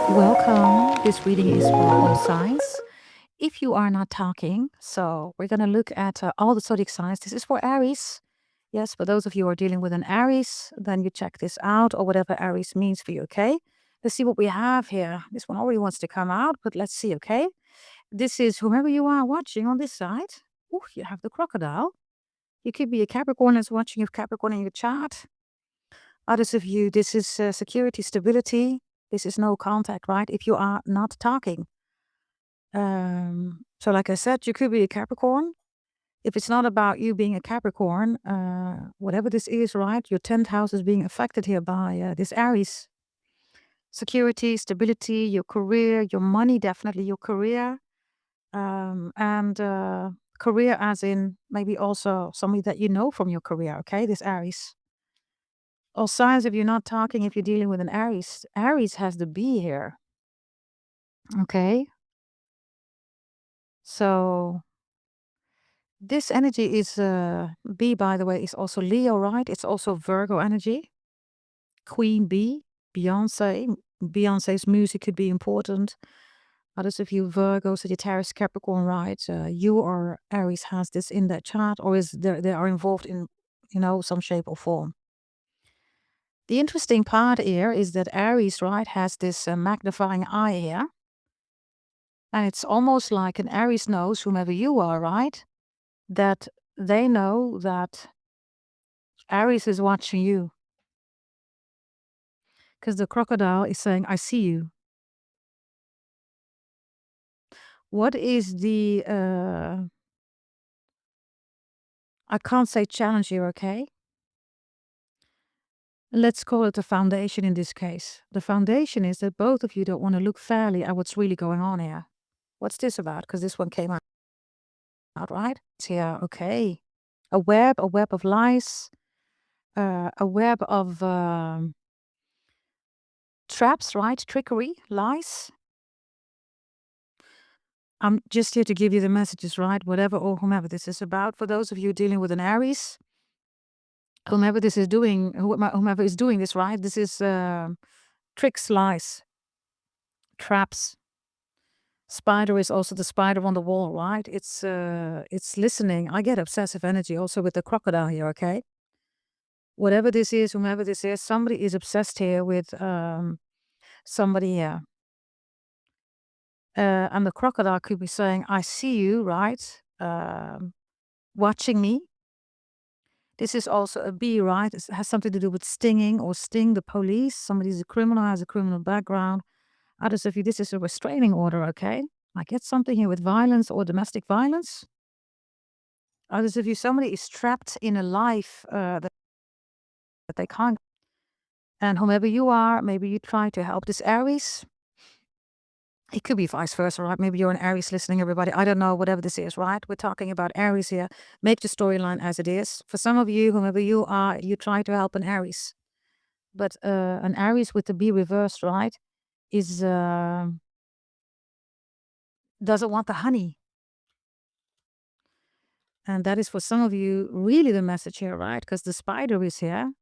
Welcome. This reading is for all signs. If you are not talking, so we're going to look at all the zodiac signs. This is for Aries. Yes, for those of you who are dealing with an Aries, then you check this out or whatever Aries means for you, okay? Let's see what we have here. This one already wants to come out, but let's see, okay? This is whomever you are watching on this side. Ooh, you have the crocodile. You could be a Capricorn that's watching. You have Capricorn in your chart. Others of you, this is security, stability. This is no contact, right? If you are not talking. So like I said, you could be a Capricorn. If it's not about you being a Capricorn, whatever this is, right? Your 10th house is being affected here by this Aries. Security, stability, your career, your money, definitely your career. And career as in maybe also somebody that you know from your career, okay? This Aries. All signs, if you're not talking, if you're dealing with an Aries, Aries has the B here. Okay. So this energy is B, by the way, is also Leo, right? It's also Virgo energy. Queen B, Beyonce. Beyonce's music could be important. Others of you, Virgo, Sagittarius, Capricorn, right? You or Aries has this in their chart, or is they are involved in, some shape or form. The interesting part here is that Aries, right, has this magnifying eye here. And it's almost like an Aries knows, whomever you are, right, that they know that Aries is watching you. Because the crocodile is saying, I see you. What is the, I can't say challenge here, okay? Let's call it the foundation in this case. The foundation is that both of you don't want to look fairly at what's really going on here. What's this about? Because this one came out, right? It's here, okay. A web of lies, a web of traps, right? Trickery, lies. I'm just here to give you the messages, right? Whatever or whomever this is about. For those of you dealing with an Aries, whomever is doing this, right? This is tricks, lies, traps. Spider is also the spider on the wall, right? It's listening. I get obsessive energy also with the crocodile here, okay? Whatever this is, whomever this is, somebody is obsessed here with somebody here. And the crocodile could be saying, I see you, right? Watching me. This is also a bee, right? It has something to do with stinging or sting the police. Somebody's a criminal, has a criminal background. Others of you, this is a restraining order, okay? I get something here with violence or domestic violence. Others of you, somebody is trapped in a life that they can't. And whomever you are, maybe you try to help this Aries. It could be vice versa, right? Maybe you're an Aries listening, everybody. I don't know, whatever this is, right? We're talking about Aries here. Make the storyline as it is. For some of you, whomever you are, you try to help an Aries. But an Aries with the B reversed, right, is doesn't want the honey. And that is for some of you really the message here, right? Because the spider is here.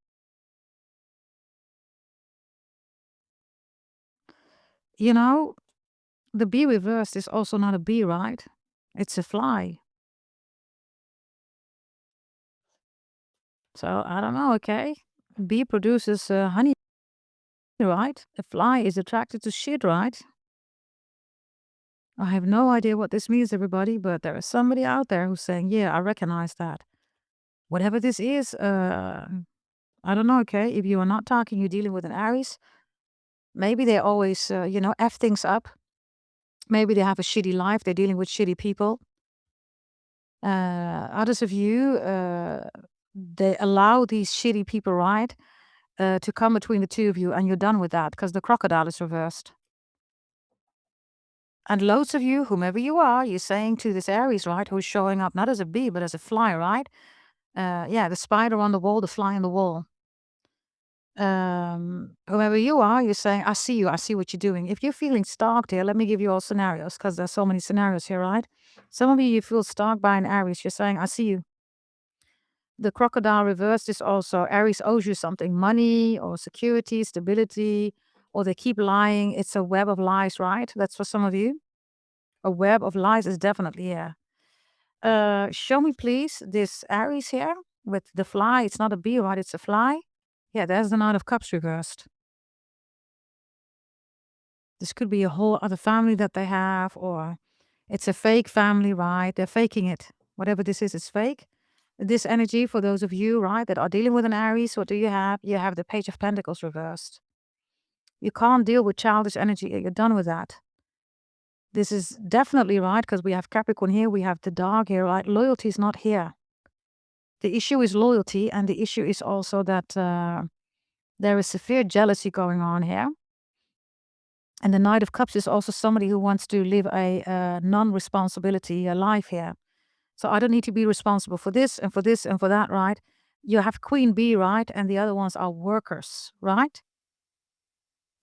You know, the bee reversed is also not a bee, right? It's a fly. So I don't know, okay? Bee produces honey, right? A fly is attracted to shit, right? I have no idea what this means, everybody, but there is somebody out there who's saying, yeah, I recognize that. Whatever this is, I don't know, okay? If you are not talking, you're dealing with an Aries. Maybe they always, F things up. Maybe they have a shitty life. They're dealing with shitty people. Others of you, they allow these shitty people, right, to come between the two of you, and you're done with that because the crocodile is reversed. And loads of you, whomever you are, you're saying to this Aries, right, who's showing up not as a bee, but as a fly, right? The spider on the wall, the fly on the wall. Whoever you are, you're saying, I see you, I see what you're doing. If you're feeling stalked here, let me give you all scenarios because there's so many scenarios here, right? Some of you feel stalked by an Aries. You're saying, I see you. The crocodile reversed is also Aries owes you something, money or security, stability, or they keep lying. It's a web of lies, right? That's for some of you. A web of lies is definitely here. Show me, please, this Aries here with the fly. It's not a bee, right? It's a fly. Yeah, there's the Knight of Cups reversed. This could be a whole other family that they have, or it's a fake family, right? They're faking it. Whatever this is, it's fake. This energy, for those of you, right, that are dealing with an Aries, what do you have? You have the Page of Pentacles reversed. You can't deal with childish energy. You're done with that. This is definitely right, because we have Capricorn here, we have the dog here, right? Loyalty is not here. The issue is loyalty, and the issue is also that there is severe jealousy going on here. And the Knight of Cups is also somebody who wants to live a non-responsibility life here. So I don't need to be responsible for this and for this and for that, right? You have Queen Bee, right? And the other ones are workers, right?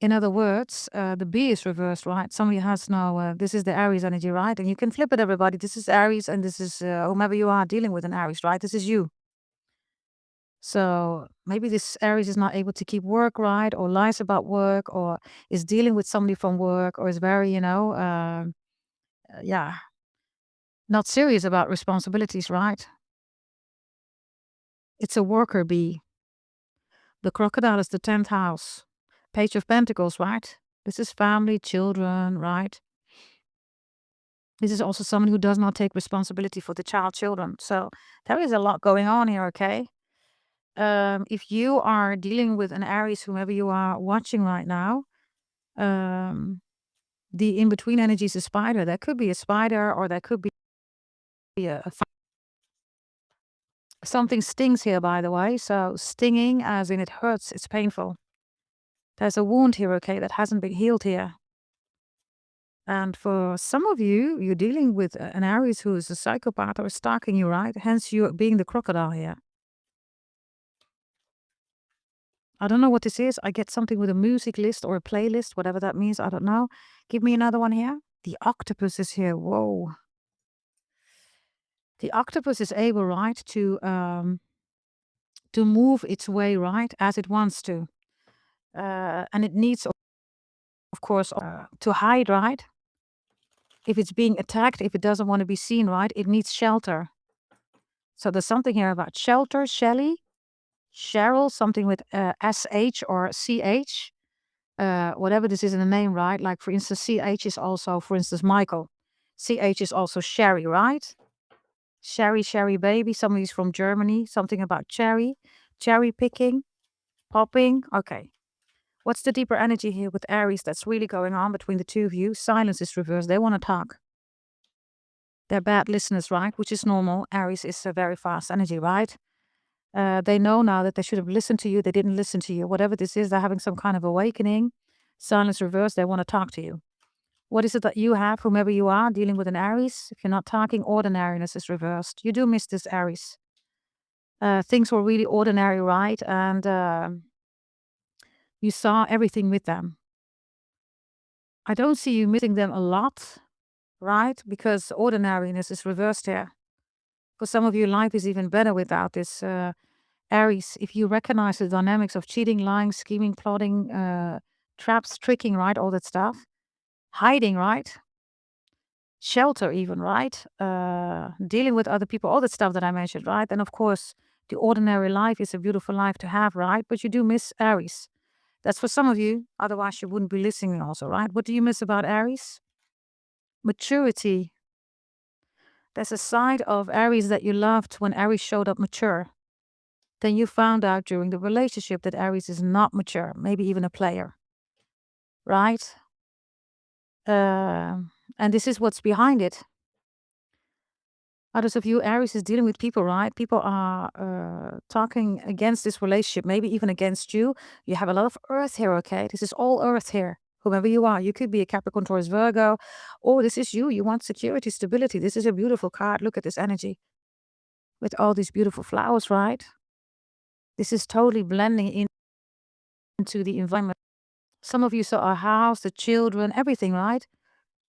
In other words, the bee is reversed, right? Somebody has no, this is the Aries energy, right? And you can flip it, everybody. This is Aries, and this is whomever you are dealing with an Aries, right? This is you. So maybe this Aries is not able to keep work, right? Or lies about work, or is dealing with somebody from work, or is very, yeah, not serious about responsibilities, right? It's a worker bee. The crocodile is the 10th house. Page of Pentacles, right? This is family, children, right? This is also someone who does not take responsibility for the children. So there is a lot going on here, okay? If you are dealing with an Aries, whomever you are watching right now, the in-between energy is a spider. That could be a spider, or that could be something stings here, by the way. So stinging as in it hurts, it's painful. There's a wound here, okay, that hasn't been healed here. And for some of you, you're dealing with an Aries who is a psychopath or stalking you, right? Hence you being the crocodile here. I don't know what this is. I get something with a music list or a playlist, whatever that means. I don't know. Give me another one here. The octopus is here. Whoa. The octopus is able, right, to move its way, right, as it wants to. And it needs, of course, to hide, right? If it's being attacked, if it doesn't want to be seen, right, it needs shelter. So there's something here about shelter, Shelley, Cheryl, something with SH or CH. Whatever this is in the name, right? Like, for instance, CH is also, for instance, Michael. CH is also Sherry, right? Sherry baby. Somebody's from Germany. Something about cherry picking, popping. Okay. What's the deeper energy here with Aries that's really going on between the two of you? Silence is reversed. They want to talk. They're bad listeners, right? Which is normal. Aries is a very fast energy, right? They know now that they should have listened to you. They didn't listen to you. Whatever this is, they're having some kind of awakening. Silence reversed. They want to talk to you. What is it that you have, whomever you are, dealing with an Aries? If you're not talking, ordinariness is reversed. You do miss this Aries. Things were really ordinary, right? And you saw everything with them. I don't see you missing them a lot, right? Because ordinariness is reversed here. For some of you, life is even better without this Aries. If you recognize the dynamics of cheating, lying, scheming, plotting, traps, tricking, right? All that stuff. Hiding, right? Shelter even, right? Dealing with other people, all that stuff that I mentioned, right? And of course, the ordinary life is a beautiful life to have, right? But you do miss Aries. That's for some of you. Otherwise, you wouldn't be listening also, right? What do you miss about Aries? Maturity. There's a side of Aries that you loved when Aries showed up mature. Then you found out during the relationship that Aries is not mature, maybe even a player, right? And this is what's behind it. Others of you, Aries is dealing with people, right? People are talking against this relationship, maybe even against you. You have a lot of earth here, okay? This is all earth here. Whomever you are, you could be a Capricorn, Taurus, Virgo, or this is you. You want security, stability. This is a beautiful card. Look at this energy with all these beautiful flowers, right? This is totally blending into the environment. Some of you saw a house, the children, everything, right?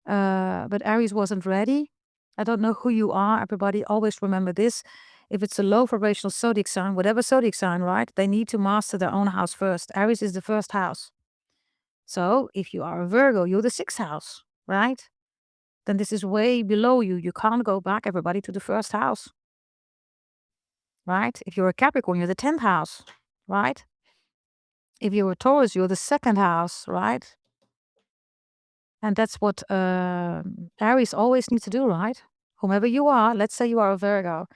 But Aries wasn't ready. I don't know who you are. Everybody always remember this. If it's a low vibrational zodiac sign, whatever zodiac sign, right? They need to master their own house first. Aries is the first house. So if you are a Virgo, you're the 6th house, right? Then this is way below you. You can't go back, everybody, to the 1st house, right? If you're a Capricorn, you're the 10th house, right? If you're a Taurus, you're the 2nd house, right? And that's what Aries always needs to do, right? Whomever you are, let's say you are a Virgo,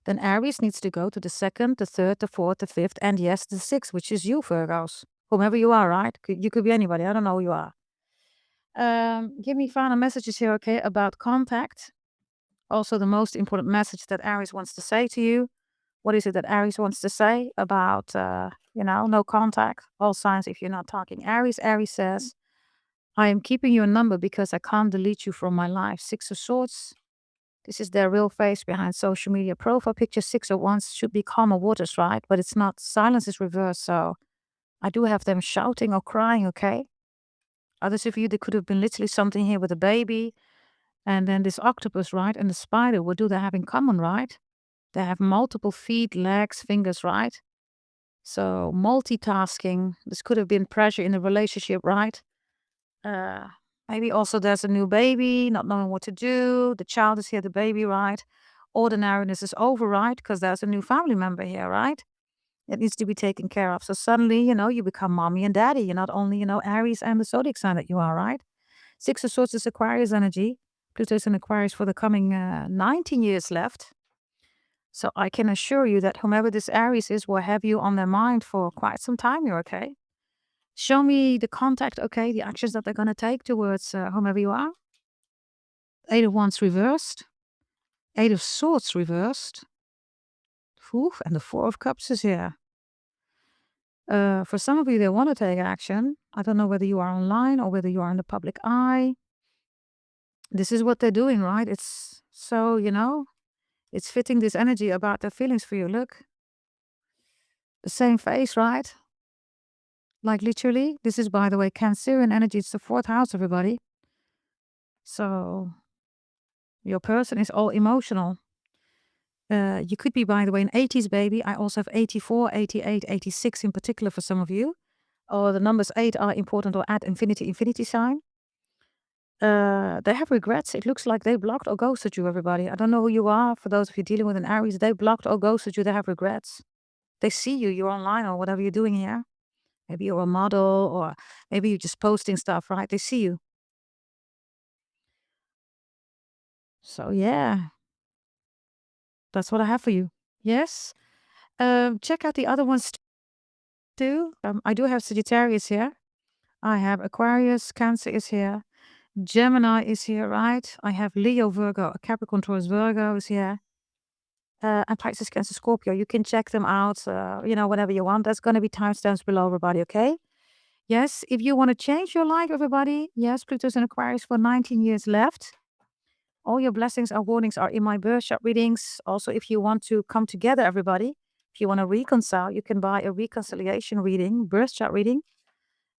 then Aries needs to go to the 2nd, the 3rd, the 4th, the 5th, and yes, the 6th, which is you, Virgos. Whomever you are, right? You could be anybody. I don't know who you are. Give me final messages here, okay, about contact. Also, the most important message that Aries wants to say to you. What is it that Aries wants to say about, no contact? All signs if you're not talking Aries. Aries says, I am keeping your number because I can't delete you from my life. 6 of Swords. This is their real face behind social media profile picture. 6 of Wands should be calmer waters, right? But it's not. Silence is reversed. So I do have them shouting or crying, okay? Others of you, there could have been literally something here with a baby. And then this octopus, right? And the spider, what do they have in common, right? They have multiple feet, legs, fingers, right? So multitasking. This could have been pressure in the relationship, right? Maybe also there's a new baby, not knowing what to do. The child is here, the baby, right? Ordinariness is over, right? Because there's a new family member here, right? It needs to be taken care of. So suddenly, you become mommy and daddy. You're not only, Aries and the zodiac sign that you are, right? 6 of Swords is Aquarius energy. Pluto's in Aquarius for the coming 19 years left. So I can assure you that whomever this Aries is will have you on their mind for quite some time here, okay? Show me the contact, okay? The actions that they're going to take towards whomever you are. 8 of Wands reversed. 8 of Swords reversed. Oof, and the 4 of Cups is here. For some of you, they want to take action. I don't know whether you are online or whether you are in the public eye. This is what they're doing, right? It's so, it's fitting this energy about their feelings for you. Look. The same face, right? Like literally. This is, by the way, Cancerian energy. It's the 4th house, everybody. So your person is all emotional. You could be, by the way, an 80s baby. I also have 84, 88, 86 in particular for some of you. Or the numbers 8 are important or add infinity sign. They have regrets. It looks like they blocked or ghosted you, everybody. I don't know who you are. For those of you dealing with an Aries, they blocked or ghosted you. They have regrets. They see you. You're online or whatever you're doing here. Maybe you're a model or maybe you're just posting stuff, right? They see you. So yeah, that's what I have for you. Yes. Check out the other ones too. I do have Sagittarius here. I have Aquarius, Cancer is here. Gemini is here, right? I have Leo, Virgo, Capricorn, Taurus, Virgo is here. And Pisces, Cancer, Scorpio. You can check them out, whenever you want. There's going to be timestamps below, everybody, okay? Yes, if you want to change your life, everybody, yes, Pluto's in Aquarius for 19 years left. All your blessings and warnings are in my birth chart readings. Also, if you want to come together, everybody, if you want to reconcile, you can buy a reconciliation reading, birth chart reading,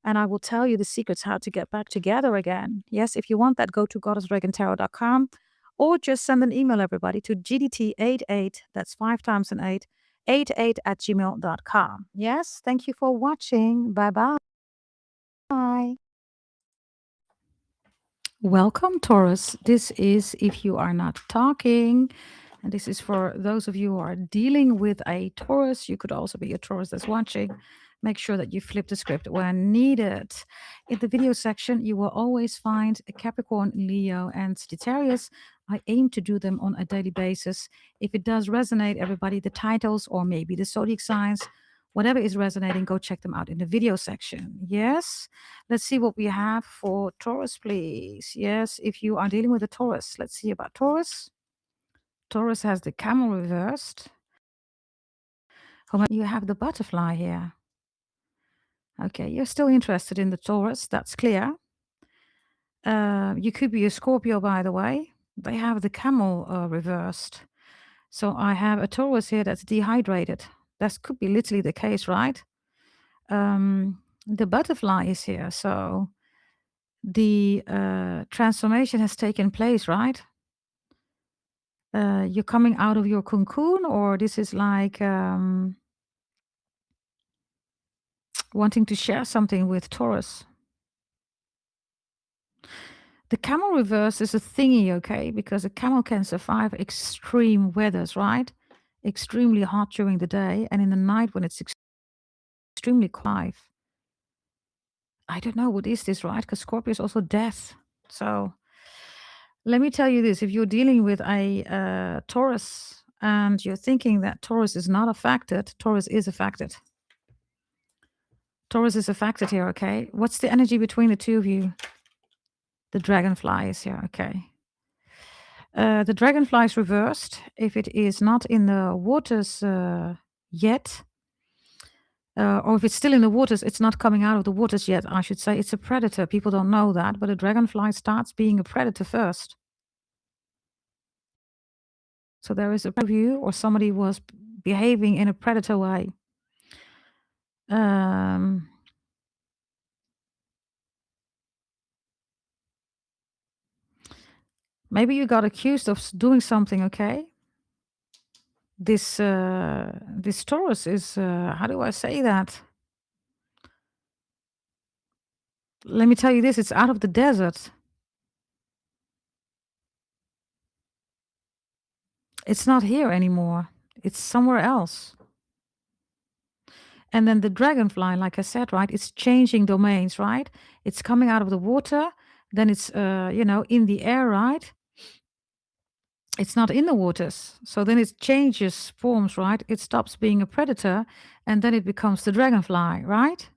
and I will tell you the secrets how to get back together again. Yes, if you want that, go to goddessdragontarot.com or just send an email, everybody, to gdt88, that's 5 times an 8, 88@gmail.com. Yes, thank you for watching. Bye-bye. Bye. Welcome, Taurus. This is if you are not talking. And this is for those of you who are dealing with a Taurus. You could also be a Taurus that's watching. Make sure that you flip the script when needed. In the video section, you will always find a Capricorn, Leo, and Sagittarius. I aim to do them on a daily basis. If it does resonate, everybody, the titles or maybe the zodiac signs, whatever is resonating, go check them out in the video section. Yes. Let's see what we have for Taurus, please. Yes, if you are dealing with a Taurus, let's see about Taurus. Taurus has the camel reversed. You have the butterfly here. Okay, you're still interested in the Taurus. That's clear. You could be a Scorpio, by the way. They have the camel reversed. So I have a Taurus here that's dehydrated. That could be literally the case, right? The butterfly is here. So the transformation has taken place, right? You're coming out of your cocoon, or this is like wanting to share something with Taurus. The camel reverse is a thingy, okay? Because a camel can survive extreme weathers, right? Extremely hot during the day, and in the night when it's extremely quiet. I don't know, what is this, right? Because Scorpio is also death. So let me tell you this. If you're dealing with a Taurus and you're thinking that Taurus is not affected, Taurus is affected. Taurus is affected here, okay? What's the energy between the two of you? The dragonfly is here, okay. The dragonfly is reversed. If it is not in the waters yet, or if it's still in the waters, it's not coming out of the waters yet, I should say. It's a predator. People don't know that, but a dragonfly starts being a predator first. So there is a view, or somebody was behaving in a predator way. Maybe you got accused of doing something, okay? This Taurus is, how do I say that? Let me tell you this, it's out of the desert. It's not here anymore. It's somewhere else. And then the dragonfly, like I said, right, it's changing domains, right? It's coming out of the water, then it's, in the air, right? It's not in the waters. So then it changes forms, right? It stops being a predator, and then it becomes the dragonfly, right?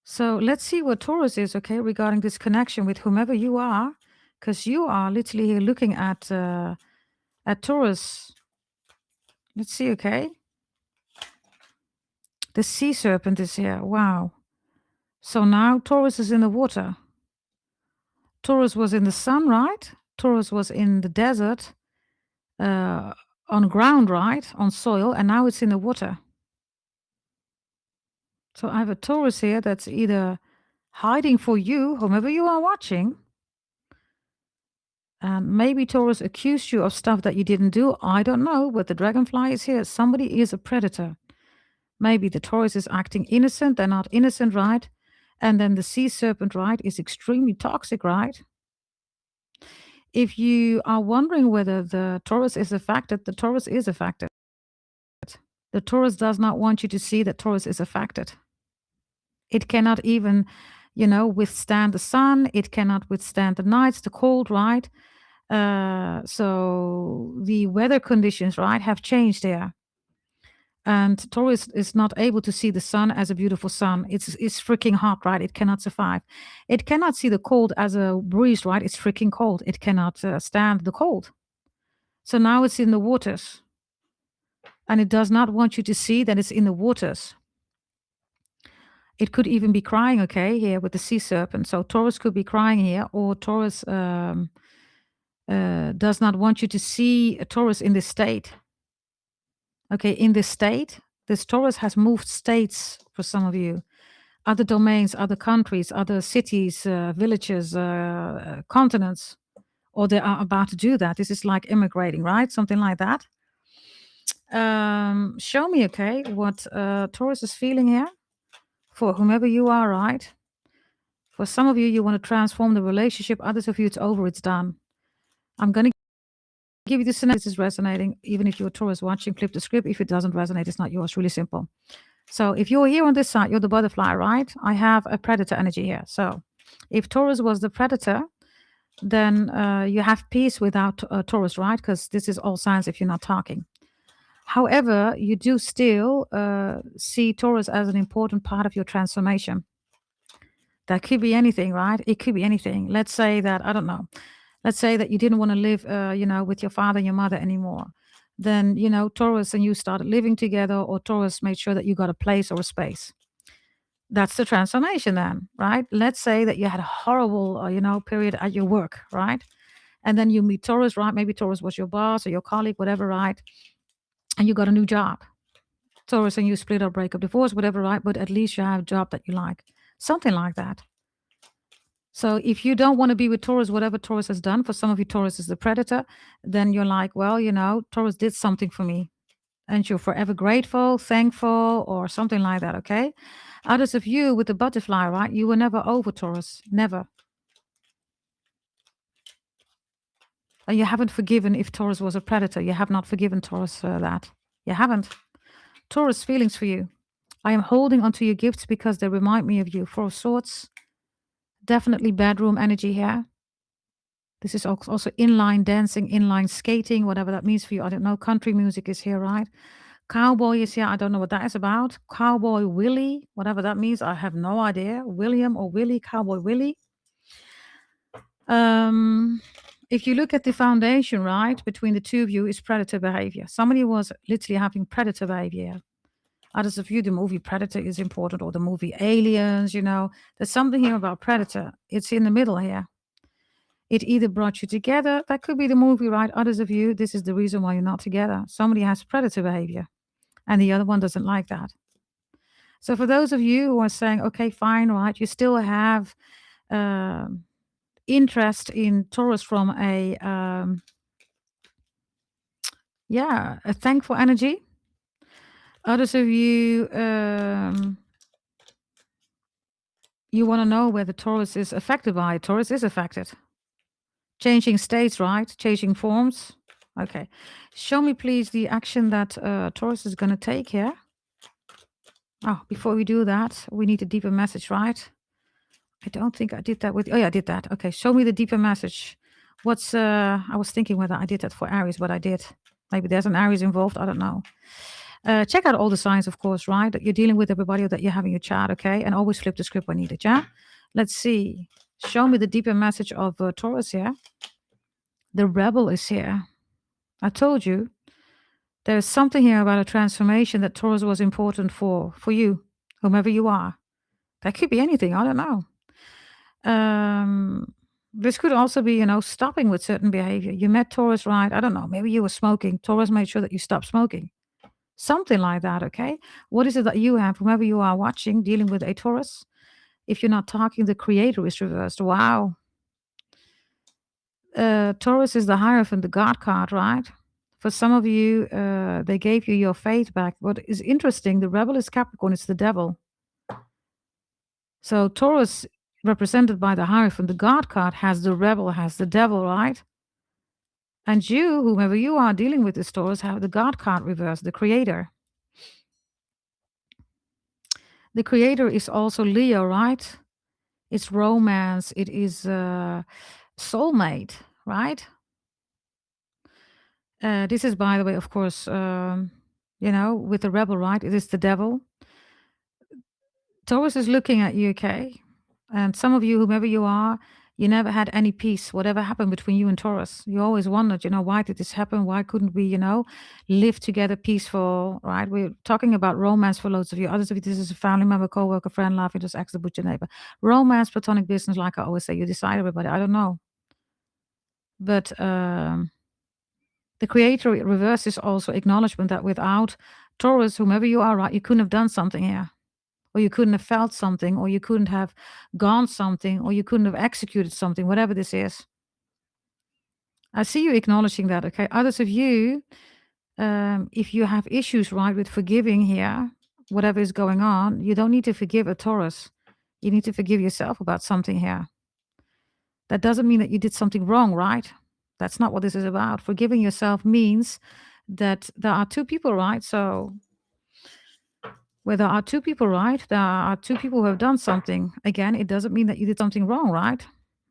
So let's see what Taurus is, okay, regarding this connection with whomever you are, because you are literally here looking at Taurus. Let's see, okay. The sea serpent is here. Wow. So now Taurus is in the water. Taurus was in the sun, right? Taurus was in the desert, on ground, right? On soil, and now it's in the water. So I have a Taurus here that's either hiding for you, whomever you are watching, and maybe Taurus accused you of stuff that you didn't do. I don't know, but the dragonfly is here. Somebody is a predator. Maybe the Taurus is acting innocent. They're not innocent, right? And then the sea serpent, right, is extremely toxic, right? If you are wondering whether the Taurus is affected, the Taurus is affected. The Taurus does not want you to see that Taurus is affected. It cannot even, withstand the sun. It cannot withstand the nights, the cold, right? So the weather conditions, right, have changed there. And Taurus is not able to see the sun as a beautiful sun. It's freaking hot, right? It cannot survive. It cannot see the cold as a breeze, right? It's freaking cold. It cannot stand the cold. So now it's in the waters. And it does not want you to see that it's in the waters. It could even be crying, okay, here with the sea serpent. So Taurus could be crying here, or Taurus does not want you to see a Taurus in this state. Okay, in this state, this Taurus has moved states for some of you. Other domains, other countries, other cities, villages, continents, or they are about to do that. This is like immigrating, right? Something like that. Show me, okay, what Taurus is feeling here for whomever you are, right? For some of you, you want to transform the relationship. Others of you, it's over, it's done. I'm going to give you the scenario. This is resonating. Even if you're Taurus watching, flip the script. If it doesn't resonate, it's not yours. Really simple. So if you're here on this side, you're the butterfly, right? I have a predator energy here. So if Taurus was the predator, then you have peace without Taurus, right? Because this is all signs if you're not talking. However, you do still see Taurus as an important part of your transformation. That could be anything, right? It could be anything. Let's say that, I don't know. Let's say that you didn't want to live, with your father and your mother anymore. Then, Taurus and you started living together, or Taurus made sure that you got a place or a space. That's the transformation then, right? Let's say that you had a horrible, period at your work, right? And then you meet Taurus, right? Maybe Taurus was your boss or your colleague, whatever, right? And you got a new job. Taurus and you split or break up, divorce, whatever, right? But at least you have a job that you like. Something like that. So if you don't want to be with Taurus, whatever Taurus has done, for some of you, Taurus is the predator, then you're like, well, Taurus did something for me. and you're forever grateful, thankful, or something like that, okay? Others of you with the butterfly, right? You were never over Taurus, never. And you haven't forgiven if Taurus was a predator. You have not forgiven Taurus that. You haven't. Taurus, feelings for you. I am holding onto your gifts because they remind me of you. Four of Swords. Definitely bedroom energy here. This is also inline dancing, inline skating, whatever that means for you. I don't know. Country music is here, right? Cowboy is here. I don't know what that is about. Cowboy Willie, whatever that means. I have no idea. William or Willie, Cowboy Willie. If you look at the foundation, right, between the two of you is predator behavior. Somebody was literally having predator behavior. Others of you, the movie Predator is important, or the movie Aliens, you know. There's something here about Predator. It's in the middle here. It either brought you together. That could be the movie, right? Others of you, this is the reason why you're not together. Somebody has predator behavior, and the other one doesn't like that. So for those of you who are saying, okay, fine, right, you still have interest in Taurus from a thankful energy. Others of you, you want to know whether Taurus is affected by it. Taurus is affected. Changing states, right? Changing forms. Okay. Show me, please, the action that Taurus is going to take here. Oh, before we do that, we need a deeper message, right? I don't think I did that with... Oh, yeah, I did that. Okay, show me the deeper message. What's... I was thinking whether I did that for Aries, but I did. Maybe there's an Aries involved. I don't know. Check out all the signs, of course, right? That you're dealing with everybody, or that you're having a chat, okay? And always flip the script when needed, yeah? Let's see. Show me the deeper message of Taurus here. The rebel is here. I told you. There's something here about a transformation that Taurus was important for you, whomever you are. That could be anything. I don't know. This could also be, you know, stopping with certain behavior. You met Taurus, right? I don't know. Maybe you were smoking. Taurus made sure that you stopped smoking. Something like that, okay? What is it that you have, whomever you are watching, dealing with a Taurus? If you're not talking, the creator is reversed. Wow. Taurus is the Hierophant, the God card, right? For some of you, they gave you your faith back. What is interesting, the rebel is Capricorn, it's the devil. So Taurus, represented by the Hierophant, the God card, has the rebel, has the devil, right? And you, whomever you are dealing with this Taurus, have the God card reversed, the creator. The creator is also Leo, right? It's romance, it is soulmate, right? This is, by the way, of course, you know, with the rebel, right? It is the devil. Taurus is looking at you, okay? And some of you, whomever you are, you never had any peace. Whatever happened between you and Taurus, you always wondered, you know, why did this happen? Why couldn't we, you know, live together peaceful, right? We're talking about romance for loads of you. Others of you, this is a family member, co-worker, friend, love, just ex, the butcher, neighbor. Romance, platonic, business, like I always say, you decide, everybody. I don't know. But the creator reverse is also acknowledgement that without Taurus, whomever you are, right, you couldn't have done something here. Or you couldn't have felt something, or you couldn't have gone something, or you couldn't have executed something, whatever this is. I see you acknowledging that, okay? Others of you, if you have issues, right, with forgiving here, whatever is going on, you don't need to forgive a Taurus. You need to forgive yourself about something here. That doesn't mean that you did something wrong, right? That's not what this is about. Forgiving yourself means that there are two people, right? So where there are two people, right? There are two people who have done something. Again, it doesn't mean that you did something wrong, right?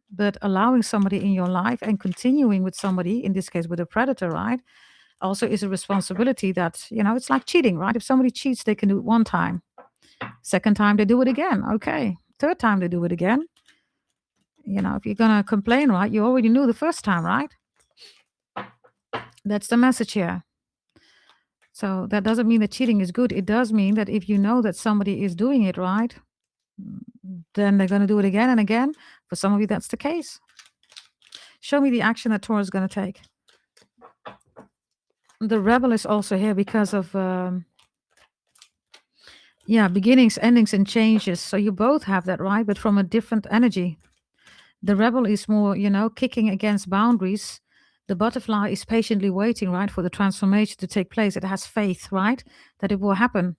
But allowing somebody in your life and continuing with somebody, in this case with a predator, right, also is a responsibility that, you know, it's like cheating, right? If somebody cheats, they can do it one time. Second time, they do it again. Okay. Third time, they do it again. You know, if you're going to complain, right, you already knew the first time, right? That's the message here. So that doesn't mean that cheating is good. It does mean that if you know that somebody is doing it right, then they're going to do it again and again. For some of you, that's the case. Show me the action that Taurus is going to take. The rebel is also here because of, beginnings, endings, and changes. So you both have that, right? But from a different energy. The rebel is more, you know, kicking against boundaries. The butterfly is patiently waiting, right, for the transformation to take place. It has faith, right, that it will happen.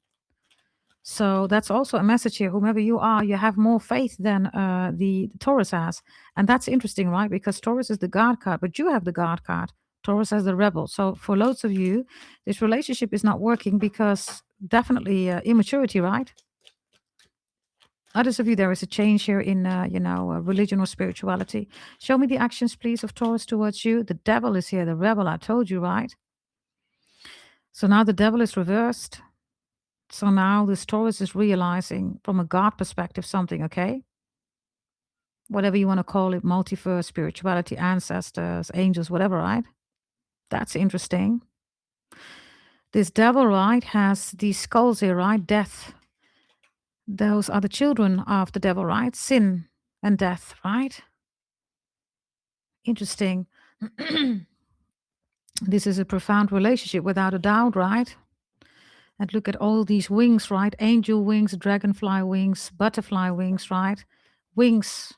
So that's also a message here. Whomever you are, you have more faith than the Taurus has. And that's interesting, right? Because Taurus is the guard card, but you have the guard card. Taurus has the rebel. So for loads of you, this relationship is not working because definitely immaturity, right? Others of you, there is a change here in, religion or spirituality. Show me the actions, please, of Taurus towards you. The devil is here, the rebel, I told you, right? So now the devil is reversed. So now this Taurus is realizing from a God perspective something, okay? Whatever you want to call it, multiverse, spirituality, ancestors, angels, whatever, right? That's interesting. This devil, right, has these skulls here, right? Death. Those are the children of the devil, right? Sin and death, right? Interesting. This is a profound relationship without a doubt, right? And look at all these wings, right? Angel wings, dragonfly wings, butterfly wings, right? Wings.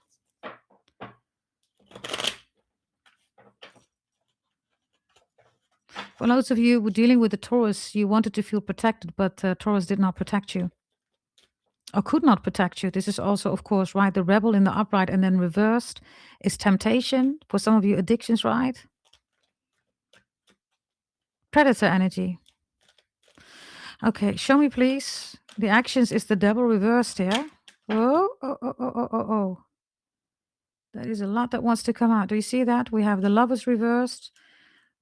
For lots of you who were dealing with the Taurus, you wanted to feel protected, but Taurus did not protect you or could not protect you. This is also, of course, right? The rebel in the upright and then reversed is temptation. For some of you, addictions, right? Predator energy. Okay, show me, please. The actions is the devil reversed here. Oh. There is a lot that wants to come out. Do you see that? We have the lovers reversed.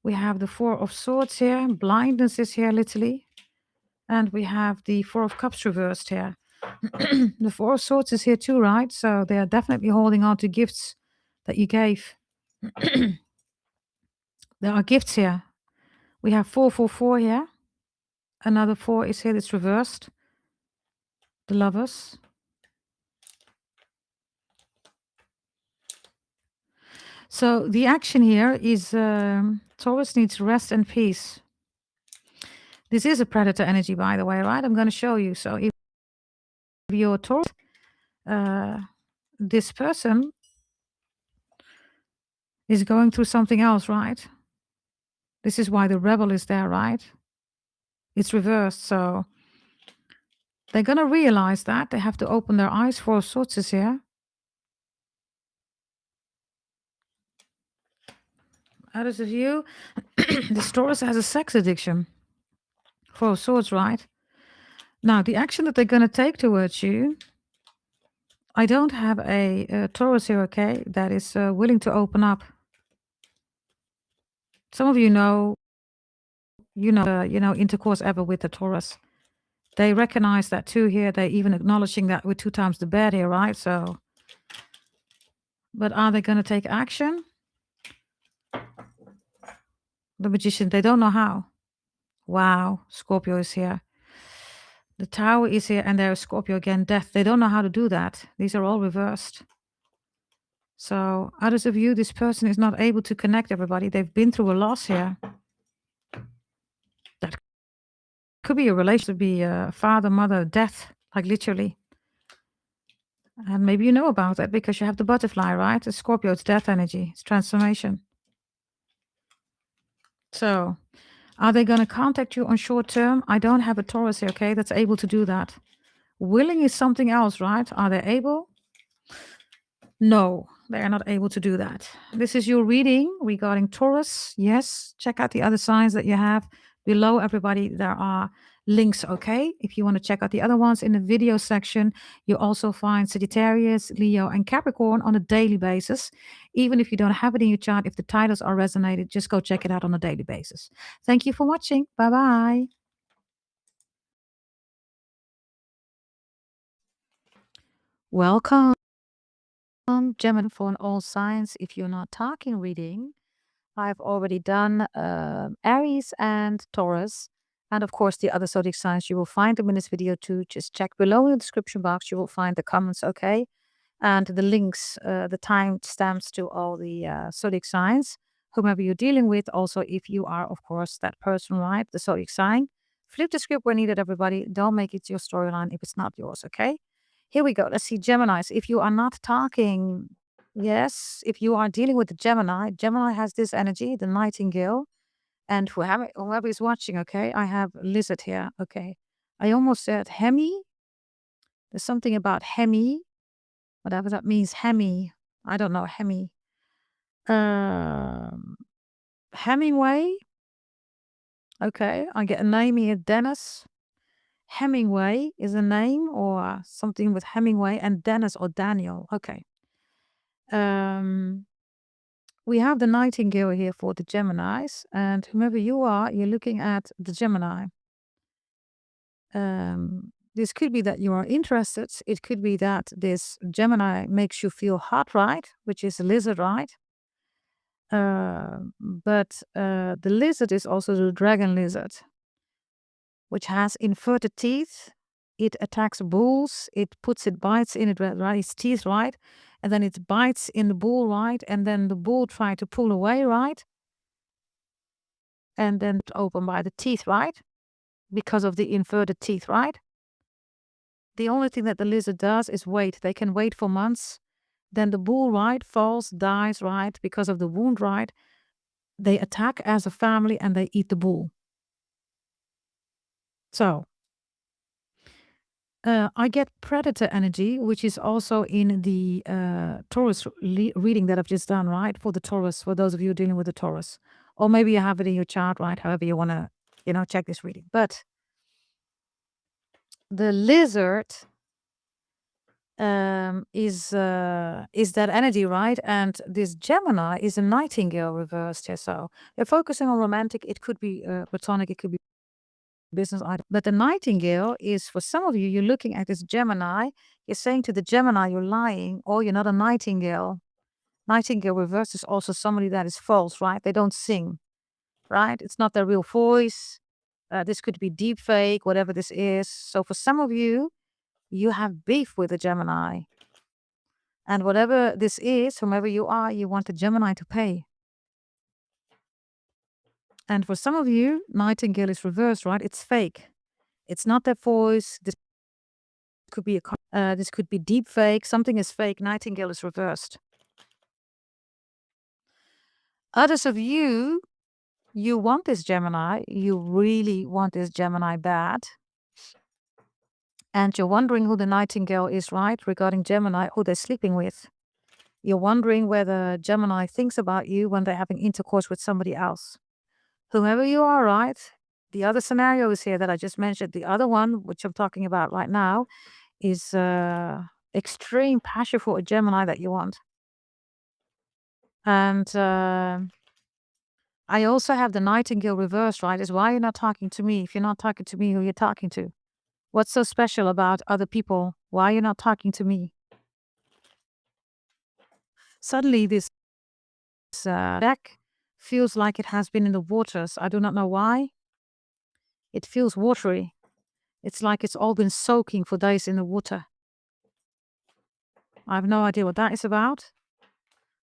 We have the Four of Swords here. Blindness is here, literally. And we have the Four of Cups reversed here. The Four of Swords is here too, right? So they are definitely holding on to gifts that you gave. There are gifts here. We have 444 here. Another 4 is here that's reversed. The lovers. So the action here is Taurus needs rest and peace. This is a predator energy, by the way, right? I'm going to show you. So if you're Taurus, this person is going through something else, right? This is why the rebel is there, right? It's reversed. So they're going to realize that. They have to open their eyes. Four of Swords is here. Others of you, this Taurus has a sex addiction. Four of Swords, right? Now, the action that they're going to take towards you, I don't have a Taurus here, okay, that is willing to open up. Some of you know, intercourse ever with the Taurus. They recognize that too here. They're even acknowledging that with 2 times the bed here, right? So, but are they going to take action? The Magician, they don't know how. Wow, Scorpio is here. The Tower is here, and there is Scorpio again, Death. They don't know how to do that. These are all reversed. So, others of you, this person is not able to connect everybody. They've been through a loss here. That could be a relation, be a father, mother, death, like literally. And maybe you know about that because you have the butterfly, right? The Scorpio, it's death energy, it's transformation. So, are they going to contact you on short term? I don't have a Taurus here, okay, that's able to do that. Willing is something else, right? Are they able? No, they are not able to do that. This is your reading regarding Taurus. Yes, check out the other signs that you have below, everybody. There are links, okay? If you want to check out the other ones in the video section, you also find Sagittarius, Leo, and Capricorn on a daily basis. Even if you don't have it in your chart, if the titles are resonated, just go check it out on a daily basis. Thank you for watching. Bye-bye. Welcome, Gemini for an all signs. If you're not talking reading, I've already done Aries and Taurus. And of course, the other zodiac signs, you will find them in this video too. Just check below in the description box. You will find the comments, okay? And the links, the time stamps to all the zodiac signs, whomever you're dealing with. Also, if you are, of course, that person, right? The zodiac sign. Flip the script where needed, everybody. Don't make it your storyline if it's not yours, okay? Here we go. Let's see, Geminis. If you are not talking, Yes, if you are dealing with the Gemini, Gemini has this energy, the nightingale. And whoever is watching, okay, I have lizard here, okay. I almost said Hemi. There's something about Hemi, whatever that means, Hemi. I don't know, Hemi. Um, Hemingway. Okay, I get a name here, Dennis. Hemingway is a name or something with Hemingway and Dennis or Daniel. Okay. Um, we have the nightingale here for the Geminis, and whomever you are, you're looking at the Gemini. This could be that you are interested. It could be that this Gemini makes you feel hot, right? Which is a lizard, right? But the lizard is also the dragon lizard, which has inverted teeth. It attacks bulls. It bites in it, right? Its teeth, right? And then it bites in the bull, right? And then the bull try to pull away, right? And then open by the teeth, right? Because of the inverted teeth, right? The only thing that the lizard does is wait. They can wait for months. Then the bull, right, falls, dies, right, because of the wound, right? They attack as a family and they eat the bull. So, I get predator energy, which is also in the Taurus reading that I've just done, right? For the Taurus, for those of you dealing with the Taurus. Or maybe you have it in your chart, right? However you want to, check this reading. But the lizard is that energy, right? And this Gemini is a nightingale reversed here. So they're focusing on romantic. It could be platonic. It could be business item. But the nightingale is, for some of you, you're looking at this Gemini. You're saying to the Gemini, you're lying, or you're not a nightingale. Nightingale reversed is also somebody that is false, right? They don't sing, right? It's not their real voice. This could be deep fake, whatever this is. So for some of you, you have beef with a Gemini. And whatever this is, whomever you are, you want the Gemini to pay. And for some of you, nightingale is reversed, right? It's fake. It's not their voice. This could be this could be deep fake. Something is fake. Nightingale is reversed. Others of you, you want this Gemini. You really want this Gemini bad. And you're wondering who the nightingale is, right? Regarding Gemini, who they're sleeping with. You're wondering whether Gemini thinks about you when they're having intercourse with somebody else. Whomever you are, right? The other scenario is here that I just mentioned. The other one, which I'm talking about right now, is extreme passion for a Gemini that you want. And I also have the nightingale reverse, right? Is why you're not talking to me. If you're not talking to me, who you're talking to? What's so special about other people? Why you're not talking to me? Suddenly, this deck feels like it has been in the waters. I do not know why. It feels watery. It's like it's all been soaking for days in the water. I have no idea what that is about.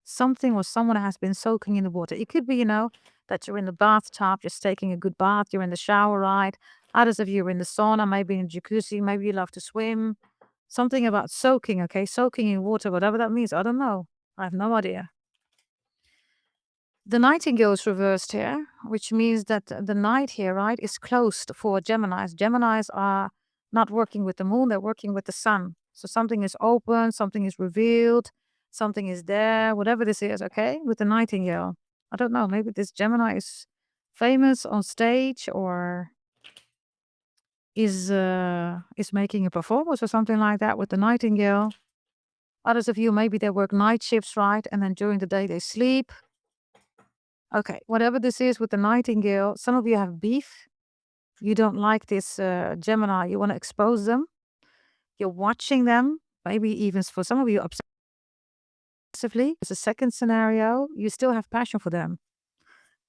Something or someone has been soaking in the water. It could be, that you're in the bathtub, just taking a good bath, you're in the shower, right? Others of you are in the sauna, maybe in jacuzzi, maybe you love to swim. Something about soaking, okay? Soaking in water, whatever that means. I don't know. I have no idea. The nightingale is reversed here, which means that the night here, right, is closed for Geminis. Geminis are not working with the moon, they're working with the sun. So something is open, something is revealed, something is there, whatever this is, okay, with the nightingale. I don't know, maybe this Gemini is famous on stage or is making a performance or something like that with the nightingale. Others of you, maybe they work night shifts, right, and then during the day they sleep. Okay, whatever this is with the nightingale, some of you have beef. You don't like this Gemini. You want to expose them. You're watching them. Maybe even for some of you obsessively. It's a second scenario. You still have passion for them.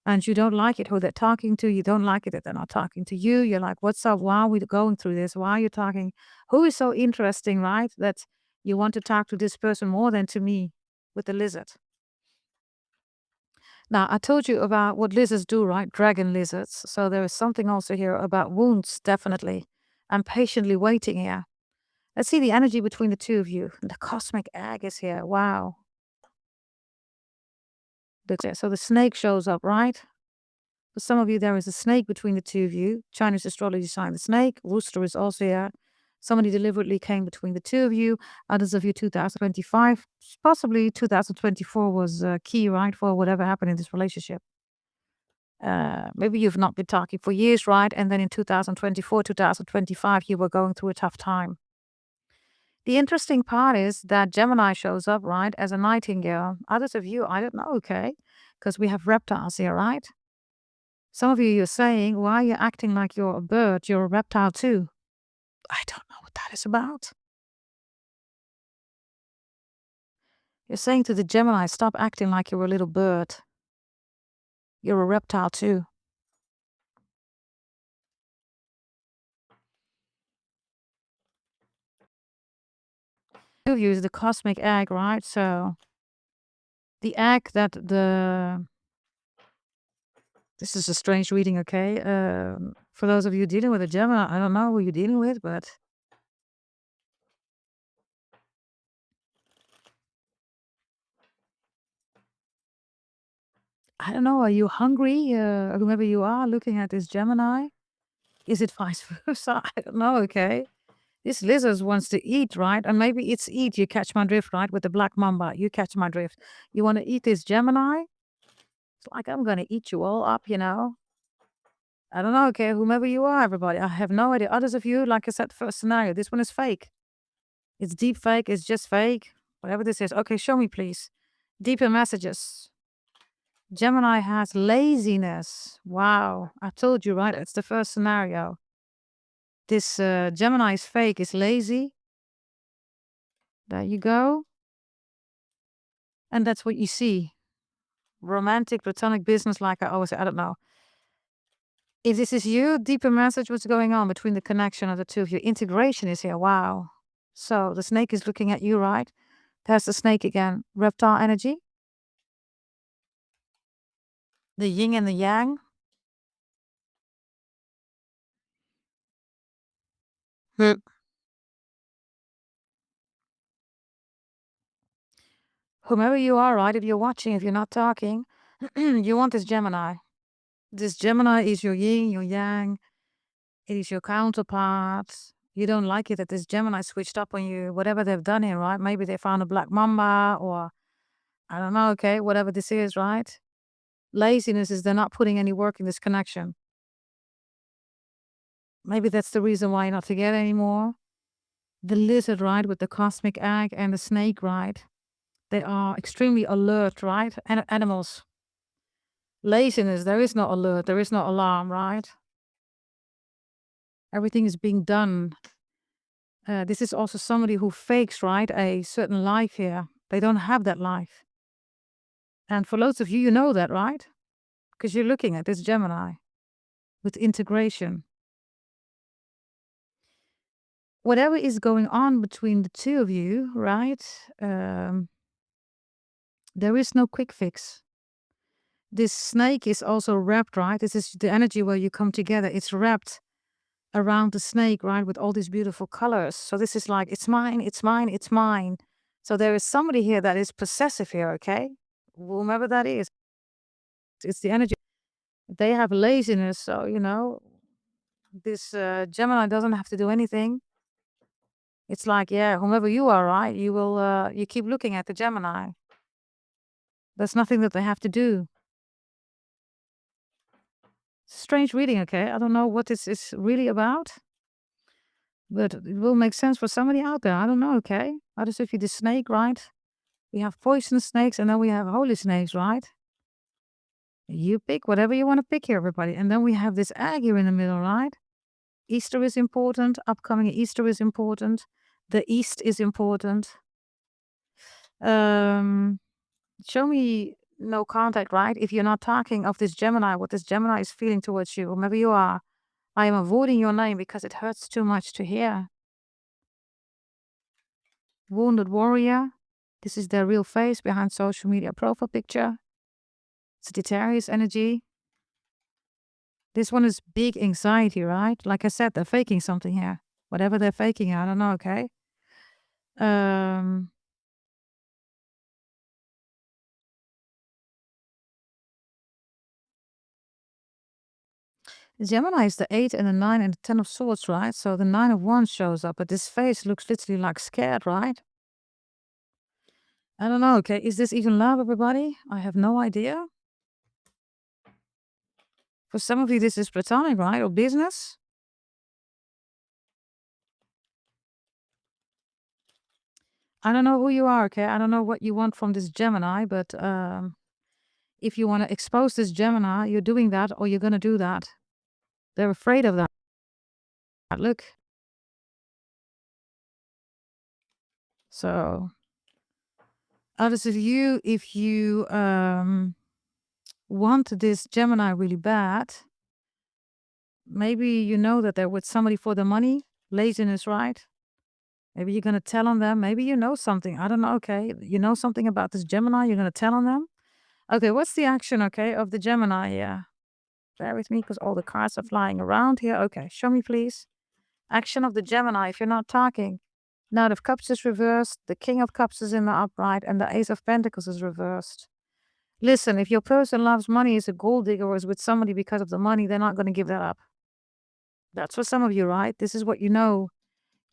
And you don't like it who they're talking to. You don't like it that they're not talking to you. You're like, what's up? Why are we going through this? Why are you talking? Who is so interesting, right? That you want to talk to this person more than to me with the lizard. Now, I told you about what lizards do, right? Dragon lizards. So there is something also here about wounds, definitely. I'm patiently waiting here. Let's see the energy between the two of you. The cosmic egg is here. Wow. So the snake shows up, right? For some of you, there is a snake between the two of you. Chinese astrology sign the snake. Rooster is also here. Somebody deliberately came between the two of you. Others of you, 2025, possibly 2024 was key, right, for whatever happened in this relationship. Maybe you've not been talking for years, right? And then in 2024, 2025, you were going through a tough time. The interesting part is that Gemini shows up, right, as a nightingale. Others of you, I don't know, okay? Because we have reptiles here, right? Some of you, you're saying, why are you acting like you're a bird? You're a reptile too. I don't know what that is about. You're saying to the Gemini, stop acting like you're a little bird. You're a reptile too. You use the cosmic egg, right? So the egg that this is a strange reading, okay? For those of you dealing with a Gemini, I don't know who you're dealing with, but I don't know. Are you hungry? Whomever you are looking at this Gemini, is it vice versa? I don't know, okay? This lizard wants to eat, right? And maybe it's eat. You catch my drift, right? With the black mamba. You catch my drift. You want to eat this Gemini? It's like, I'm going to eat you all up, you know? I don't know, okay? Whomever you are, everybody. I have no idea. Others of you, like I said, first scenario, this one is fake. It's deep fake. It's just fake. Whatever this is. Okay, show me, please. Deeper messages. Gemini has laziness. Wow. I told you, right? It's the first scenario. This Gemini is fake, is lazy. There you go. And that's what you see. Romantic, platonic business, like I always say, I don't know. If this is you, deeper message, what's going on between the connection of the two of you? Integration is here. Wow. So the snake is looking at you, right? There's the snake again. Reptile energy. The yin and the yang. Whomever you are, right? If you're watching, if you're not talking, you want this Gemini. This Gemini is your yin, your yang. It is your counterpart. You don't like it that this Gemini switched up on you, whatever they've done here, right? Maybe they found a black mamba or I don't know, okay, whatever this is, right? Laziness is they're not putting any work in this connection. Maybe that's the reason why you're not together anymore. The lizard, right, with the cosmic egg and the snake, right? They are extremely alert, right? Animals. Laziness, there is no alert, there is no alarm, right? Everything is being done. This is also somebody who fakes, right, a certain life here. They don't have that life. And for loads of you, you know that, right? Because you're looking at this Gemini with integration. Whatever is going on between the two of you, right? There is no quick fix. This snake is also wrapped, right? This is the energy where you come together. It's wrapped around the snake, right? With all these beautiful colors. So this is like, it's mine, it's mine, it's mine. So there is somebody here that is possessive here, okay? Whomever that is. It's the energy. They have laziness. So, you know, this Gemini doesn't have to do anything. It's like, yeah, whomever you are, right? You will, you keep looking at the Gemini. There's nothing that they have to do. Strange reading, okay? I don't know what this is really about, but it will make sense for somebody out there. I don't know, okay? How does if you the snake, right? We have poisonous snakes and then we have holy snakes, right? You pick whatever you want to pick here, everybody. And then we have this egg here in the middle, right? Easter is important. Upcoming Easter is important. The East is important. Show me no contact, right? If you're not talking of this Gemini, what this Gemini is feeling towards you, or maybe you are. I am avoiding your name because it hurts too much to hear. Wounded warrior. This is their real face behind social media profile picture. Sagittarius energy. This one is big anxiety, right? Like I said, they're faking something here. Whatever they're faking, I don't know, okay? Gemini is the 8 and the 9 and the 10 of swords, right? So the 9 of wands shows up, but this face looks literally like scared, right? I don't know, okay? Is this even love, everybody? I have no idea. For some of you, this is platonic, right? Or business. I don't know who you are, okay? I don't know what you want from this Gemini, but if you want to expose this Gemini, you're doing that or you're going to do that. They're afraid of that. Look. So, others of you, if you want this Gemini really bad, maybe you know that they're with somebody for the money, laziness, right? Maybe you're going to tell on them. Maybe you know something. I don't know. Okay. You know something about this Gemini. You're going to tell on them. Okay. What's the action, okay, of the Gemini? Yeah. Bear with me because all the cards are flying around here. Okay. Show me, please. Action of the Gemini if you're not talking. Knight of Cups is reversed. The King of Cups is in the upright. And the Ace of Pentacles is reversed. Listen, if your person loves money, is a gold digger, or is with somebody because of the money, they're not going to give that up. That's for some of you, right? This is what you know.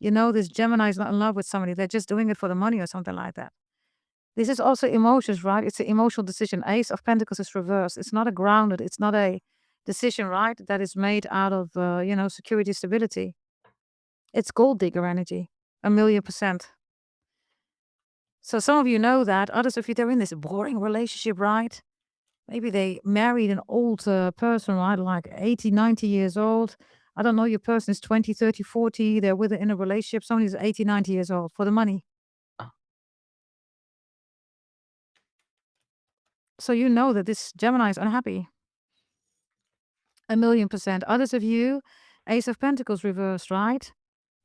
You know this Gemini is not in love with somebody. They're just doing it for the money or something like that. This is also emotions, right? It's an emotional decision. Ace of Pentacles is reversed. It's not a grounded. It's not a decision, right? That is made out of, security, stability. It's gold digger energy, 1,000,000%. So some of you know that. Others of you, they're in this boring relationship, right? Maybe they married an old person, right? Like 80, 90 years old. I don't know, your person is 20, 30, 40. They're with in a relationship. Somebody's 80, 90 years old for the money. So you know that this Gemini is unhappy. 1,000,000%. Others of you, Ace of Pentacles reversed, right?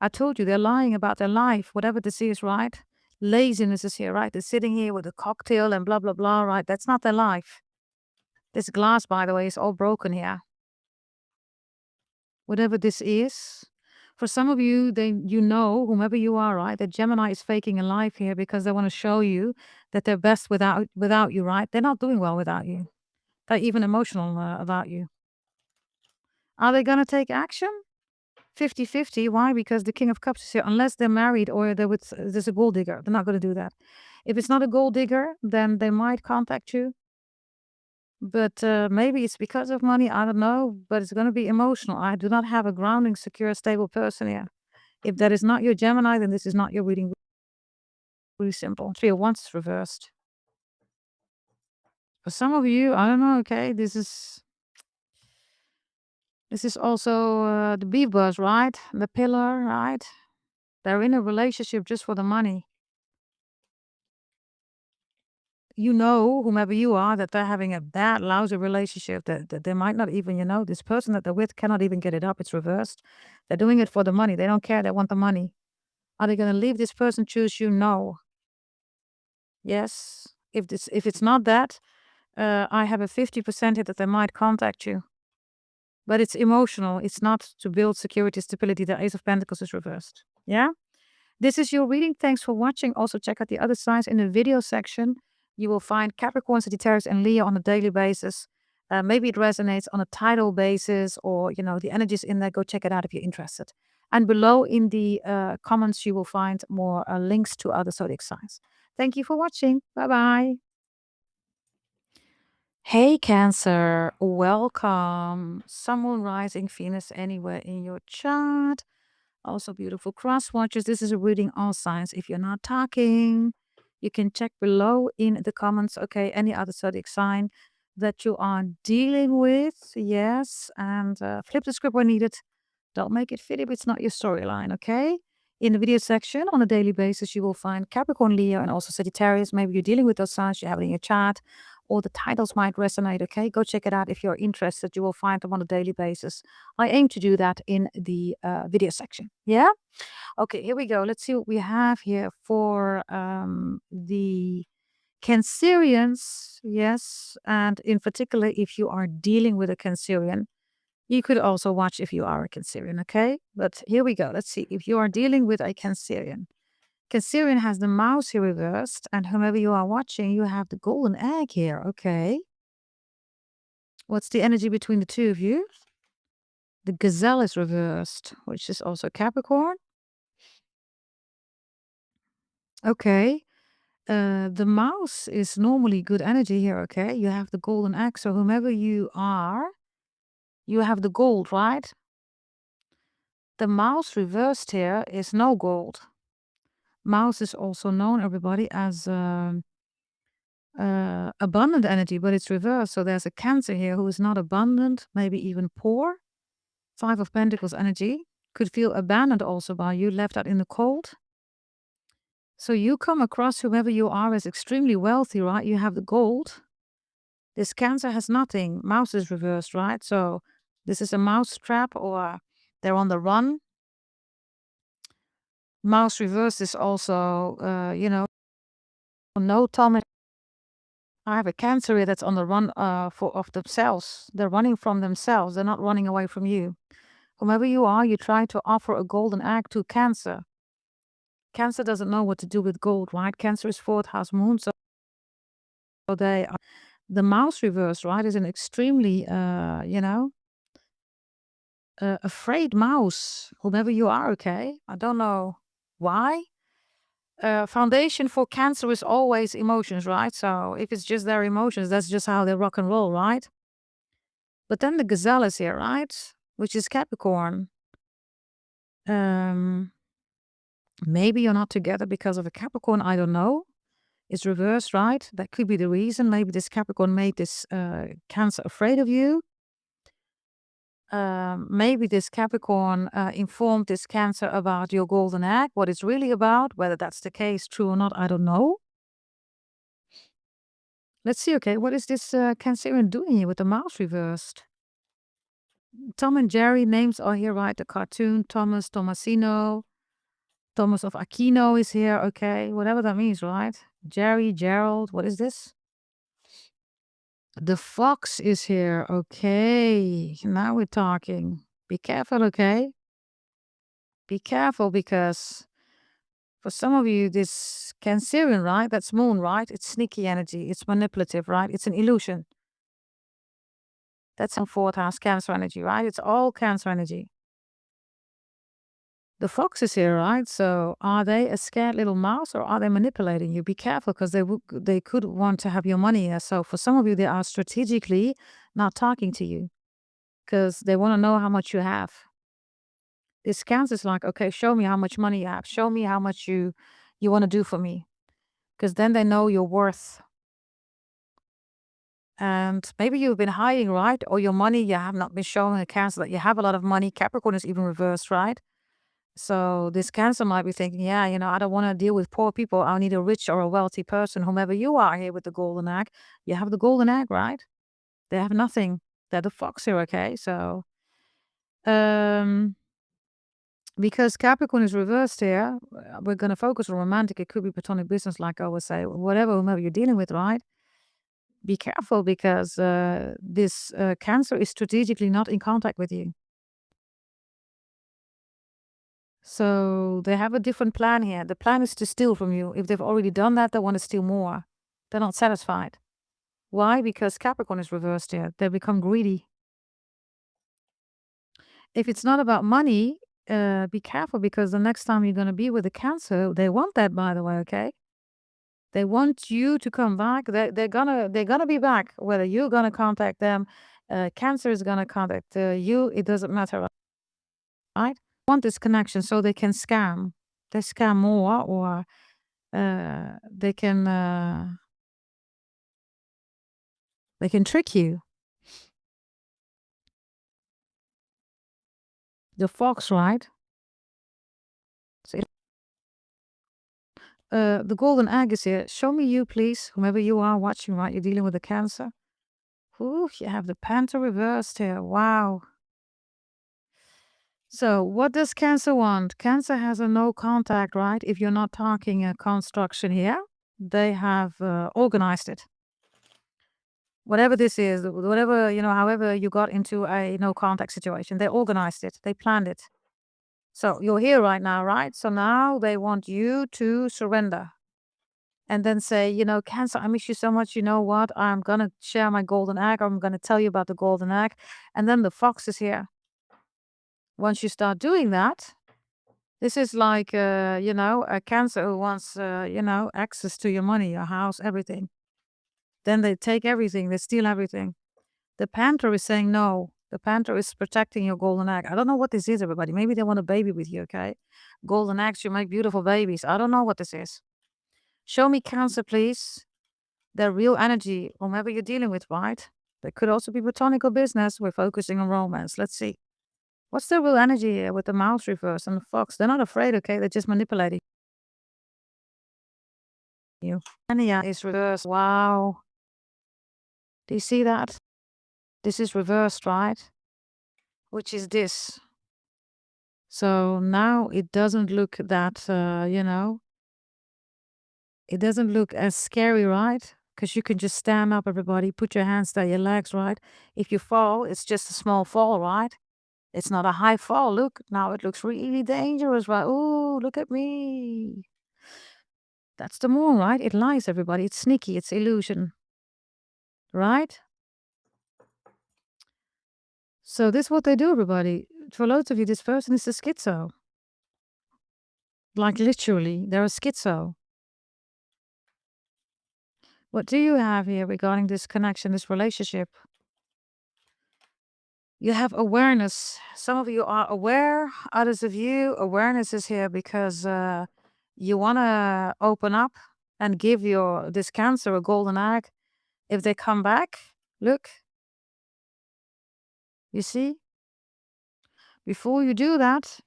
I told you they're lying about their life, whatever this is, right? Laziness is here, right? They're sitting here with a cocktail and blah, blah, blah, right? That's not their life. This glass, by the way, is all broken here. Whatever this is. For some of you, whomever you are, right, that Gemini is faking a life here because they want to show you that they're best without you, right? They're not doing well without you. They're even emotional about you. Are they going to take action? 50-50. Why? Because the King of Cups is here. Unless they're married or there's a gold digger. They're not going to do that. If it's not a gold digger, then they might contact you. But maybe it's because of money. I don't know. But it's going to be emotional. I do not have a grounding, secure, stable person here. If that is not your Gemini, then this is not your reading. Really simple. 3 of Wands is reversed. For some of you, I don't know, okay, this is also the beef buzz, right? The pillar, right? They're in a relationship just for the money. You know, whomever you are, that they're having a bad, lousy relationship, that they might not even, this person that they're with cannot even get it up. It's reversed. They're doing it for the money. They don't care. They want the money. Are they going to leave this person, choose you? No. Yes. If it's not that, I have a 50% hit that they might contact you. But it's emotional. It's not to build security, stability. The Ace of Pentacles is reversed. Yeah? This is your reading. Thanks for watching. Also, check out the other signs in the video section. You will find Capricorn, Sagittarius, and Leo on a daily basis. Maybe it resonates on a tidal basis or, the energies in there. Go check it out if you're interested. And below in the comments, you will find more links to other zodiac signs. Thank you for watching. Bye-bye. Hey Cancer, welcome. Sun, Moon, Rising, Venus anywhere in your chart. Also beautiful cross watchers. This is a reading all signs. If you're not talking, you can check below in the comments, okay, any other zodiac sign that you are dealing with. Yes, and flip the script when needed. Don't make it fit if it's not your storyline, okay? In the video section, on a daily basis, you will find Capricorn, Leo, and also Sagittarius. Maybe you're dealing with those signs, you have it in your chart, or the titles might resonate, okay? Go check it out if you're interested. You will find them on a daily basis. I aim to do that in the video section, yeah? Okay, here we go. Let's see what we have here for the Cancerians, yes, and in particular, if you are dealing with a Cancerian, you could also watch if you are a Cancerian, okay? But here we go. Let's see. If you are dealing with a Cancerian, Cancerian has the mouse here reversed, and whomever you are watching, you have the golden egg here, okay? What's the energy between the two of you? The gazelle is reversed, which is also Capricorn. Okay. The mouse is normally good energy here, okay? You have the golden egg, so whomever you are, you have the gold, right? The mouse reversed here is no gold. Mouse is also known, everybody, as abundant energy, but it's reversed. So there's a Cancer here who is not abundant, maybe even poor. Five of Pentacles energy. Could feel abandoned also by you, left out in the cold. So you come across whoever you are as extremely wealthy, right? You have the gold. This Cancer has nothing. Mouse is reversed, right? So this is a mouse trap, or they're on the run. Mouse reverse is also, no Tom. I have a Cancer here that's on the run of themselves. They're running from themselves. They're not running away from you. Whomever you are, you try to offer a golden egg to Cancer. Cancer doesn't know what to do with gold, right? Cancer is fourth house moon, so they are. The mouse reverse, right, is an extremely, afraid mouse. Whomever you are, okay? I don't know why. Foundation for Cancer is always emotions, right? So if it's just their emotions, that's just how they rock and roll, right? But then the gazelle is here, right? Which is Capricorn. Maybe you're not together because of a Capricorn, I don't know. It's reversed, right? That could be the reason. Maybe this Capricorn made this Cancer afraid of you. Maybe this Capricorn informed this Cancer about your golden egg, what it's really about. Whether that's the case, true or not, I don't know. Let's see, okay, what is this Cancerian doing here with the mouse reversed? Tom and Jerry names are here, right? The cartoon, Thomas, Tomasino, Thomas of Aquino is here, okay? Whatever that means, right? Jerry, Gerald, what is this? The fox is here, okay. Now we're talking. Be careful, okay? Be careful, because for some of you, this Cancerian, right? That's moon, right? It's sneaky energy. It's manipulative, right? It's an illusion. That's in fourth house Cancer energy, right? It's all Cancer energy. The fox is here, right? So are they a scared little mouse, or are they manipulating you? Be careful, because they could want to have your money here. So for some of you, they are strategically not talking to you because they want to know how much you have. This Cancer is like, okay, show me how much money you have. Show me how much you want to do for me, because then they know your worth. And maybe you've been hiding, right? Or your money, you have not been showing a Cancer that you have a lot of money. Capricorn is even reversed, right? So this Cancer might be thinking, yeah, I don't want to deal with poor people. I need a rich or a wealthy person. Whomever you are here with the golden egg, you have the golden egg, right? They have nothing. They're the fox here, okay? So, because Capricorn is reversed here, we're going to focus on romantic. It could be platonic business, like I always say, whatever, whomever you're dealing with, right? Be careful, because this Cancer is strategically not in contact with you. So they have a different plan here. The plan is to steal from you. If they've already done that, they want to steal more. They're not satisfied. Why? Because Capricorn is reversed here. They become greedy. If it's not about money, be careful, because the next time you're going to be with a Cancer, they want that, by the way, okay? They want you to come back. They're gonna be back. Whether you're gonna contact them, Cancer is gonna contact you. It doesn't matter, right? Want this connection so they can scam. They scam more, or they can trick you. The fox, right? So the golden egg is here. Show me you, please. Whomever you are watching, right? You're dealing with a Cancer. Ooh, you have the Panther reversed here. Wow. So what does Cancer want? Cancer has a no contact, right? If you're not talking a construction here, they have organized it. Whatever this is, whatever, however you got into a no contact situation, they organized it. They planned it. So you're here right now, right? So now they want you to surrender and then say, Cancer, I miss you so much. You know what? I'm going to share my golden egg. I'm going to tell you about the golden egg. And then the fox is here. Once you start doing that, this is like, a Cancer who wants, access to your money, your house, everything. Then they take everything, they steal everything. The Panther is saying no. The Panther is protecting your golden egg. I don't know what this is, everybody. Maybe they want a baby with you, okay? Golden eggs, you make beautiful babies. I don't know what this is. Show me Cancer, please. Their real energy, whomever you're dealing with, right? They could also be botanical business. We're focusing on romance. Let's see. What's their real energy here with the mouse reverse and the fox? They're not afraid, okay? They're just manipulating you. Ania is reversed. Wow. Do you see that? This is reversed, right? Which is this. So now it doesn't look that, it doesn't look as scary, right? Because you can just stand up, everybody, put your hands down your legs, right? If you fall, it's just a small fall, right? It's not a high fall. Look, now it looks really dangerous, right? Oh, look at me. That's the moon, right? It lies, everybody. It's sneaky. It's illusion, right? So this is what they do, everybody. For loads of you, this person is a schizo. Like literally, they're a schizo. What do you have here regarding this connection, this relationship? You have awareness. Some of you are aware. Others of you, awareness is here because you want to open up and give this Cancer a golden egg. If they come back, look, you see? Before you do that,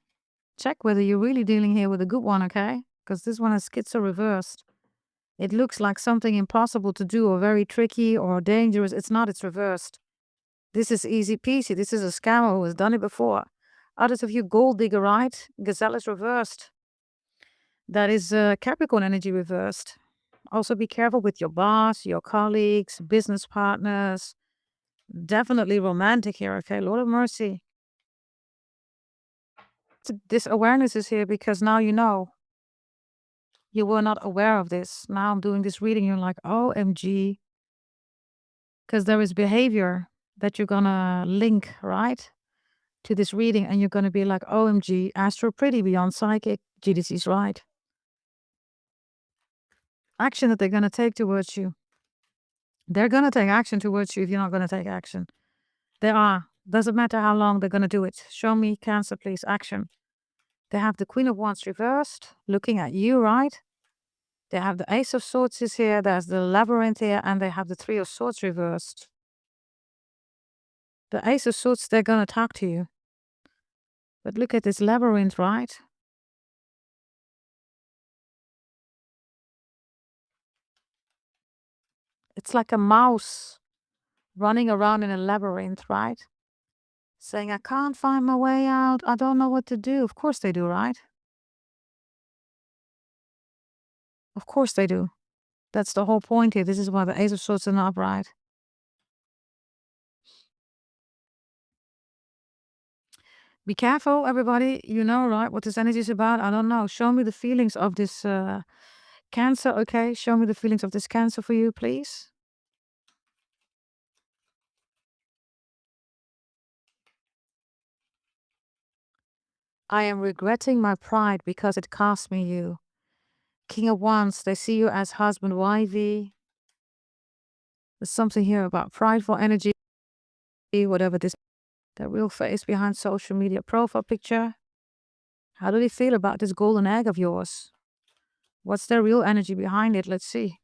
check whether you're really dealing here with a good one, okay? Because this one is schizo reversed. It looks like something impossible to do or very tricky or dangerous. It's not, it's reversed. This is easy peasy. This is a scammer who has done it before. Others of you, gold digger, right? Gazelle is reversed. That is Capricorn energy reversed. Also be careful with your boss, your colleagues, business partners. Definitely romantic here, okay? Lord of mercy. This awareness is here because now you know. You were not aware of this. Now I'm doing this reading. You're like, OMG. Because there is behavior that you're going to link, right, to this reading. And you're going to be like, OMG, astro pretty beyond psychic. GDC's right. Action that they're going to take towards you. They're going to take action towards you if you're not going to take action. They are. Doesn't matter how long they're going to do it. Show me Cancer, please. Action. They have the Queen of Wands reversed, looking at you, right? They have the Ace of Swords is here, there's the Labyrinth here, and they have the Three of Swords reversed. The Ace of Swords, they're gonna talk to you. But look at this Labyrinth, right? It's like a mouse running around in a labyrinth, right? Saying, I can't find my way out, I don't know what to do. Of course they do, right? Of course they do. That's the whole point here. This is why the Ace of Swords is not upright. Be careful, everybody. You know, right, what this energy is about? I don't know. Show me the feelings of this Cancer, okay? Show me the feelings of this Cancer for you, please. I am regretting my pride because it cost me you. King of Wands, they see you as husband, wifey. There's something here about prideful energy, whatever this, the real face behind social media profile picture. How do they feel about this golden egg of yours? What's their real energy behind it? Let's see.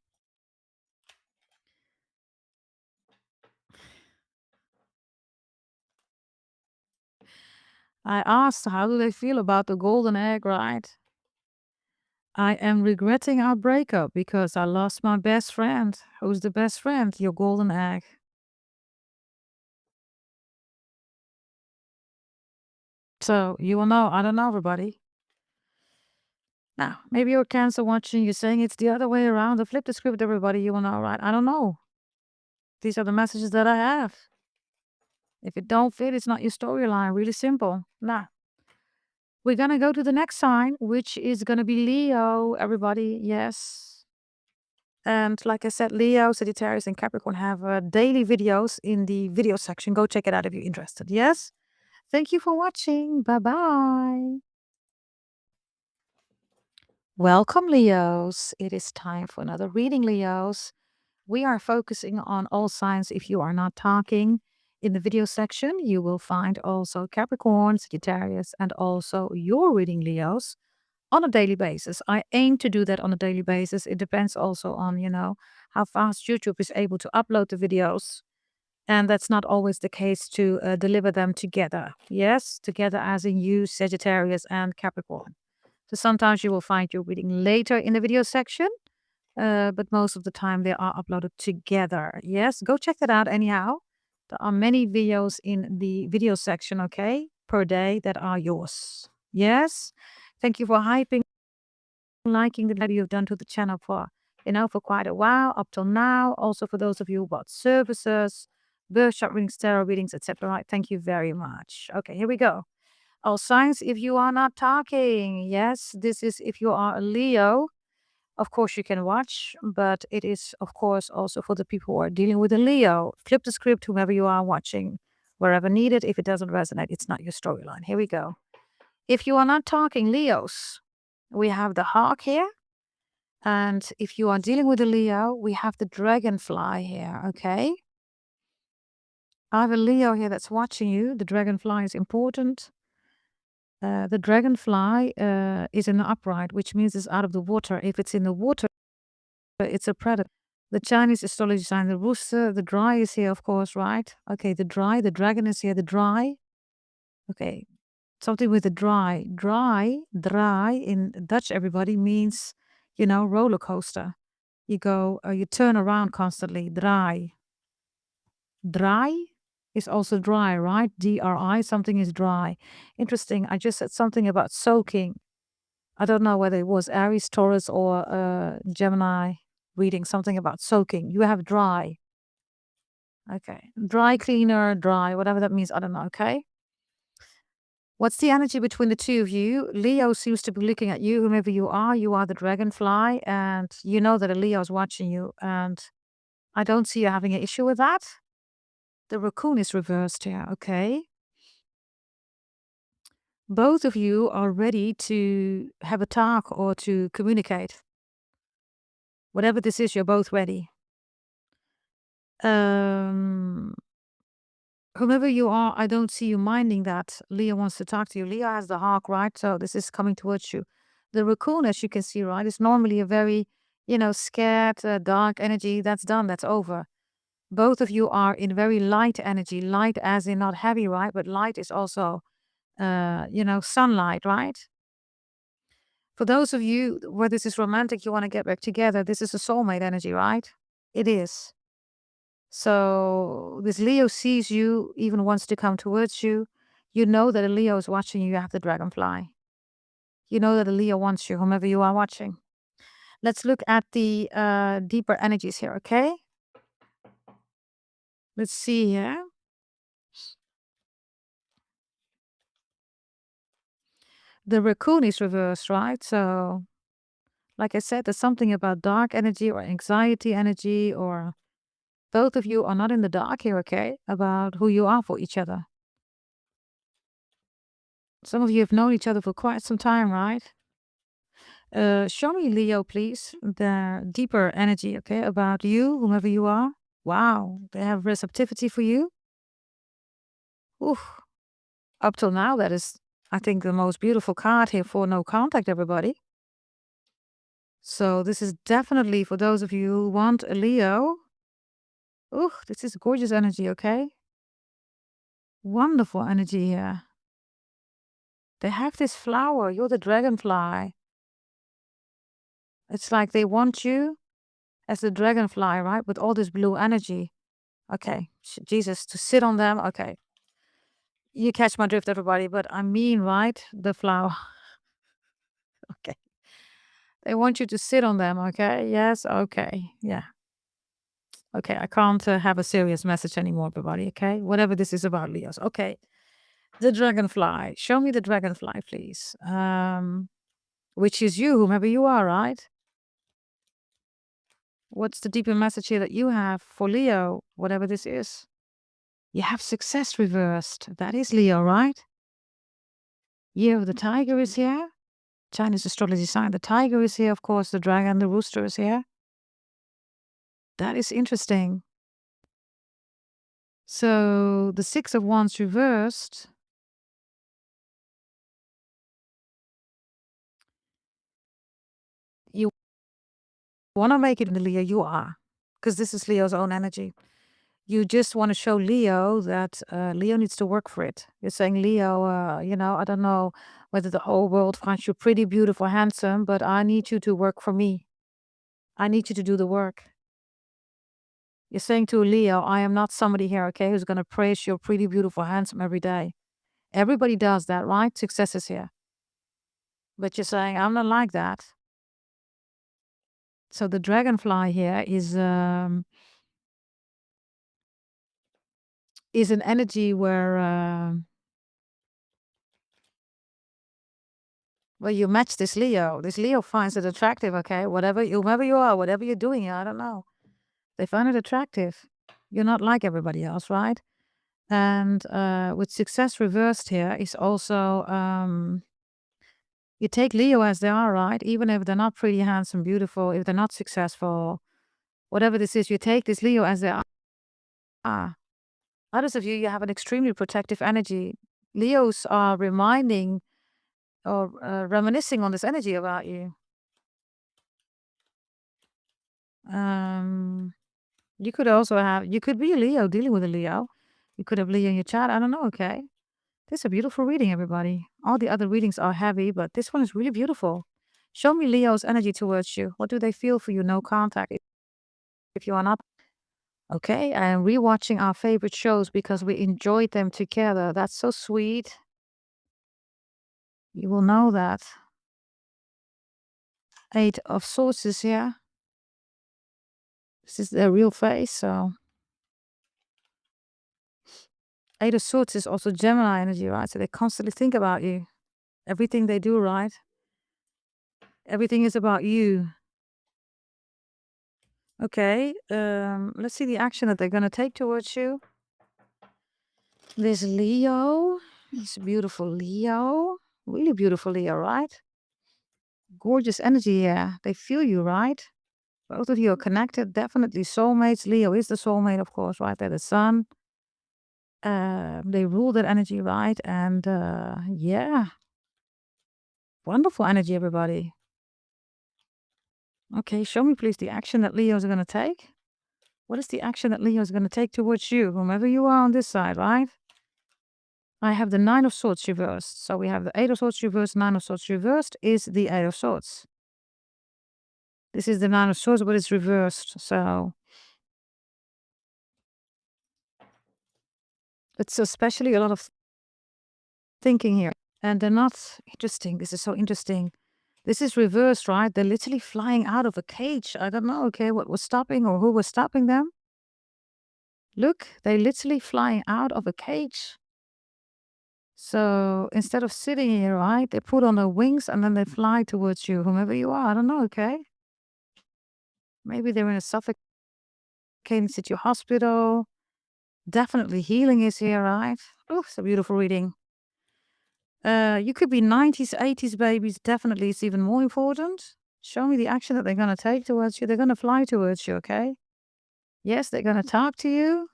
I asked, how do they feel about the golden egg, right? I am regretting our breakup because I lost my best friend. Who's the best friend? Your golden egg. So you will know. I don't know, everybody. Now, maybe you're Cancer watching, you're saying it's the other way around. I flip the script, everybody, you will know, right? I don't know. These are the messages that I have. If it don't fit, it's not your storyline. Really simple. Now, we're going to go to the next sign, which is going to be Leo, everybody. Yes. And like I said, Leo, Sagittarius, and Capricorn have daily videos in the video section. Go check it out if you're interested. Yes? Thank you for watching. Bye-bye. Welcome, Leos. It is time for another reading, Leos. We are focusing on all signs if you are not talking. In the video section, you will find also Capricorn, Sagittarius, and also your reading, Leos, on a daily basis. I aim to do that on a daily basis. It depends also on, how fast YouTube is able to upload the videos. And that's not always the case to deliver them together. Yes, together as in you, Sagittarius and Capricorn. So sometimes you will find your reading later in the video section, but most of the time they are uploaded together. Yes, go check that out anyhow. There are many videos in the video section, okay, per day that are yours. Yes, thank you for hyping, liking the video you've done to the channel for, for quite a while up till now. Also for those of you who bought services, birth chart readings, tarot readings, etc. Right, thank you very much. Okay, here we go. All signs if you are not talking. Yes, this is if you are a Leo. Of course, you can watch, but it is, of course, also for the people who are dealing with a Leo. Flip the script, whomever you are watching, wherever needed. If it doesn't resonate, it's not your storyline. Here we go. If you are not talking, Leos, we have the hawk here. And if you are dealing with a Leo, we have the dragonfly here, okay? I have a Leo here that's watching you. The dragonfly is important. The dragonfly is in the upright, which means it's out of the water. If it's in the water, it's a predator. The Chinese astrology sign, the rooster, the dry is here, of course, right? Okay, the dragon is here, the dry. Okay, something with the dry. Dry in Dutch, everybody means, roller coaster. You go, you turn around constantly, dry. Dry is also dry, right? DRI, something is dry. Interesting. I just said something about soaking. I don't know whether it was Aries, Taurus, or Gemini reading something about soaking. You have dry. Okay. Dry cleaner, dry, whatever that means. I don't know. Okay. What's the energy between the two of you? Leo seems to be looking at you, whomever you are the dragonfly, and you know that a Leo is watching you, and I don't see you having an issue with that. The raccoon is reversed here. Okay. Both of you are ready to have a talk or to communicate. Whatever this is, you're both ready. Whomever you are, I don't see you minding that Leo wants to talk to you. Leo has the hawk, right? So this is coming towards you. The raccoon, as you can see, right, is normally a very, scared, dark energy. That's done. That's over. Both of you are in very light energy. Light as in not heavy, right? But light is also, sunlight, right? For those of you where this is romantic, you want to get back together, this is a soulmate energy, right? It is. So this Leo sees you, even wants to come towards you. You know that a Leo is watching you. You have the dragonfly. You know that a Leo wants you, whomever you are watching. Let's look at the deeper energies here, okay? Let's see here. The raccoon is reversed, right? So, like I said, there's something about dark energy or anxiety energy, or both of you are not in the dark here, okay? About who you are for each other. Some of you have known each other for quite some time, right? Show me, Leo, please, the deeper energy, okay, about you, whomever you are. Wow, they have receptivity for you. Oof. Up till now, that is, I think, the most beautiful card here for no contact, everybody. So this is definitely for those of you who want a Leo. Ooh, this is gorgeous energy, okay? Wonderful energy here. They have this flower. You're the dragonfly. It's like they want you as the dragonfly, right? With all this blue energy. Okay, Jesus, to sit on them. Okay. You catch my drift, everybody, but I mean, right? The flower. Okay. They want you to sit on them, okay? Yes, okay. Yeah. Okay, I can't have a serious message anymore, everybody, okay? Whatever this is about, Leos. Okay. The dragonfly. Show me the dragonfly, please. Which is you, whomever you are, right? What's the deeper message here that you have for Leo, whatever this is? You have success reversed. That is Leo, right? Year of the Tiger is here. Chinese astrology sign. The tiger is here, of course. The dragon, the rooster is here. That is interesting. So the Six of Wands reversed. You want to make it in the Leo, you are. Because this is Leo's own energy. You just want to show Leo that Leo needs to work for it. You're saying, Leo, I don't know whether the whole world finds you pretty, beautiful, handsome, but I need you to work for me. I need you to do the work. You're saying to Leo, I am not somebody here, okay, who's going to praise you pretty, beautiful, handsome every day. Everybody does that, right? Success is here. But you're saying, I'm not like that. So the dragonfly here is an energy where you match this Leo. This Leo finds it attractive, okay? Whoever you are, whatever you're doing, I don't know. They find it attractive. You're not like everybody else, right? And with success reversed here is also you take Leo as they are, right? Even if they're not pretty, handsome, beautiful, if they're not successful, whatever this is, you take this Leo as they are. Others of you have an extremely protective energy. Leos are reminding or reminiscing on this energy about you. You could be a Leo dealing with a Leo. You could have Leo in your chart. I don't know. Okay. This is a beautiful reading, everybody. All the other readings are heavy, but this one is really beautiful. Show me Leo's energy towards you. What do they feel for you? No contact. If you are not. Okay. I am rewatching our favorite shows because we enjoyed them together. That's so sweet. You will know that. Eight of Swords is here. This is their real face, so. Eight of Swords is also Gemini energy, right? So they constantly think about you. Everything they do, right? Everything is about you. Okay, let's see the action that they're going to take towards you. This Leo, this beautiful Leo, really beautiful Leo, right? Gorgeous energy here. They feel you, right? Both of you are connected, definitely soulmates. Leo is the soulmate, of course, right? They're the sun. They rule that energy, right? And yeah, wonderful energy, everybody. Okay, show me please the action that Leos are going to take. What is the action that Leo is going to take towards you, whomever you are on this side, right? I have the Nine of Swords reversed. So we have the Eight of Swords reversed, Nine of Swords reversed is the Eight of Swords. This is the Nine of Swords, but it's reversed. So it's especially a lot of thinking here. And they're not interesting. This is so interesting. This is reversed, right? They're literally flying out of a cage. I don't know, okay, what was stopping or who was stopping them. Look, they're literally flying out of a cage. So instead of sitting here, right, they put on their wings and then they fly towards you, whomever you are. I don't know, okay? Maybe they're in a suffocating city hospital. Definitely healing is here, right? Oh, it's a beautiful reading. You could be 90s, 80s babies. Definitely, it's even more important. Show me the action that they're going to take towards you. They're going to fly towards you, okay? Yes, they're going to talk to you.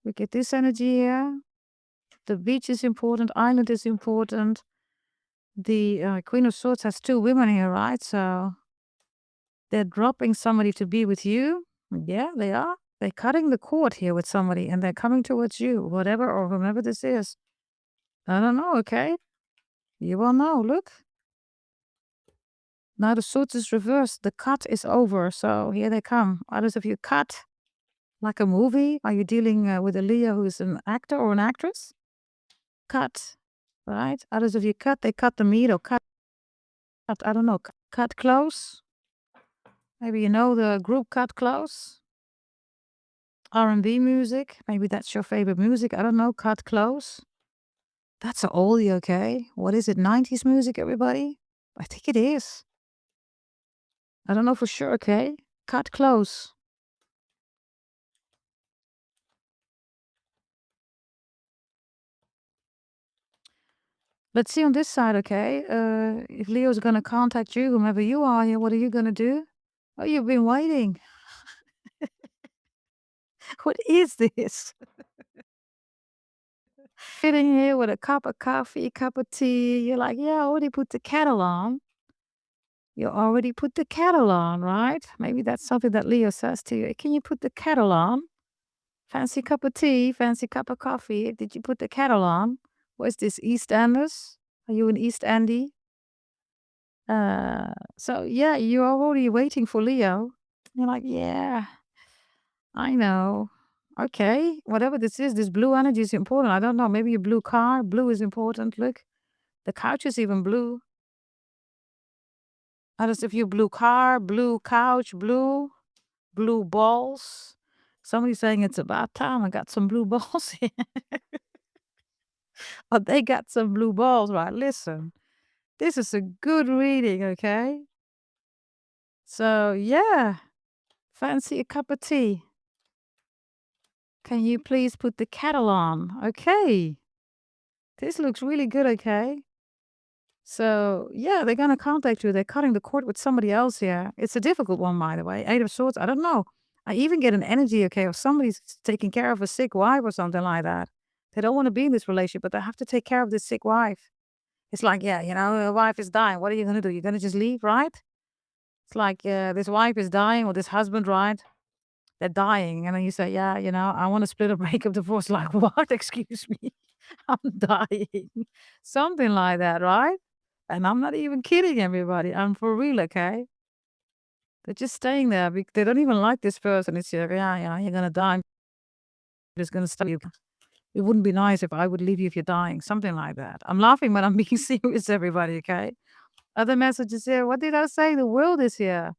Look at this energy here. The beach is important. Island is important. The Queen of Swords has two women here, right? So they're dropping somebody to be with you. Yeah, they are. They're cutting the cord here with somebody and they're coming towards you, whatever or whomever this is. I don't know, okay? You will know, look. Now the Swords is reversed. The cut is over. So here they come. Others of you cut like a movie. Are you dealing with a Leo who is an actor or an actress? Cut, right? Others of you cut. They cut the meat or cut, I don't know, cut close. Maybe you know the group Cut Close. R&B music. Maybe that's your favorite music. I don't know. Cut Close. That's an oldie, okay? What is it? 90s music, everybody? I think it is. I don't know for sure, okay? Cut Close. Let's see on this side, okay? If Leo's gonna contact you, whomever you are here, what are you gonna do? Oh, you've been waiting. What is this? Sitting here with a cup of coffee, cup of tea. You're like, yeah, I already put the kettle on. You already put the kettle on, right? Maybe that's something that Leo says to you. Can you put the kettle on? Fancy cup of tea, fancy cup of coffee. Did you put the kettle on? What's this, Eastenders? Are you an East Andy? So yeah, you're already waiting for Leo. You're like, yeah, I know. Okay, whatever this is, this blue energy is important. I don't know. Maybe a blue car. Blue is important. Look, the couch is even blue. Others of you, blue car, blue couch, blue balls. Somebody's saying it's about time I got some blue balls here. Oh, they got some blue balls, right? Listen, this is a good reading, okay? So, yeah, fancy a cup of tea. Can you please put the kettle on? Okay. This looks really good, okay? So, yeah, they're going to contact you. They're cutting the cord with somebody else here. It's a difficult one, by the way. Eight of Swords. I don't know. I even get an energy, okay, of somebody's taking care of a sick wife or something like that. They don't want to be in this relationship, but they have to take care of this sick wife. It's like, yeah, a wife is dying. What are you going to do? You're going to just leave, right? It's like this wife is dying or this husband, right? They're dying. And then you say, yeah, I want to split up, break up, divorce. Like, what? Excuse me. I'm dying. Something like that, right? And I'm not even kidding everybody. I'm for real, okay? They're just staying there. They don't even like this person. It's like, yeah, you're going to die. I'm just going to stop you. It wouldn't be nice if I would leave you if you're dying. Something like that. I'm laughing, but I'm being serious, everybody, okay? Other messages here. What did I say? The world is here.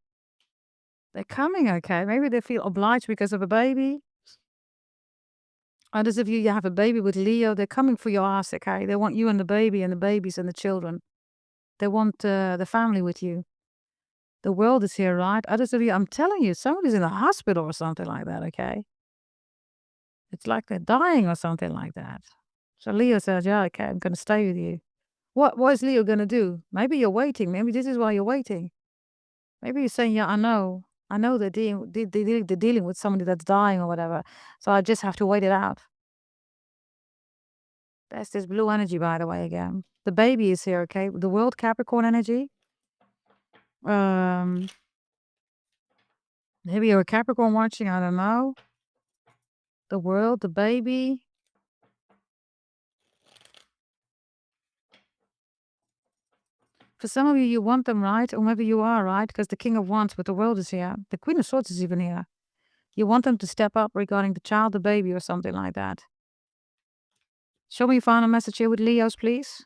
They're coming, okay? Maybe they feel obliged because of a baby. Others of you have a baby with Leo. They're coming for your ass, okay? They want you and the baby and the babies and the children. They want the family with you. The world is here, right? Others of you, I'm telling you, somebody's in the hospital or something like that, okay? It's like they're dying or something like that. So Leo says, yeah, okay, I'm going to stay with you. What is Leo going to do? Maybe you're waiting. Maybe this is why you're waiting. Maybe you're saying, yeah, I know. I know they're dealing with somebody that's dying or whatever. So I just have to wait it out. That's this blue energy, by the way, again. The baby is here, okay? The world Capricorn energy. Maybe you're a Capricorn watching, I don't know. The world, the baby. For some of you, you want them, right? Or maybe you are, right? Because the King of Wands with the world is here. The Queen of Swords is even here. You want them to step up regarding the child, the baby, or something like that. Show me your final message here with Leos, please.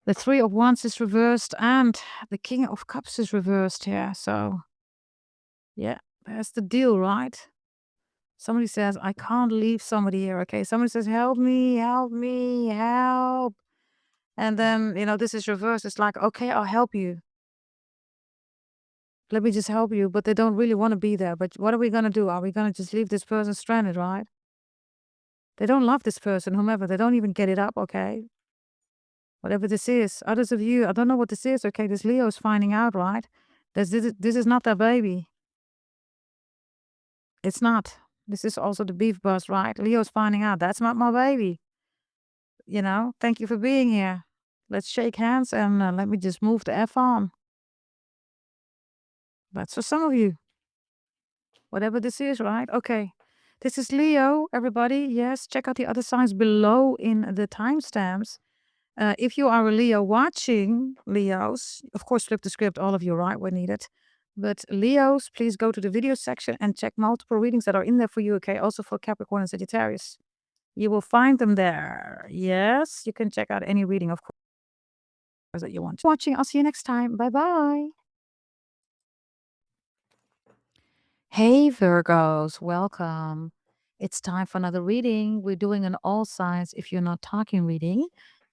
The Three of Wands is reversed and the King of Cups is reversed here. So, yeah, that's the deal, right? Somebody says, I can't leave somebody here, okay? Somebody says, help me, help me, help. And then, this is reversed. It's like, okay, I'll help you. Let me just help you. But they don't really want to be there. But what are we going to do? Are we going to just leave this person stranded, right? They don't love this person, whomever. They don't even get it up, okay? Whatever this is. Others of you, I don't know what this is, okay? This Leo is finding out, right? This is not their baby. It's not. This is also the beef bus, right? Leo's finding out. That's not my baby. Thank you for being here. Let's shake hands and let me just move the F on. That's for some of you. Whatever this is, right? Okay. This is Leo, everybody. Yes, check out the other signs below in the timestamps. If you are a Leo watching Leos, of course, flip the script, all of you, right, when needed. But Leos, please go to the video section and check multiple readings that are in there for you, okay? Also for Capricorn and Sagittarius. You will find them there. Yes, you can check out any reading, of course, that you want. Watching. I'll see you next time. Bye-bye. Hey Virgos, welcome. It's time for another reading. We're doing an all signs if you're not talking reading.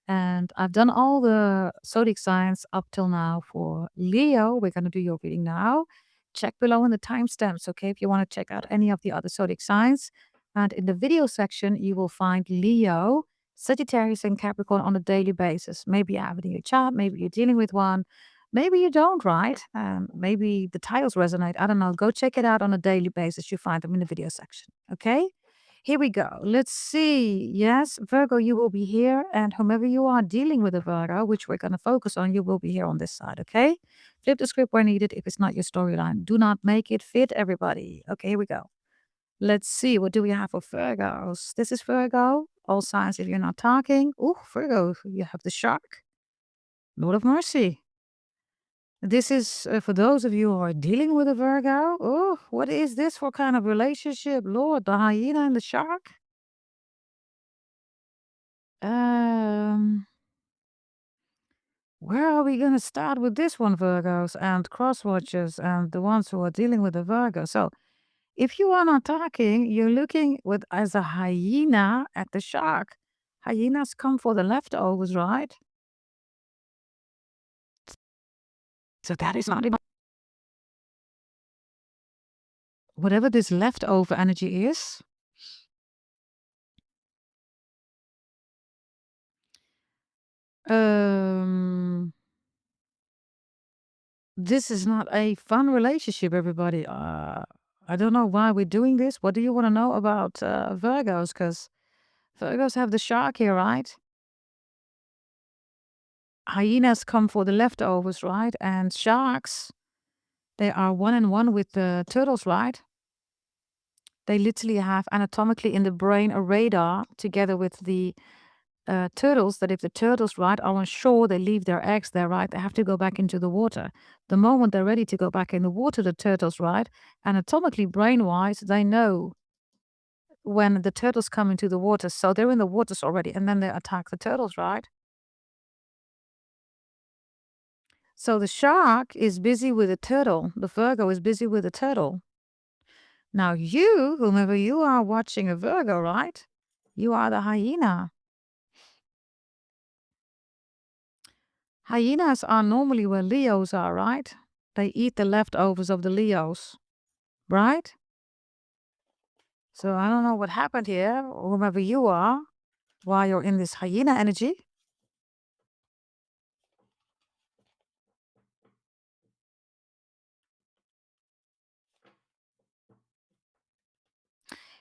And I've done all the zodiac signs up till now for Leo. We're going to do your reading now. Check below in the timestamps, okay, if you want to check out any of the other zodiac signs. And in the video section, you will find Leo Sagittarius and Capricorn on a daily basis. Maybe you have it in your chart, maybe you're dealing with one, maybe you don't, right? Maybe the titles resonate. I don't know. Go check it out on a daily basis. You find them in the video section. Okay? Here we go. Let's see. Yes, Virgo, you will be here. And whomever you are dealing with a Virgo, which we're going to focus on, you will be here on this side. Okay? Flip the script where needed if it's not your storyline. Do not make it fit everybody. Okay, here we go. Let's see, what do we have for Virgos? This is Virgo. All signs if you're not talking. Oh, Virgo, you have the shark. Lord of mercy. This is for those of you who are dealing with a Virgo. Oh, what is this for kind of relationship? Lord, the hyena and the shark. Where are we going to start with this one, Virgos and cross watchers and the ones who are dealing with a Virgo? So, if you are not talking, you're looking with as a hyena at the shark. Hyenas come for the leftovers, right? So that is not whatever this leftover energy is. This is not a fun relationship, everybody. I don't know why we're doing this. What do you want to know about Virgos? Because Virgos have the shark here, right? Hyenas come for the leftovers, right? And sharks, they are one and one with the turtles, right? They literally have anatomically in the brain a radar together with the turtles, that if the turtles, right, are on shore, they leave their eggs there, right? They have to go back into the water. The moment they're ready to go back in the water, the turtles, right, anatomically, brain-wise, they know when the turtles come into the water. So they're in the waters already, and then they attack the turtles, right? So the shark is busy with the turtle. The Virgo is busy with the turtle. Now you, whomever you are watching a Virgo, right? You are the hyena. Hyenas are normally where Leos are, right? They eat the leftovers of the Leos, right? So I don't know what happened here, whomever you are, while you're in this hyena energy.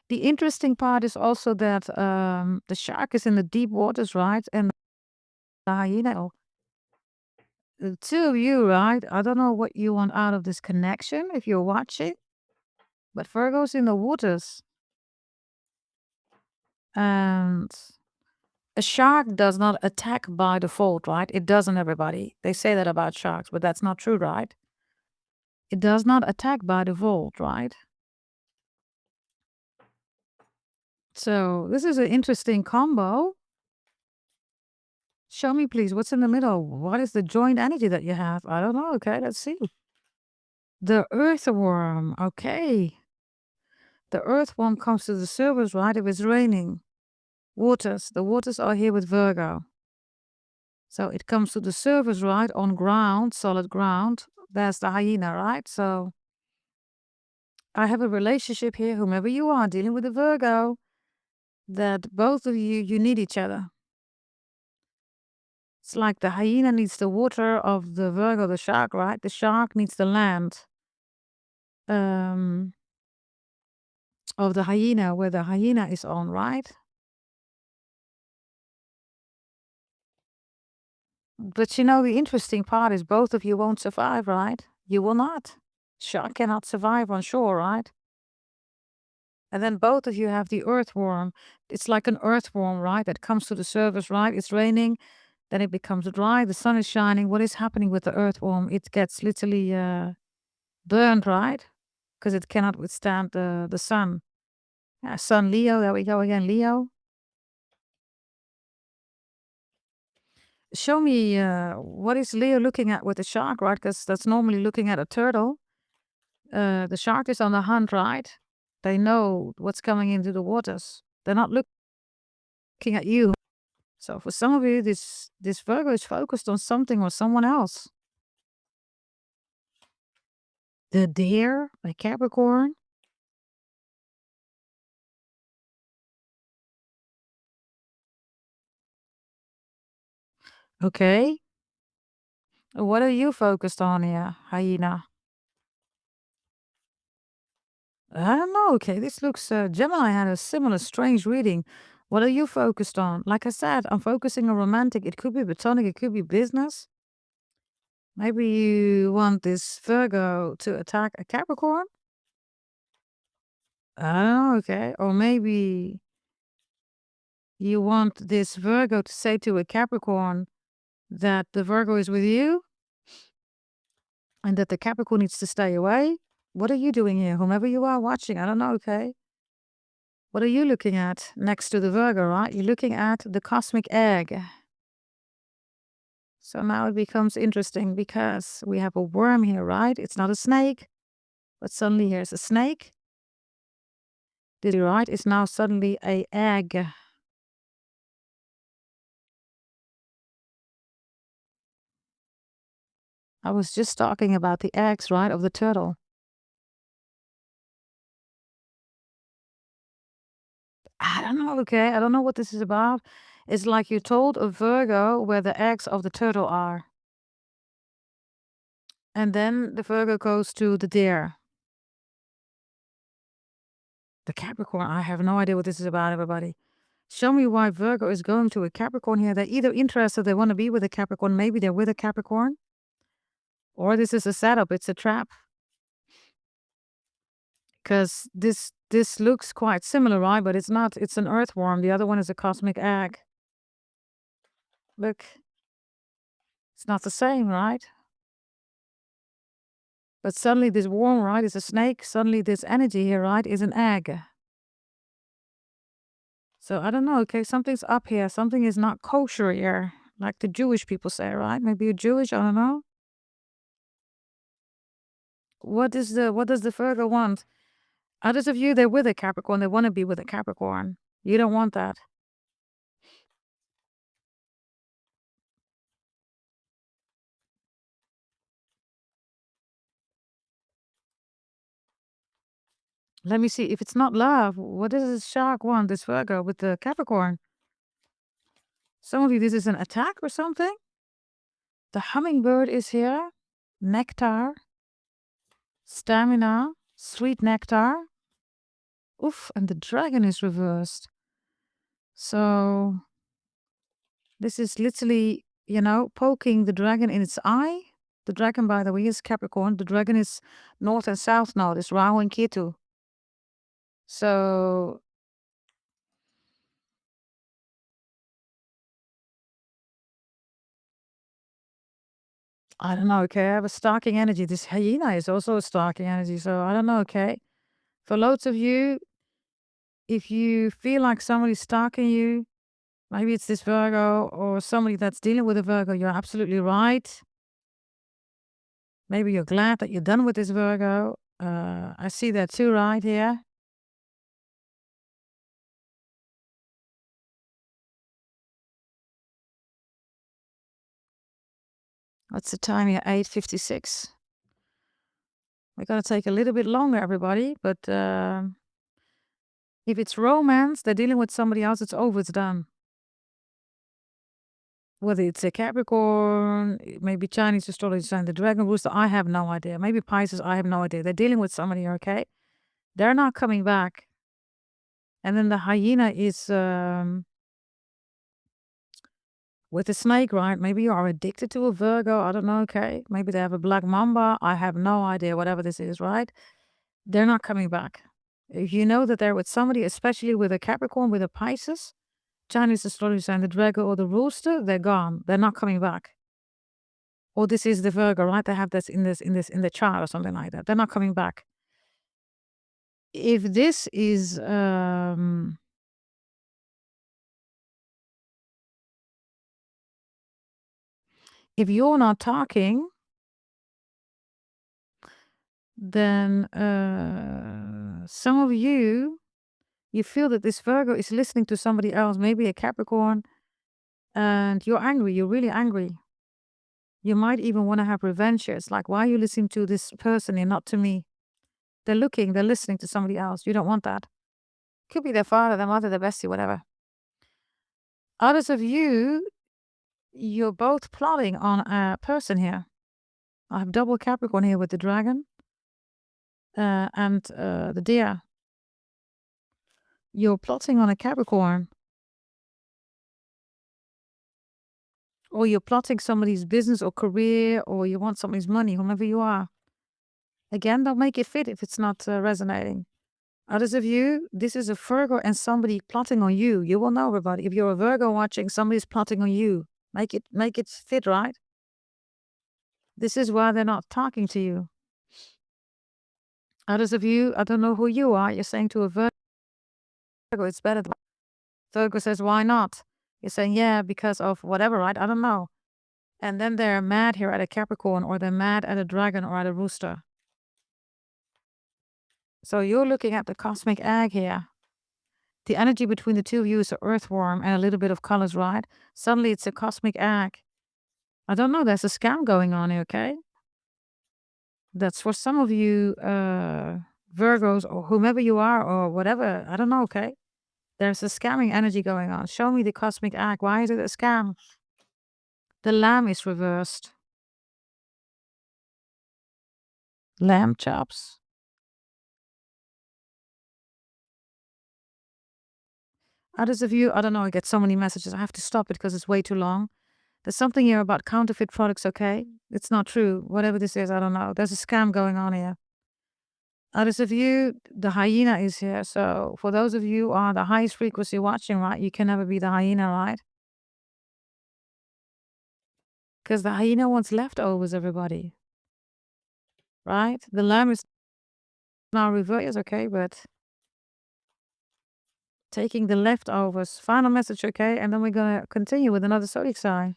The interesting part is also that the shark is in the deep waters, right? And the hyena, the two of you, right? I don't know what you want out of this connection if you're watching, but Virgo's in the waters. And a shark does not attack by default, right? It doesn't, everybody. They say that about sharks, but that's not true, right? It does not attack by default, right? So this is an interesting combo. Show me, please, what's in the middle? What is the joint energy that you have? I don't know. Okay, let's see. The earthworm. Okay. The earthworm comes to the surface, right? If it's raining. Waters. The waters are here with Virgo. So it comes to the surface, right? On ground, solid ground. There's the hyena, right? So I have a relationship here, whomever you are, dealing with a Virgo, that both of you, you need each other. It's like the hyena needs the water of the Virgo, the shark, right? The shark needs the land of the hyena, where the hyena is on, right? But you know, the interesting part is both of you won't survive, right? You will not. Shark cannot survive on shore, right? And then both of you have the earthworm. It's like an earthworm, right? That comes to the surface, right? It's raining, then it becomes dry, the sun is shining. What is happening with the earthworm? It gets literally burned, right? Because it cannot withstand the sun. Yeah, sun, Leo, there we go again, Leo. Show me what is Leo looking at with the shark, right? Because that's normally looking at a turtle. The shark is on the hunt, right? They know what's coming into the waters. They're not looking at you. So for some of you, this Virgo is focused on something or someone else. The deer, by Capricorn. Okay. What are you focused on here, hyena? I don't know. Okay, this looks, Gemini had a similar strange reading. What are you focused on? Like I said, I'm focusing on romantic. It could be platonic, it could be business. Maybe you want this Virgo to attack a Capricorn? I don't know, okay. Or maybe you want this Virgo to say to a Capricorn that the Virgo is with you and that the Capricorn needs to stay away. What are you doing here? Whomever you are watching, I don't know, okay. What are you looking at next to the Virgo, right? You're looking at the cosmic egg. So now it becomes interesting because we have a worm here, right? It's not a snake, but suddenly here's a snake. Did you right? It's now suddenly a egg. I was just talking about the eggs, right, of the turtle. I don't know, okay? I don't know what this is about. It's like you told a Virgo where the eggs of the turtle are. And then the Virgo goes to the deer. The Capricorn, I have no idea what this is about, everybody. Show me why Virgo is going to a Capricorn here. They're either interested, they want to be with a Capricorn, maybe they're with a Capricorn, or this is a setup, it's a trap. Because this looks quite similar, right? But it's not. It's an earthworm. The other one is a cosmic egg. Look, it's not the same, right? But suddenly this worm, right, is a snake. Suddenly this energy here, right, is an egg. So I don't know, okay, something's up here. Something is not kosher here, like the Jewish people say, right? Maybe you're Jewish, I don't know. What does the Virgo want? Others of you, they're with a Capricorn. They want to be with a Capricorn. You don't want that. Let me see. If it's not love, what does this shark want, this Virgo with the Capricorn? Some of you, this is an attack or something? The hummingbird is here. Nectar. Stamina. Sweet nectar. Oof, and the dragon is reversed. So this is literally, poking the dragon in its eye. The dragon, by the way, is Capricorn. The dragon is north and south node. It's Rahu and Ketu. So I don't know, okay? I have a stalking energy. This hyena is also a stalking energy. So I don't know, okay? For loads of you, if you feel like somebody's stalking you, maybe it's this Virgo or somebody that's dealing with a Virgo, you're absolutely right. Maybe you're glad that you're done with this Virgo. I see that too right here. What's the time here? 8:56. We're gonna take a little bit longer, everybody. But if it's romance, they're dealing with somebody else, it's over, it's done. Whether it's a Capricorn, maybe Chinese astrology sign, the dragon rooster, I have no idea. Maybe Pisces, I have no idea. They're dealing with somebody, okay? They're not coming back. And then the hyena is with the snake, right? Maybe you are addicted to a Virgo. I don't know, okay? Maybe they have a black mamba. I have no idea, whatever this is, right? They're not coming back. If you know that they're with somebody, especially with a Capricorn, with a Pisces, Chinese astrology sign, the dragon or the rooster, they're gone. They're not coming back. Or this is the Virgo, right? They have this in the chart or something like that. They're not coming back. If this is if you're not talking, then some of you feel that this Virgo is listening to somebody else, maybe a Capricorn, and you're angry. You're really angry. You might even want to have revenge. It's like, why are you listening to this person and not to me? They're listening to somebody else. You don't want that. Could be their father, their mother, their bestie, whatever. Others of you, You're both plotting on a person here. I have double Capricorn here with the dragon and the deer. You're plotting on a Capricorn. Or you're plotting somebody's business or career, or you want somebody's money, whomever you are. Again, don't make it fit if it's not resonating. Others of you, this is a Virgo and somebody plotting on you. You will know, everybody. If you're a Virgo watching, somebody's plotting on you. Make it fit, right? This is why they're not talking to you. Others of you, I don't know who you are. You're saying to a Virgo, it's better. Virgo says, why not? You're saying, yeah, because of whatever, right? I don't know. And then they're mad here at a Capricorn, or they're mad at a dragon or at a rooster. So you're looking at the cosmic egg here. The energy between the two of you is an earthworm and a little bit of colors, right? Suddenly it's a cosmic egg. I don't know, there's a scam going on here, okay? That's for some of you Virgos or whomever you are or whatever. I don't know, okay? There's a scamming energy going on. Show me the cosmic egg. Why is it a scam? The lamb is reversed. Lamb chops. Others of you, I don't know, I get so many messages. I have to stop it because it's way too long. There's something here about counterfeit products, okay? It's not true. Whatever this is, I don't know. There's a scam going on here. Others of you, the hyena is here. So for those of you who are the highest frequency watching, right, you can never be the hyena, right? Because the hyena wants leftovers, everybody. Right? The lamb is now reversed, okay, but taking the leftovers. Final message, okay? And then we're going to continue with another zodiac sign.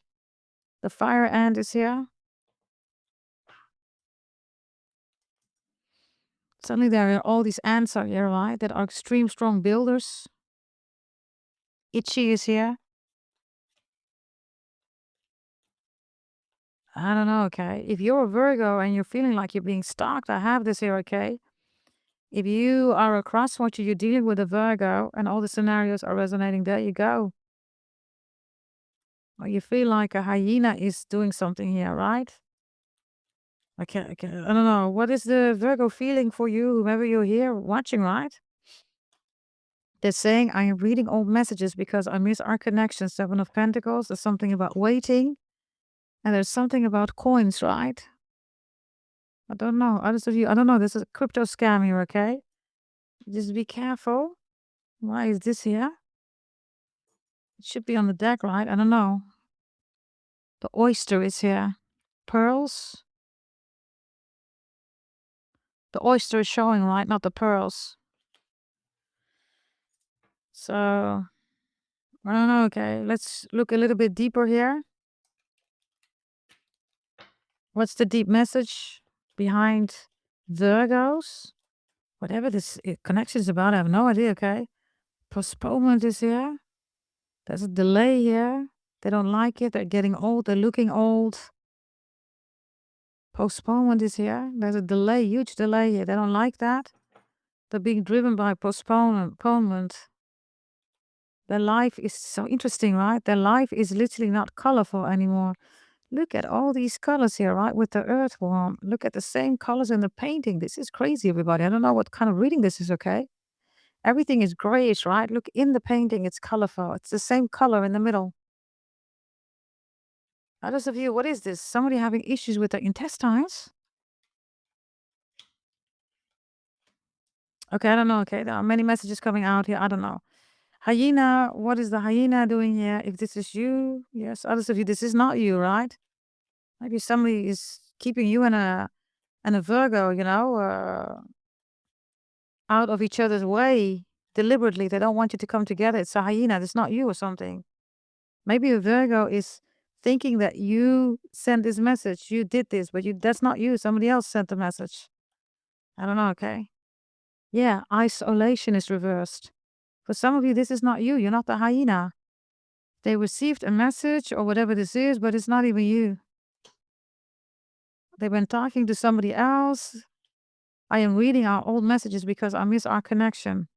The fire ant is here. Suddenly there are all these ants out here, right, that are extreme strong builders. Itchy is here. I don't know, okay? If you're a Virgo and you're feeling like you're being stalked, I have this here, okay? If you are a crosswatcher, you're dealing with a Virgo and all the scenarios are resonating, there you go. Or you feel like a hyena is doing something here, right? Okay, I don't know. What is the Virgo feeling for you, whoever you're here watching, right? They're saying, I am reading old messages because I miss our connection. 7 of Pentacles. There's something about waiting. And there's something about coins, right? I don't know. Others of you, I don't know. This is a crypto scam here, okay? Just be careful. Why is this here? It should be on the deck, right? I don't know. The oyster is here. Pearls. The oyster is showing, right? Not the pearls. So, I don't know, okay. Let's look a little bit deeper here. What's the deep message behind Virgos? Whatever this connection is about, I have no idea, okay? Postponement is here. There's a delay here. They don't like it. They're getting old. They're looking old. Postponement is here. There's a delay, huge delay here. They don't like that. They're being driven by postponement. Their life is so interesting, right? Their life is literally not colorful anymore. Look at all these colors here, right? With the earthworm. Look at the same colors in the painting. This is crazy, everybody. I don't know what kind of reading this is, okay? Everything is grayish, right? Look in the painting. It's colorful. It's the same color in the middle. Others of you, what is this? Somebody having issues with their intestines? Okay, I don't know. Okay, there are many messages coming out here. I don't know. Hyena, what is the hyena doing here? If this is you, yes. Others of you, this is not you, right? Maybe somebody is keeping you and a Virgo, out of each other's way deliberately. They don't want you to come together. It's a hyena. It's not you or something. Maybe a Virgo is thinking that you sent this message. You did this, but that's not you. Somebody else sent the message. I don't know, okay? Yeah, isolation is reversed. For some of you, this is not you. You're not the hyena. They received a message or whatever this is, but it's not even you. They've been talking to somebody else. I am reading our old messages because I miss our connection.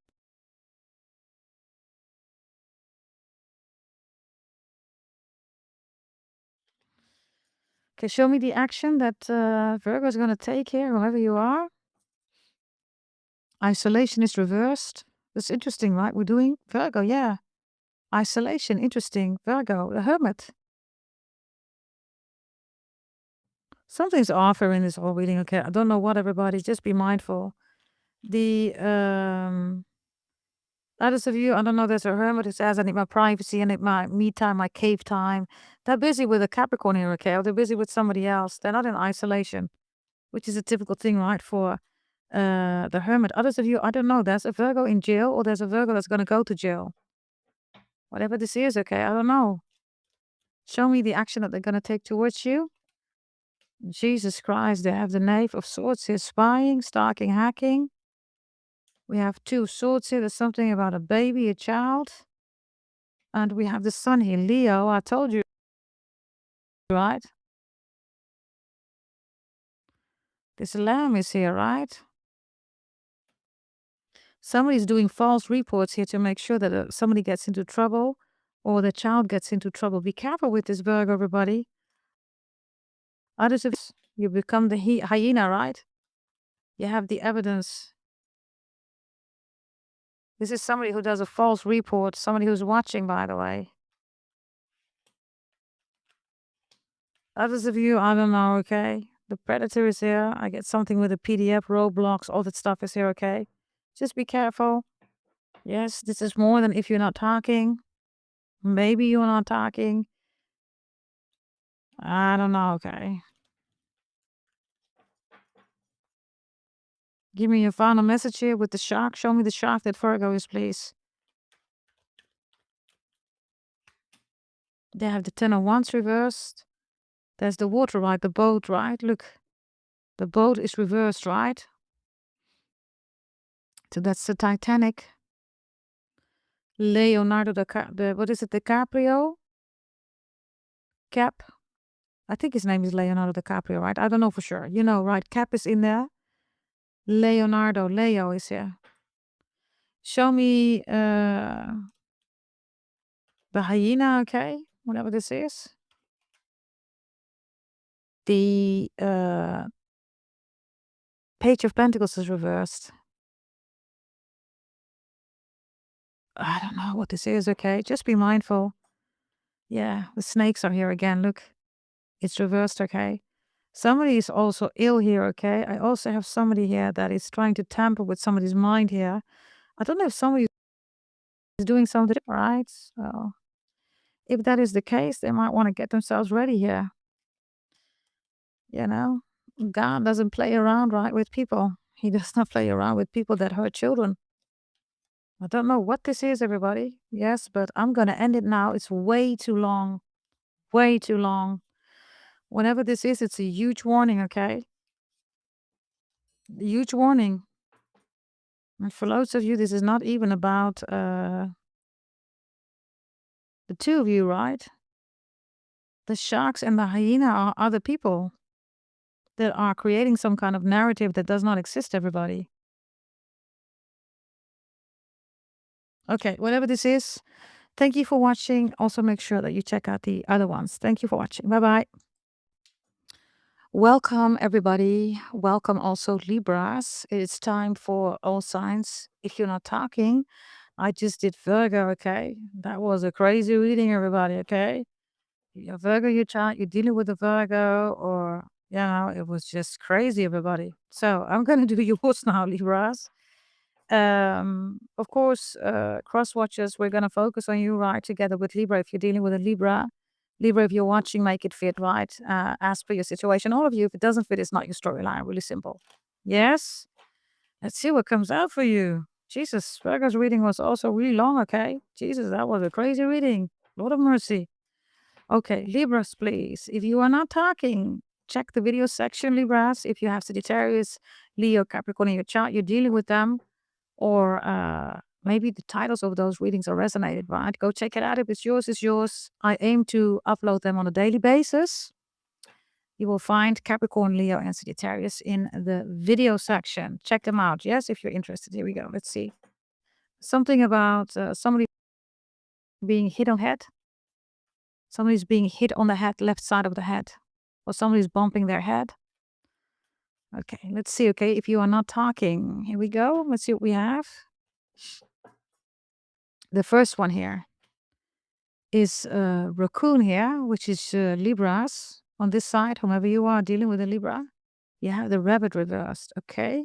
Okay, show me the action that Virgo is going to take here, whoever you are. Isolation is reversed. That's interesting, right? We're doing Virgo, yeah. Isolation, interesting. Virgo, the Hermit. Something's off here in this whole reading, okay? I don't know what, everybody. Just be mindful. The others of you, I don't know, there's a Hermit who says, I need my privacy, I need my me time, my cave time. They're busy with a Capricorn here, okay? Or they're busy with somebody else. They're not in isolation, which is a typical thing, right, for the Hermit. Others of you, I don't know, there's a Virgo in jail or there's a Virgo that's going to go to jail. Whatever this is, okay? I don't know. Show me the action that they're going to take towards you. Jesus Christ, they have the Knave of Swords here, spying, stalking, hacking. We have 2 swords here. There's something about a baby, a child. And we have the Sun here, Leo. I told you, right? This Lamb is here, right? Somebody's doing false reports here to make sure that somebody gets into trouble or the child gets into trouble. Be careful with this, Virgo, everybody. Others of you become the hyena, right? You have the evidence. This is somebody who does a false report, somebody who's watching, by the way. Others of you, I don't know, okay? The Predator is here. I get something with a PDF, Roblox, all that stuff is here, okay? Just be careful. Yes, this is more than if you're not talking. Maybe you're not talking. I don't know, okay? Give me your final message here with the shark. Show me the shark that Virgo is, please. They have the 10 of Wands reversed. There's the water, right? The boat, right? Look. The boat is reversed, right? So that's the Titanic. Leonardo what is it? DiCaprio? Cap? I think his name is Leonardo DiCaprio, right? I don't know for sure. You know, right? Cap is in there. Leo is here. Show me the hyena, okay? Whatever this is. The Page of Pentacles is reversed. I don't know what this is, okay? Just be mindful. Yeah, the snakes are here again. Look, it's reversed, okay? Somebody is also ill here, okay? I also have somebody here that is trying to tamper with somebody's mind here. I don't know if somebody is doing something, right? So if that is the case, they might want to get themselves ready here. You know, God doesn't play around, right, with people. He does not play around with people that hurt children. I don't know what this is, everybody. Yes, but I'm going to end it now. It's way too long. Way too long. Whatever this is, it's a huge warning, okay? Huge warning. And for loads of you, this is not even about the 2 of you, right? The sharks and the hyena are other people that are creating some kind of narrative that does not exist, everybody. Okay, whatever this is, thank you for watching. Also, make sure that you check out the other ones. Thank you for watching. Bye-bye. Welcome, everybody. Welcome also, Libras. It's time for all signs. If you're not talking, I just did Virgo, okay? That was a crazy reading, everybody, okay? You're Virgo, your chart, you're dealing with a Virgo, or, you know, it was just crazy, everybody. So I'm going to do yours now, Libras. Of course, cross watchers, we're going to focus on you, right, together with Libra. If you're dealing with a Libra, if you're watching, make it fit, right, as per your situation. All of you, if it doesn't fit, it's not your storyline. Really simple. Yes? Let's see what comes out for you. Jesus, Virgo's reading was also really long, okay? Jesus, that was a crazy reading. Lord of mercy. Okay, Libras, please. If you are not talking, check the video section, Libras. If you have Sagittarius, Leo, Capricorn in your chart, you're dealing with them, or maybe the titles of those readings are resonated, right? Go check it out. If it's yours, it's yours. I aim to upload them on a daily basis. You will find Capricorn, Leo, and Sagittarius in the video section. Check them out. Yes, if you're interested. Here we go. Let's see. Something about somebody being hit on the head. Somebody's being hit on the head, left side of the head. or somebody's bumping their head. Okay, let's see. Okay, if you are not talking, here we go. Let's see what we have. The first one here is raccoon here, which is Libras on this side, whomever you are dealing with a Libra. You have the rabbit reversed. Okay.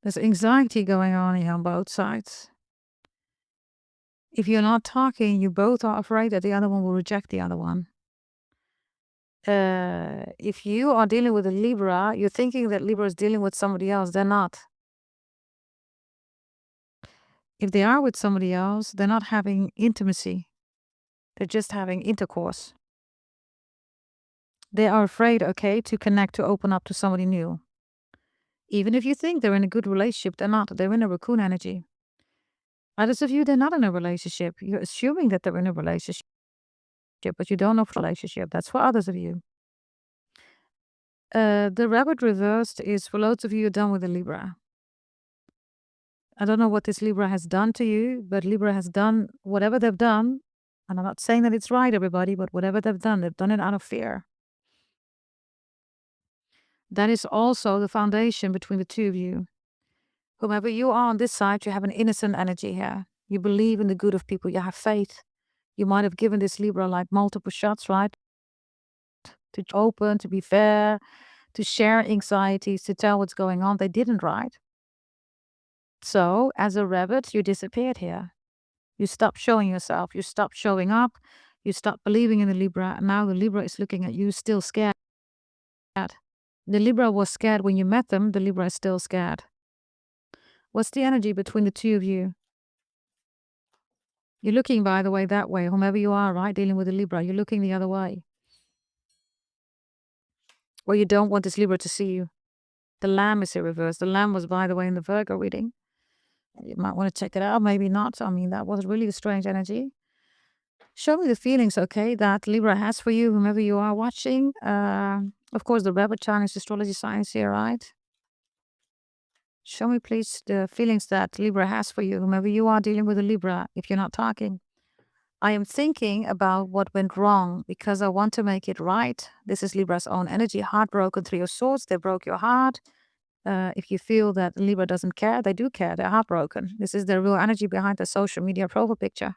There's anxiety going on here on both sides. If you're not talking, you both are afraid that the other one will reject the other one. If you are dealing with a Libra, you're thinking that Libra is dealing with somebody else. They're not. If they are with somebody else, they're not having intimacy. They're just having intercourse. They are afraid, okay, to connect, to open up to somebody new. Even if you think they're in a good relationship, they're not. They're in a raccoon energy. Others of you, they're not in a relationship. You're assuming that they're in a relationship, but you don't know for relationship. That's for others of you. The rabbit reversed is for loads of you done with a Libra. I don't know what this Libra has done to you, but Libra has done whatever they've done. And I'm not saying that it's right, everybody, but whatever they've done it out of fear. That is also the foundation between the two of you. Whomever you are on this side, you have an innocent energy here. You believe in the good of people. You have faith. You might have given this Libra like multiple shots, right? To open, to be fair, to share anxieties, to tell what's going on. They didn't, right? So, as a rabbit, you disappeared here. You stopped showing yourself. You stopped showing up. You stopped believing in the Libra. And now the Libra is looking at you still scared. The Libra was scared when you met them. The Libra is still scared. What's the energy between the two of you? You're looking, by the way, that way. Whomever you are, right? Dealing with a Libra. You're looking the other way. Or you don't want this Libra to see you. The Lamb is in reverse. The Lamb was, by the way, in the Virgo reading. You might want to check it out. Maybe not. I mean, that was really a strange energy. Show me the feelings, okay, that Libra has for you, whomever you are watching. Of course, the rabbit Chinese astrology science here, right? Show me, please, the feelings that Libra has for you, whomever you are dealing with a Libra, if you're not talking. I am thinking about what went wrong because I want to make it right. This is Libra's own energy. Heartbroken, Three of Swords. They broke your heart. If you feel that Libra doesn't care, they do care. They're heartbroken. This is the real energy behind the social media profile picture.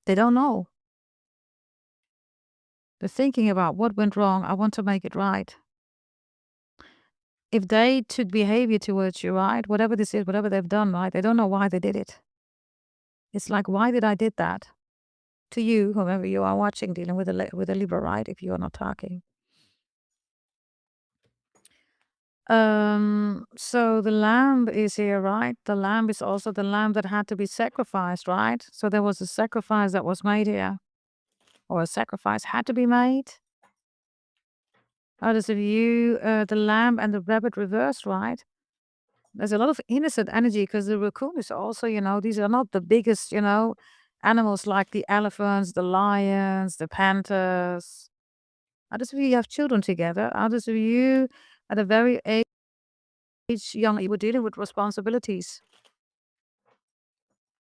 They don't know. They're thinking about what went wrong. I want to make it right. If they took behavior towards you, right, whatever this is, whatever they've done, right, they don't know why they did it. It's like, why did I did that? To you, whomever you are watching, dealing with a Libra, right, if you are not talking. So the lamb is here, right? The lamb is also the lamb that had to be sacrificed, right? So there was a sacrifice that was made here. Or a sacrifice had to be made. Others of you, the lamb and the rabbit reversed, right? There's a lot of innocent energy because the raccoon is also, these are not the biggest, animals like the elephants, the lions, the panthers. Others of you have children together. Others of you at a very young, you were dealing with responsibilities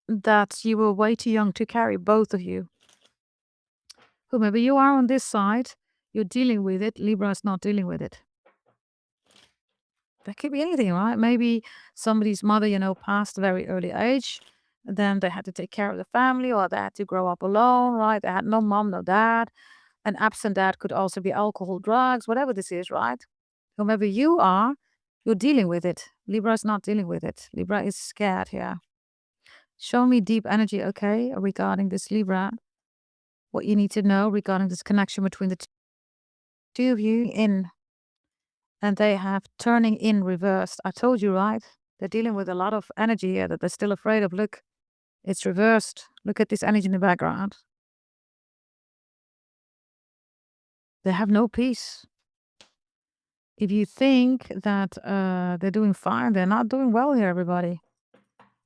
that you were way too young to carry, both of you. Whomever you are on this side, you're dealing with it. Libra is not dealing with it. That could be anything, right? Maybe somebody's mother, passed at a very early age. Then they had to take care of the family, or they had to grow up alone, right? They had no mom, no dad. An absent dad could also be alcohol, drugs, whatever this is, right? Whomever you are, you're dealing with it. Libra is not dealing with it. Libra is scared here. Show me deep energy, okay, regarding this Libra. What you need to know regarding this connection between the two of you in. And they have turning in reversed. I told you, right? They're dealing with a lot of energy here that they're still afraid of. Look, it's reversed. Look at this energy in the background. They have no peace. If you think that they're doing fine, they're not doing well here, everybody.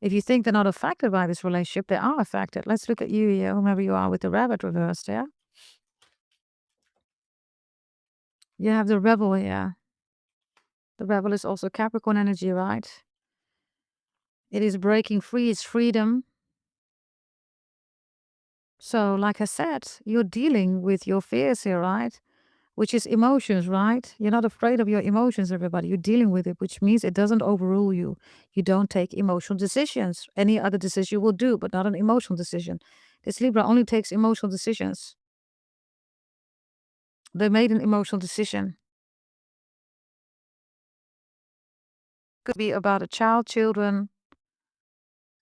If you think they're not affected by this relationship, they are affected. Let's look at you here, whomever you are with the rabbit reversed, yeah? You have the rebel here. The rebel is also Capricorn energy, right? It is breaking free, it's freedom. So, like I said, you're dealing with your fears here, right? Which is emotions, right? You're not afraid of your emotions, everybody. You're dealing with it, which means it doesn't overrule you. You don't take emotional decisions. Any other decision you will do, but not an emotional decision. This Libra only takes emotional decisions. They made an emotional decision. Could be about a child, children.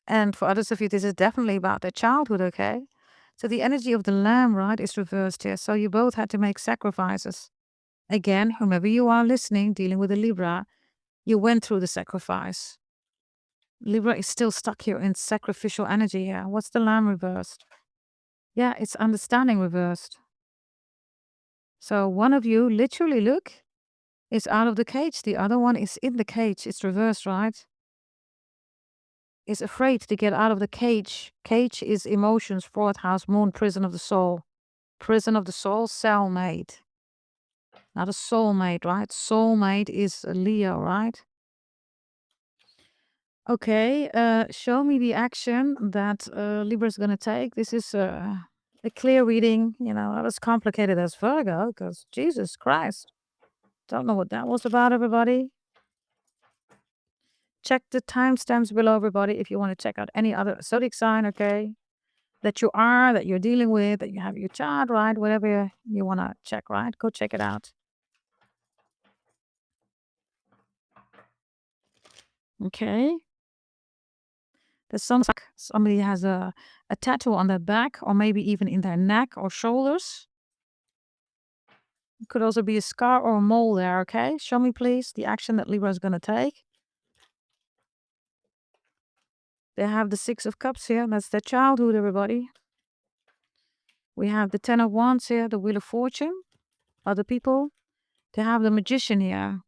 And for others of you, this is definitely about their childhood, okay? So the energy of the lamb, right, is reversed here. So you both had to make sacrifices. Again, whomever you are listening, dealing with a Libra, you went through the sacrifice. Libra is still stuck here in sacrificial energy here. What's the lamb reversed? Yeah, it's understanding reversed. So one of you, literally, look, is out of the cage. The other one is in the cage. It's reversed, right? Is afraid to get out of the cage. Cage is emotions, fourth house, moon, prison of the soul. Prison of the soul, cellmate. Not a soulmate, right? Soulmate is a Leo, right? Okay, show me the action that Libra is going to take. This is a clear reading, not as complicated as Virgo, because Jesus Christ. Don't know what that was about, everybody. Check the timestamps below, everybody, if you want to check out any other zodiac sign, okay? That you're dealing with, that you have your chart, right? Whatever you want to check, right? Go check it out. Okay. There's somebody has a tattoo on their back, or maybe even in their neck or shoulders. It could also be a scar or a mole there, okay? Show me, please, the action that Libra is going to take. They have the Six of Cups here. That's their childhood, everybody. We have the Ten of Wands here, the Wheel of Fortune. Other people. They have the Magician here.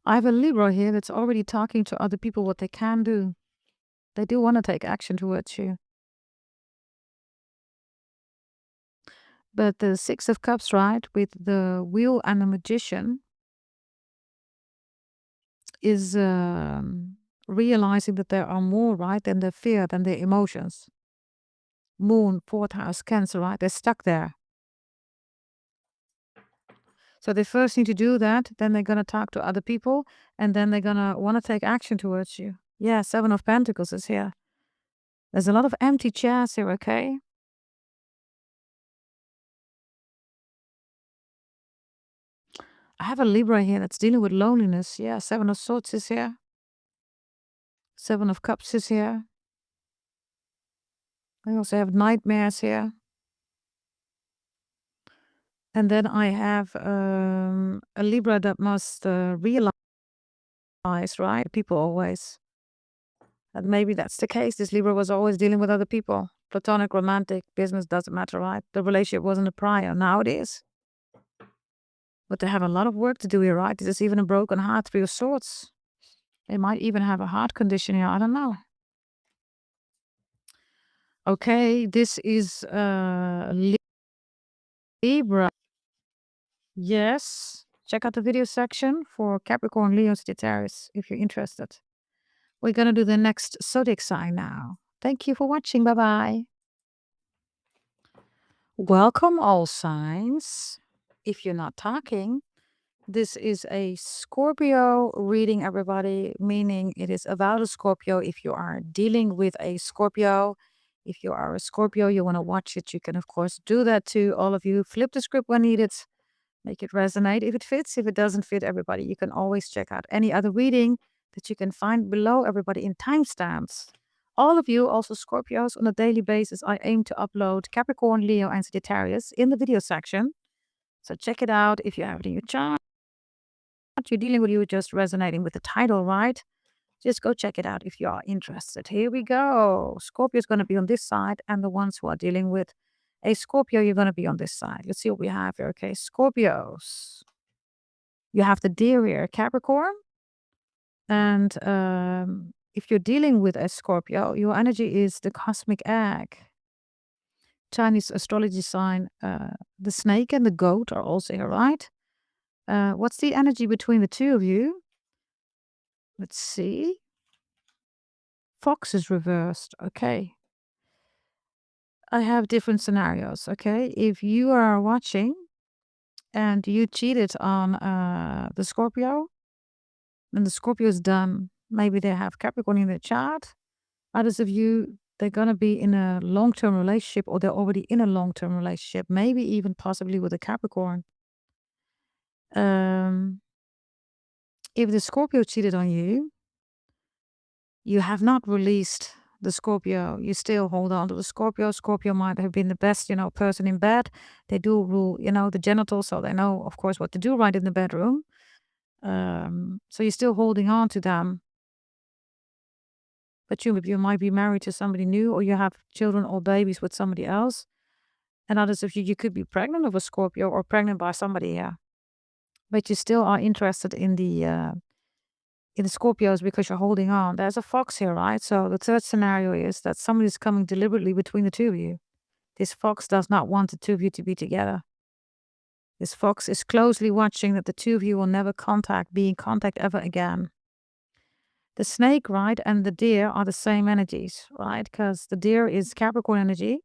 I have a Libra here that's already talking to other people what they can do. They do want to take action towards you. But the Six of Cups, right, with the Wheel and the Magician, is realizing that there are more, right, than their fear, than their emotions. Moon, fourth house, Cancer, right? They're stuck there. So they first need to do that, then they're going to talk to other people, and then they're going to want to take action towards you. Yeah, Seven of Pentacles is here. There's a lot of empty chairs here, okay? I have a Libra here that's dealing with loneliness. Yeah, Seven of Swords is here. Seven of Cups is here. I also have nightmares here. And then I have a Libra that must realize, right? People always. And maybe that's the case. This Libra was always dealing with other people. Platonic, romantic, business, doesn't matter, right? The relationship wasn't a prior. Now it is. But they have a lot of work to do here, right? This is even a broken heart, Three of Swords. They might even have a heart condition here. I don't know. Okay, this is Libra. Yes. Check out the video section for Capricorn, Leo, Sagittarius if you're interested. We're going to do the next zodiac sign now. Thank you for watching. Bye-bye. Welcome, all signs. If you're not talking, this is a Scorpio reading, everybody, meaning it is about a Scorpio. If you are dealing with a Scorpio, if you are a Scorpio, you want to watch it, you can, of course, do that too. All of you, flip the script when needed. Make it resonate if it fits. If it doesn't fit, everybody, you can always check out any other reading that you can find below, everybody, in timestamps. All of you, also Scorpios, on a daily basis, I aim to upload Capricorn, Leo, and Sagittarius in the video section. So check it out if you have it in your chart. You're dealing with, you just resonating with the title, right? Just go check it out if you are interested. Here we go. Scorpio is going to be on this side, and the ones who are dealing with a Scorpio, you're going to be on this side. Let's see what we have here. Okay, Scorpios. You have the deer here, Capricorn. And if you're dealing with a Scorpio, your energy is the cosmic egg. Chinese astrology sign, the snake and the goat are also here, right? What's the energy between the two of you? Let's see. Fox is reversed. Okay. I have different scenarios. Okay. If you are watching and you cheated on the Scorpio, then the Scorpio is done. Maybe they have Capricorn in their chart. Others of you, they're going to be in a long-term relationship, or they're already in a long-term relationship, maybe even possibly with a Capricorn. Um, if the Scorpio cheated on you, you have not released the Scorpio. You still hold on to the Scorpio. Scorpio might have been the best, person in bed. They do rule, the genitals, so they know, of course, what to do right in the bedroom. So you're still holding on to them. But you might be married to somebody new, or you have children or babies with somebody else. And others of you could be pregnant of a Scorpio or pregnant by somebody, yeah. But you still are interested in the Scorpios because you're holding on. There's a fox here, right? So the third scenario is that somebody is coming deliberately between the two of you. This fox does not want the two of you to be together. This fox is closely watching that the two of you will never be in contact ever again. The snake, right, and the deer are the same energies, right? Because the deer is Capricorn energy,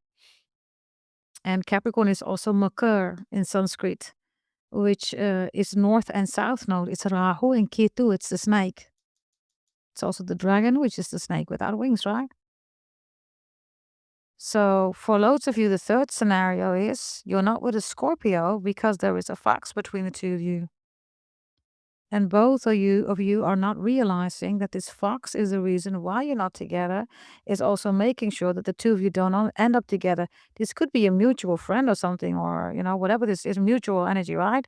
and Capricorn is also Makar in Sanskrit, which is north and south node. It's Rahu, and Ketu, it's the snake. It's also the dragon, which is the snake without wings, right? So for loads of you, the third scenario is you're not with a Scorpio because there is a fox between the two of you. And both of you are not realizing that this fox is the reason why you're not together, is also making sure that the two of you don't end up together. This could be a mutual friend or something, or, whatever this is, mutual energy, right?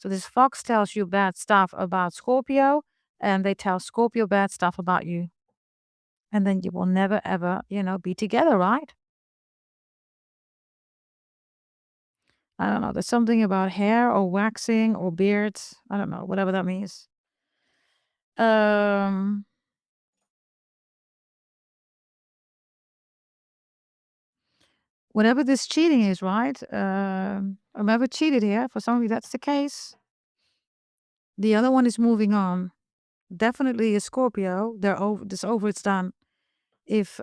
So this fox tells you bad stuff about Scorpio, and they tell Scorpio bad stuff about you. And then you will never, ever, be together, right? I don't know. There's something about hair or waxing or beards. I don't know, whatever that means. Um, Whatever this cheating is, right? I've never cheated here. For some of you, that's the case. The other one is moving on. Definitely a Scorpio. They're over. This over. It's done. If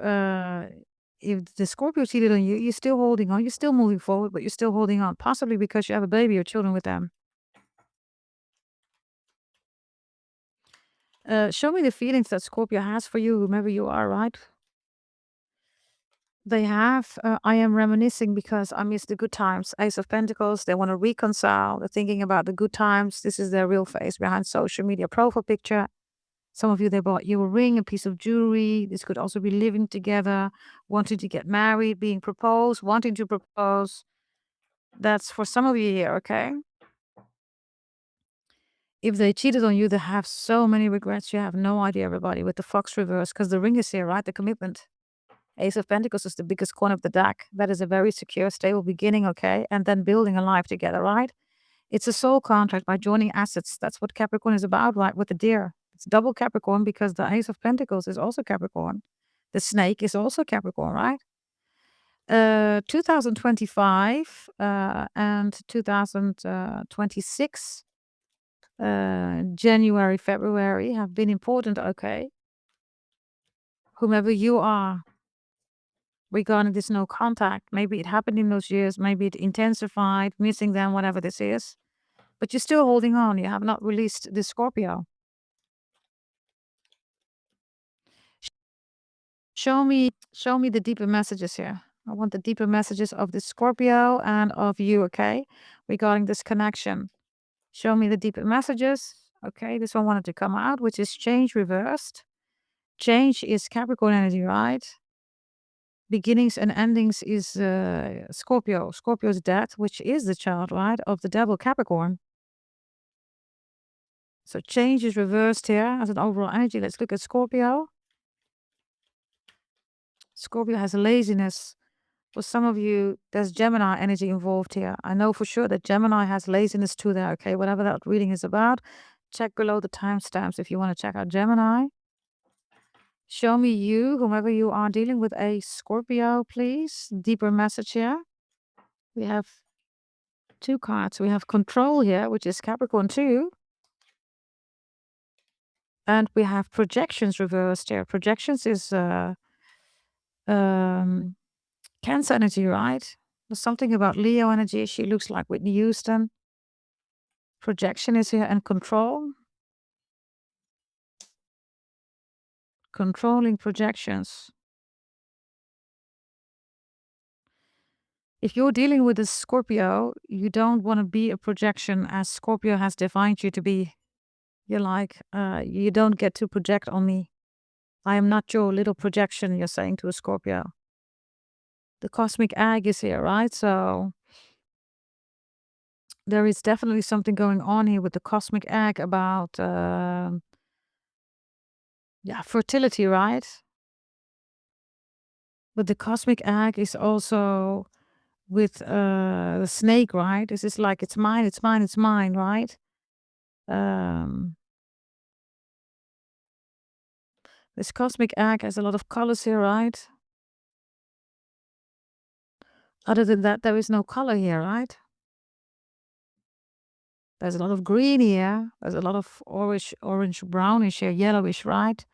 the Scorpio cheated on you, you're still holding on. You're still moving forward, but you're still holding on. Possibly because you have a baby or children with them. Show me the feelings that Scorpio has for you, whomever you are, right? They have. I am reminiscing because I miss the good times. Ace of Pentacles. They want to reconcile. They're thinking about the good times. This is their real face behind social media profile picture. Some of you, they bought you a ring, a piece of jewelry. This could also be living together, wanting to get married, being proposed, wanting to propose. That's for some of you here, okay? If they cheated on you, they have so many regrets. You have no idea, everybody, with the fox reverse, because the ring is here, right? The commitment. Ace of Pentacles is the biggest coin of the deck. That is a very secure, stable beginning, okay? And then building a life together, right? It's a soul contract by joining assets. That's what Capricorn is about, right? With the deer. It's double Capricorn because the Ace of Pentacles is also Capricorn. The snake is also Capricorn, right? 2025 and 2026, January, February have been important, okay? Whomever you are, regarding this no contact. Maybe it happened in those years, maybe it intensified, missing them, whatever this is. But you're still holding on. You have not released the Scorpio. Show me the deeper messages here. I want the deeper messages of the Scorpio and of you, okay? Regarding this connection. Show me the deeper messages. Okay, this one wanted to come out, which is change reversed. Change is Capricorn energy, right? Beginnings and endings is Scorpio. Scorpio's death, which is the child, right, of the devil Capricorn. So change is reversed here as an overall energy. Let's look at Scorpio. Scorpio has laziness. For some of you, there's Gemini energy involved here. I know for sure that Gemini has laziness too there, okay? Whatever that reading is about, check below the timestamps if you want to check out Gemini. Show me you, whomever you are dealing with a Scorpio, please. Deeper message here. We have 2 cards. We have control here, which is Capricorn 2. And we have projections reversed here. Projections is Cancer energy, right? There's something about Leo energy. She looks like Whitney Houston. Projection is here, and control. Controlling projections. If you're dealing with a Scorpio, you don't want to be a projection as Scorpio has defined you to be. You're like, you don't get to project on me. I am not your little projection, you're saying to a Scorpio. The cosmic egg is here, right? So there is definitely something going on here with the cosmic egg about, fertility, right? But the cosmic egg is also with the snake, right? This is like, it's mine, it's mine, it's mine, right? This cosmic egg has a lot of colors here, right? Other than that, there is no color here, right? There's a lot of green here. There's a lot of orange, brownish here, yellowish, right?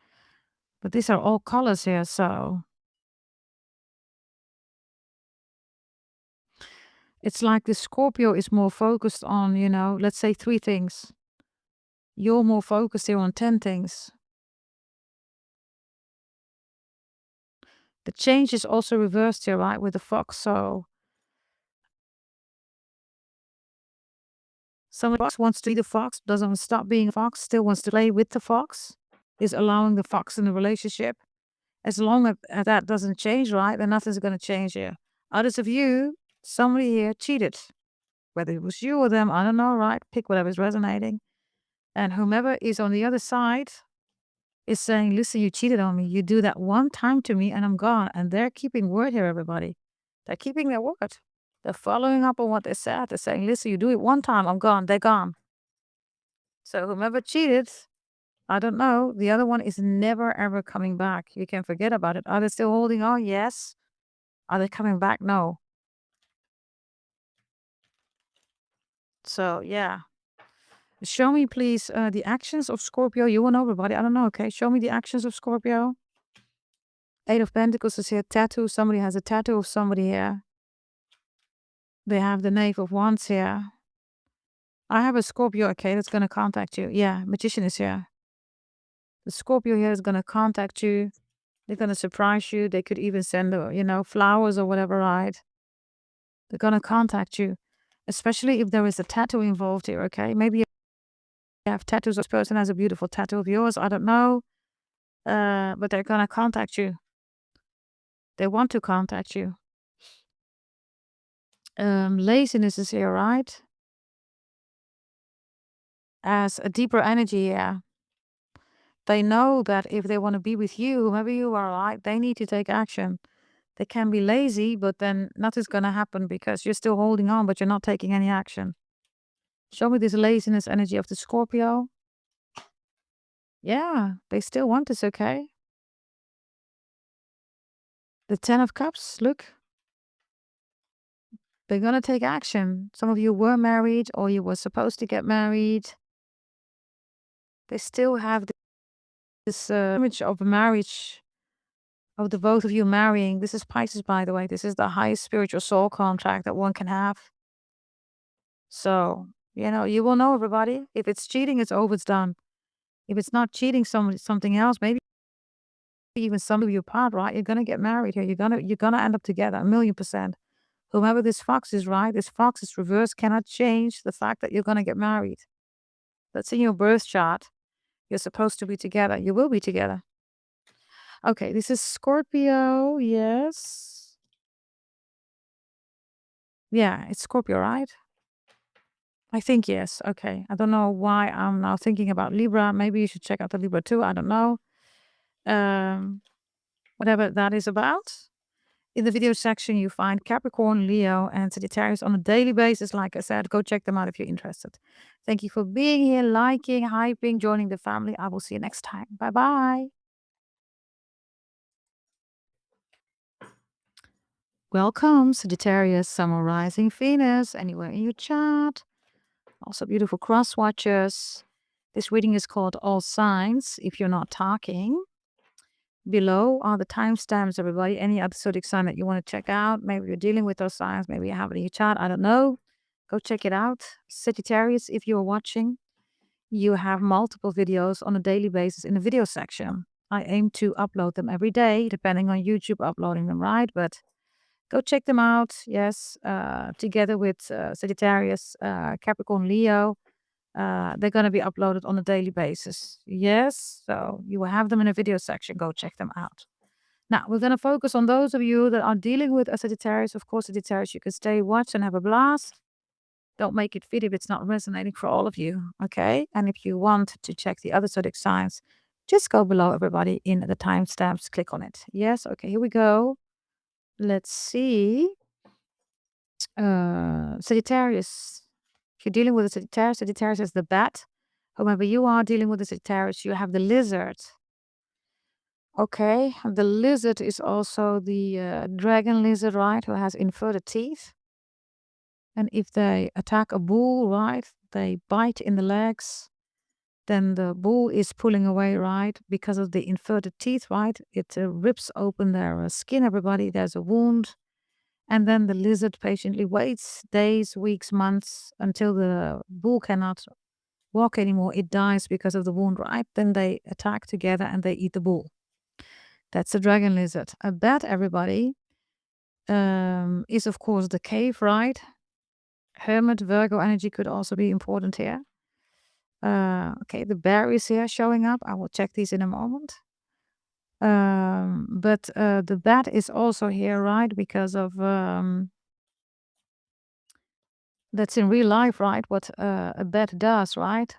But these are all colors here, so it's like the Scorpio is more focused on, let's say 3 things. You're more focused here on 10 things. The change is also reversed here, right, with the fox. So someone wants to be the fox, doesn't want to stop being a fox, still wants to play with the fox, is allowing the fox in the relationship. As long as that doesn't change, right, then nothing's going to change here. Others of you, somebody here cheated. Whether it was you or them, I don't know, right? Pick whatever's resonating. And whomever is on the other side is saying, listen, you cheated on me. You do that one time to me and I'm gone. And they're keeping word here, everybody. They're keeping their word. They're following up on what they said. They're saying, listen, you do it one time, I'm gone. They're gone. So whomever cheated, I don't know. The other one is never, ever coming back. You can forget about it. Are they still holding on? Yes. Are they coming back? No. So, yeah. Show me, please, the actions of Scorpio. You will know, everybody. I don't know, okay? Show me the actions of Scorpio. 8 of Pentacles is here. Tattoo. Somebody has a tattoo of somebody here. They have the Knave of Wands here. I have a Scorpio, okay, that's going to contact you. Yeah, Magician is here. The Scorpio here is going to contact you. They're going to surprise you. They could even send, flowers or whatever, right? They're going to contact you. Especially if there is a tattoo involved here, okay? Maybe you have tattoos. This person has a beautiful tattoo of yours. I don't know. But they're going to contact you. They want to contact you. Laziness is here, right? As a deeper energy, yeah. They know that if they want to be with you, whoever you are, right, they need to take action. They can be lazy, but then nothing's going to happen because you're still holding on, but you're not taking any action. Show me this laziness energy of the Scorpio. Yeah, they still want this, okay? The 10 of Cups, look. They're going to take action. Some of you were married or you were supposed to get married. They still have this image of marriage, of the both of you marrying. This is Pisces, by the way. This is the highest spiritual soul contract that one can have. So, you will know, everybody. If it's cheating, it's over, it's done. If it's not cheating, something else, maybe even some of you apart, right? You're gonna get married here. You're gonna end up together, 1,000,000%. Whomever this fox is, right? This fox is reversed, cannot change the fact that you're gonna get married. That's in your birth chart. You're supposed to be together. You will be together. Okay, this is Scorpio. Yes. Yeah, it's Scorpio, right? I think yes. Okay. I don't know why I'm now thinking about Libra. Maybe you should check out the Libra too. I don't know. Whatever that is about. In the video section, you find Capricorn, Leo, and Sagittarius on a daily basis. Like I said, go check them out if you're interested. Thank you for being here, liking, hyping, joining the family. I will see you next time. Bye-bye. Welcome, Sagittarius, Sun, or Rising, Venus, anywhere in your chart. Also beautiful cross watchers. This reading is called All Signs. If you're not talking, below are the timestamps, everybody. Any other zodiac sign that you want to check out. Maybe you're dealing with those signs. Maybe you have it in your chart. I don't know. Go check it out. Sagittarius, if you're watching, you have multiple videos on a daily basis in the video section. I aim to upload them every day, depending on YouTube uploading them, right? But go check them out. Yes, together with Sagittarius, Capricorn, Leo. They're going to be uploaded on a daily basis. Yes, so you will have them in a video section. Go check them out. Now, we're going to focus on those of you that are dealing with a Sagittarius. Of course, Sagittarius, you can stay, watch, and have a blast. Don't make it fit if it's not resonating for all of you, okay? And if you want to check the other zodiac signs, just go below, everybody, in the timestamps. Click on it. Yes, okay, here we go. Let's see. Sagittarius. If you're dealing with a Sagittarius, Sagittarius is the bat. Whomever you are dealing with a Sagittarius, you have the lizard. Okay, the lizard is also the dragon lizard, right, who has inverted teeth. And if they attack a bull, right, they bite in the legs, then the bull is pulling away, right, because of the inverted teeth, right? It rips open their skin, everybody. There's a wound. And then the lizard patiently waits days, weeks, months until the bull cannot walk anymore. It dies because of the wound, right? Then they attack together and they eat the bull. That's the dragon lizard. A bat, everybody, is of course the cave, right? Hermit, Virgo energy could also be important here. Okay, the bear is here showing up. I will check these in a moment. But the bat is also here, right? Because of that's in real life, right? What a bat does, right?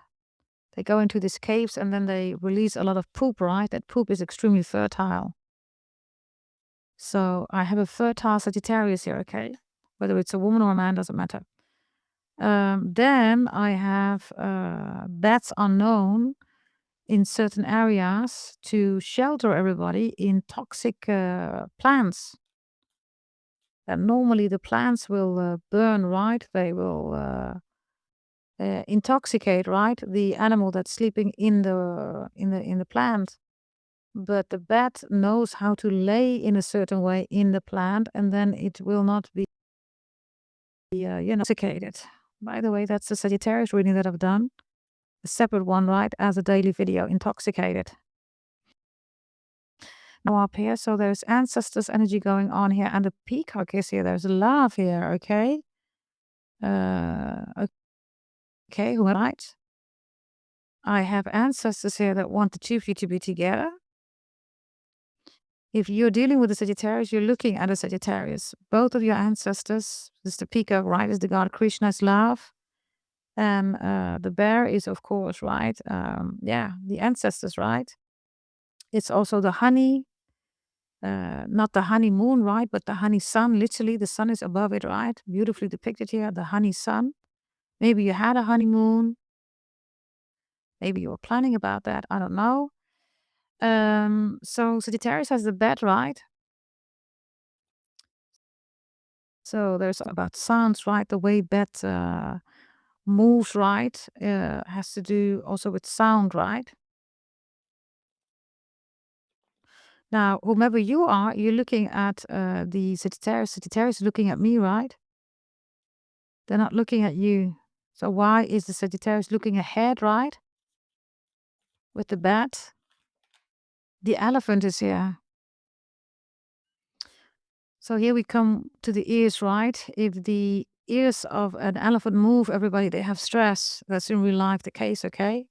They go into these caves and then they release a lot of poop, right? That poop is extremely fertile. So I have a fertile Sagittarius here, okay? Whether it's a woman or a man, doesn't matter. Then I have bats are known in certain areas to shelter everybody in toxic plants. And normally the plants will burn, right? They will intoxicate, right? The animal that's sleeping in the plant. But the bat knows how to lay in a certain way in the plant, and then it will not be intoxicated. By the way, that's the Sagittarius reading that I've done. A separate one, right? As a daily video, intoxicated. Now up here, so there's ancestors energy going on here, and the peacock is here. There's love here, okay? Okay, right. I have ancestors here that want the two of you to be together. If you're dealing with a Sagittarius, you're looking at a Sagittarius. Both of your ancestors, this is the peacock, right, is the god Krishna's love. And the bear is, of course, right, the ancestors, right? It's also the honey, not the honeymoon, right, but the honey sun. Literally, the sun is above it, right? Beautifully depicted here, the honey sun. Maybe you had a honeymoon. Maybe you were planning about that. I don't know. So Sagittarius has the bed, right? So there's about sounds, right? The way bed moves, right? Has to do also with sound, right? Now, whomever you are, you're looking at the Sagittarius. Sagittarius is looking at me, right? They're not looking at you. So why is the Sagittarius looking ahead, right? With the bat. The elephant is here. So here we come to the ears, right? If the ears of an elephant move, everybody, they have stress. That's in real life the case, okay?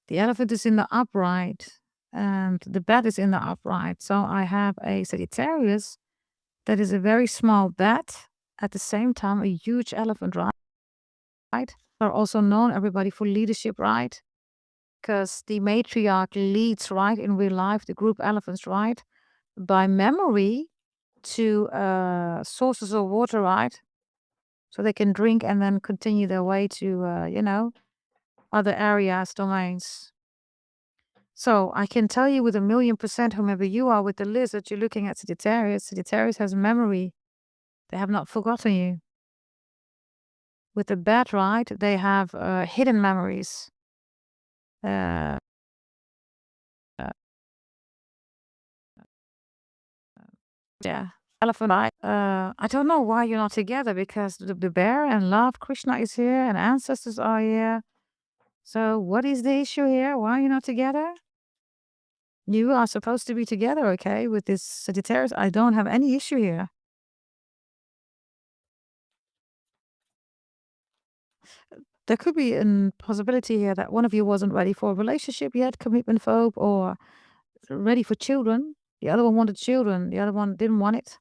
The elephant is in the upright and the bat is in the upright. So I have a Sagittarius that is a very small bat, at the same time a huge elephant, right? They're also known, everybody, for leadership, right? Because the matriarch leads, right, in real life, the group elephants, right? By memory to sources of water, right? So they can drink and then continue their way to, other areas, domains. So I can tell you with 1,000,000%, whomever you are with the lizard, you're looking at Sagittarius. Sagittarius has memory They have not forgotten you. With the bed, right, they have hidden memories. Uh, yeah. Elephant eye. I don't know why you're not together, because the bear and love, Krishna is here and ancestors are here. So what is the issue here? Why are you not together? You are supposed to be together, okay, with this Sagittarius. I don't have any issue here. There could be a possibility here that one of you wasn't ready for a relationship yet, commitment phobe, or ready for children. The other one wanted children. The other one didn't want it.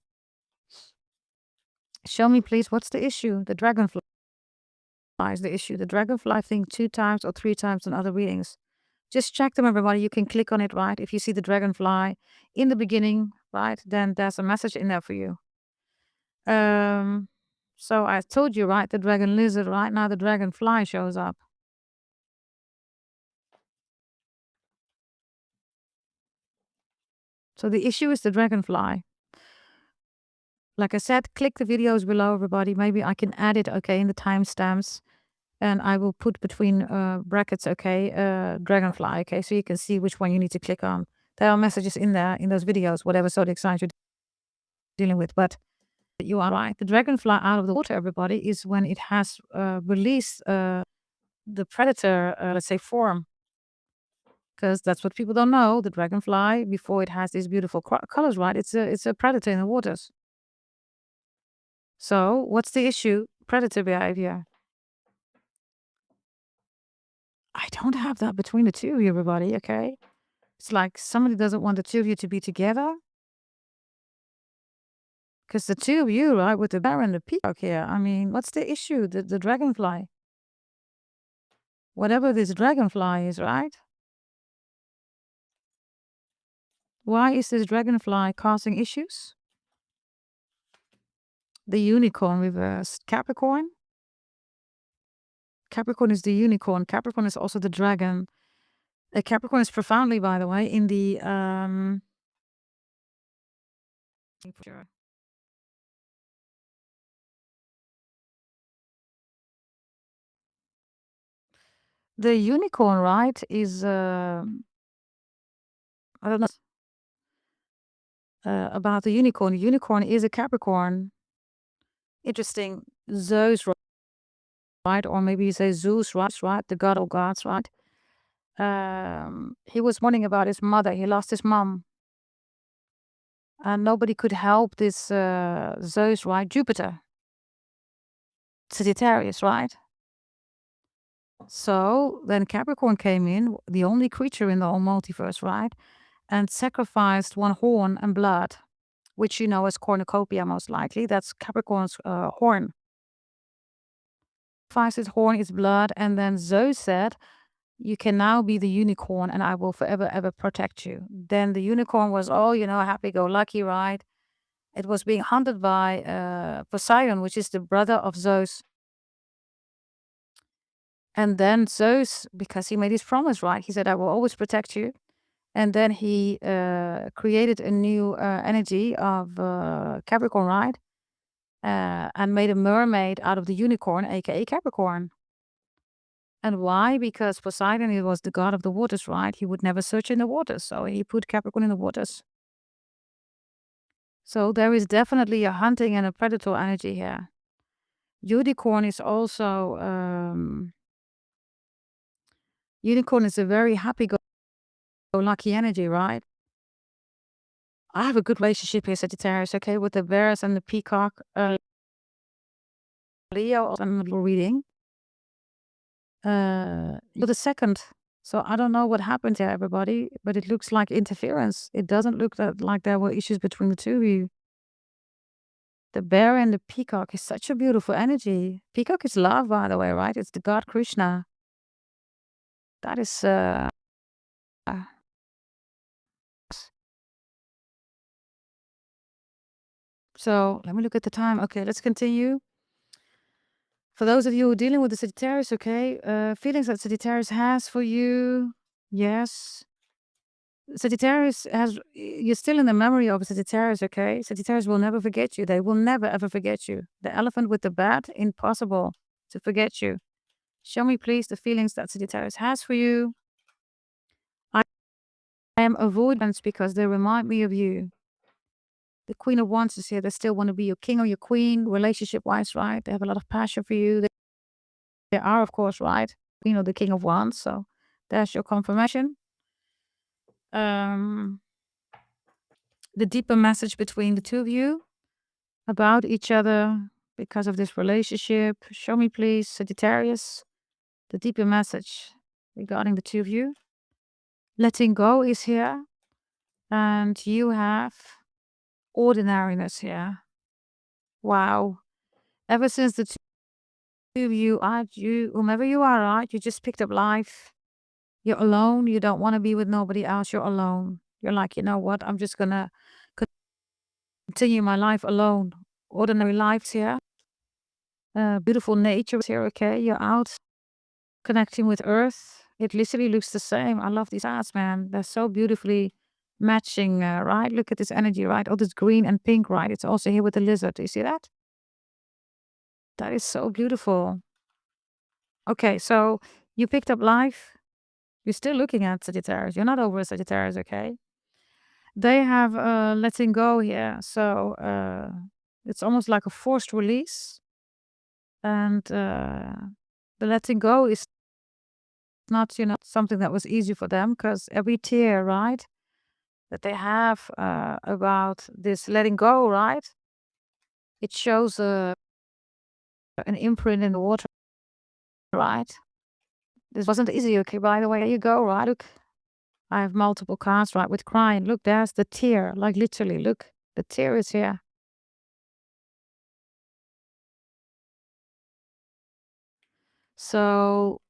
Show me, please, what's the issue? The dragonfly is the issue. The dragonfly thing 2 times or 3 times in other readings. Just check them, everybody. You can click on it, right? If you see the dragonfly in the beginning, right, then there's a message in there for you. So I told you, right, the dragon lizard, right? Now the dragonfly shows up. So the issue is the dragonfly. Like I said, click the videos below, everybody. Maybe I can add it, okay, in the timestamps. And I will put between brackets, okay, dragonfly, okay, so you can see which one you need to click on. There are messages in there, in those videos, whatever zodiac signs you're dealing with. But you are right. The dragonfly out of the water, everybody, is when it has released the predator, let's say, form. Because that's what people don't know. The dragonfly, before it has these beautiful colors, right, it's a predator in the waters. So what's the issue? Predator behavior. I don't have that between the two of you, everybody, okay? It's like somebody doesn't want the two of you to be together. Because the two of you, right, with the bear and the peacock here, I mean, what's the issue? The dragonfly. Whatever this dragonfly is, right? Why is this dragonfly causing issues? The unicorn reversed. Capricorn? Capricorn is the unicorn. Capricorn is also the dragon. Capricorn is profoundly, by the way, in the the unicorn, right, is I don't know about the unicorn. The unicorn is a Capricorn. Interesting. Zeus, right, or maybe you say Zeus, right, the god of gods, right. He was mourning about his mother. He lost his mom. And nobody could help this Zeus, right? Jupiter. Sagittarius, right? So then Capricorn came in, the only creature in the whole multiverse, right? And sacrificed one horn and blood, which you know as cornucopia, most likely. That's Capricorn's horn. Sacrificed his horn, his blood, and then Zeus said, you can now be the unicorn and I will forever, ever protect you. Then the unicorn was, oh, you know, happy-go-lucky, right? It was being hunted by Poseidon, which is the brother of Zeus. And then Zeus, because he made his promise, right? He said, I will always protect you. And then he created a new energy of Capricorn, right? And made a mermaid out of the unicorn, aka Capricorn. And why? Because Poseidon, he was the god of the waters, right? He would never search in the waters. So he put Capricorn in the waters. So there is definitely a hunting and a predator energy here. Unicorn is also unicorn is a very happy-go-lucky energy, right? I have a good relationship here, Sagittarius, okay, with the bears and the peacock. Leo, I'm reading. You're the second. So I don't know what happened here, everybody, but it looks like interference. It doesn't look like there were issues between the two of you. The bear and the peacock is such a beautiful energy. Peacock is love, by the way, right? It's the god Krishna. That is so let me look at the time. Okay, let's continue. For those of you who are dealing with the Sagittarius, okay, feelings that Sagittarius has for you, yes. Sagittarius you're still in the memory of Sagittarius, okay? Sagittarius will never forget you. They will never ever forget you. The elephant with the bat, impossible to forget you. Show me, please, the feelings that Sagittarius has for you. I am avoidance because they remind me of you. The Queen of Wands is here. They still want to be your king or your queen, relationship-wise, right? They have a lot of passion for you. They are, of course, right? The King of Wands. So there's your confirmation. The deeper message between the two of you about each other because of this relationship. Show me, please, Sagittarius, the deeper message regarding the two of you. Letting go is here. And you have ordinariness here. Wow. Ever since the two of you are, whomever you are, right? You just picked up life. You're alone. You don't want to be with nobody else. You're alone. You're like, you know what? I'm just going to continue my life alone. Ordinary lives here. Beautiful nature is here, okay? You're out connecting with Earth. It literally looks the same. I love these cards, man. They're so beautifully matching, right? Look at this energy, right? All this green and pink, right? It's also here with the lizard. Do you see that? That is so beautiful. Okay, so you picked up life. You're still looking at Sagittarius. You're not over Sagittarius, okay? They have letting go here. So it's almost like a forced release. And the letting go is not, something that was easy for them because every tear, right, that they have about this letting go, right, it shows an imprint in the water, right? This wasn't easy, okay? By the way, there you go, right? Look, I have multiple cards, right, with crying. Look, there's the tear, like literally, look, the tear is here. So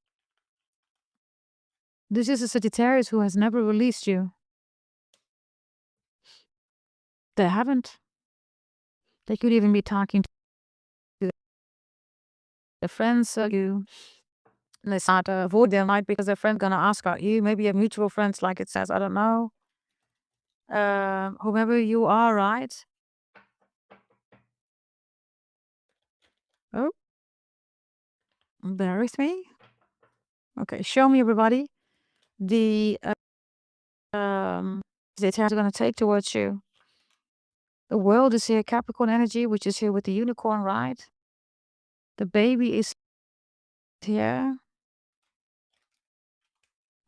this is a Sagittarius who has never released you. They haven't. They could even be talking to their friends, you. And they start to avoid them, right? Because their friend's gonna ask about you. Maybe you have mutual friends, like it says. I don't know. Whomever you are, right? Oh, bear with me. Okay, show me, everybody, the Sagittarius are gonna take towards you. The world is here, Capricorn energy, which is here with the unicorn, right? The baby is here.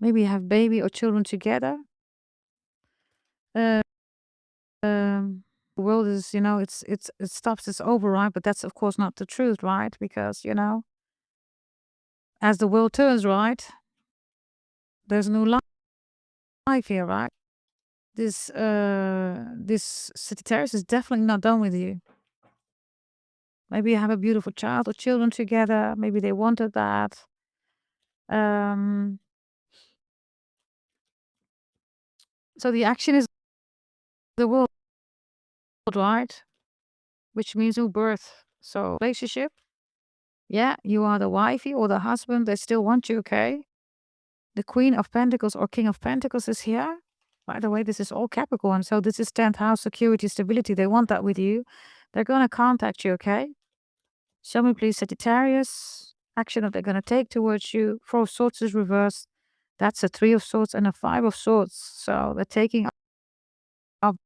Maybe you have baby or children together. The world is, it stops, it's over, right? But that's of course not the truth, right? Because, as the world turns, right, there's no life here, right? This Sagittarius is definitely not done with you. Maybe you have a beautiful child or children together. Maybe they wanted that. So the action is the world, right? Which means new birth. So relationship. Yeah, you are the wifey or the husband. They still want you, okay? The Queen of Pentacles or King of Pentacles is here. By the way, this is all Capricorn. So this is 10th house, security, stability. They want that with you. They're going to contact you, okay? Show me, please, Sagittarius. Action that they're going to take towards you. 4 of Swords is reversed. That's a 3 of Swords and a 5 of Swords. So they're taking up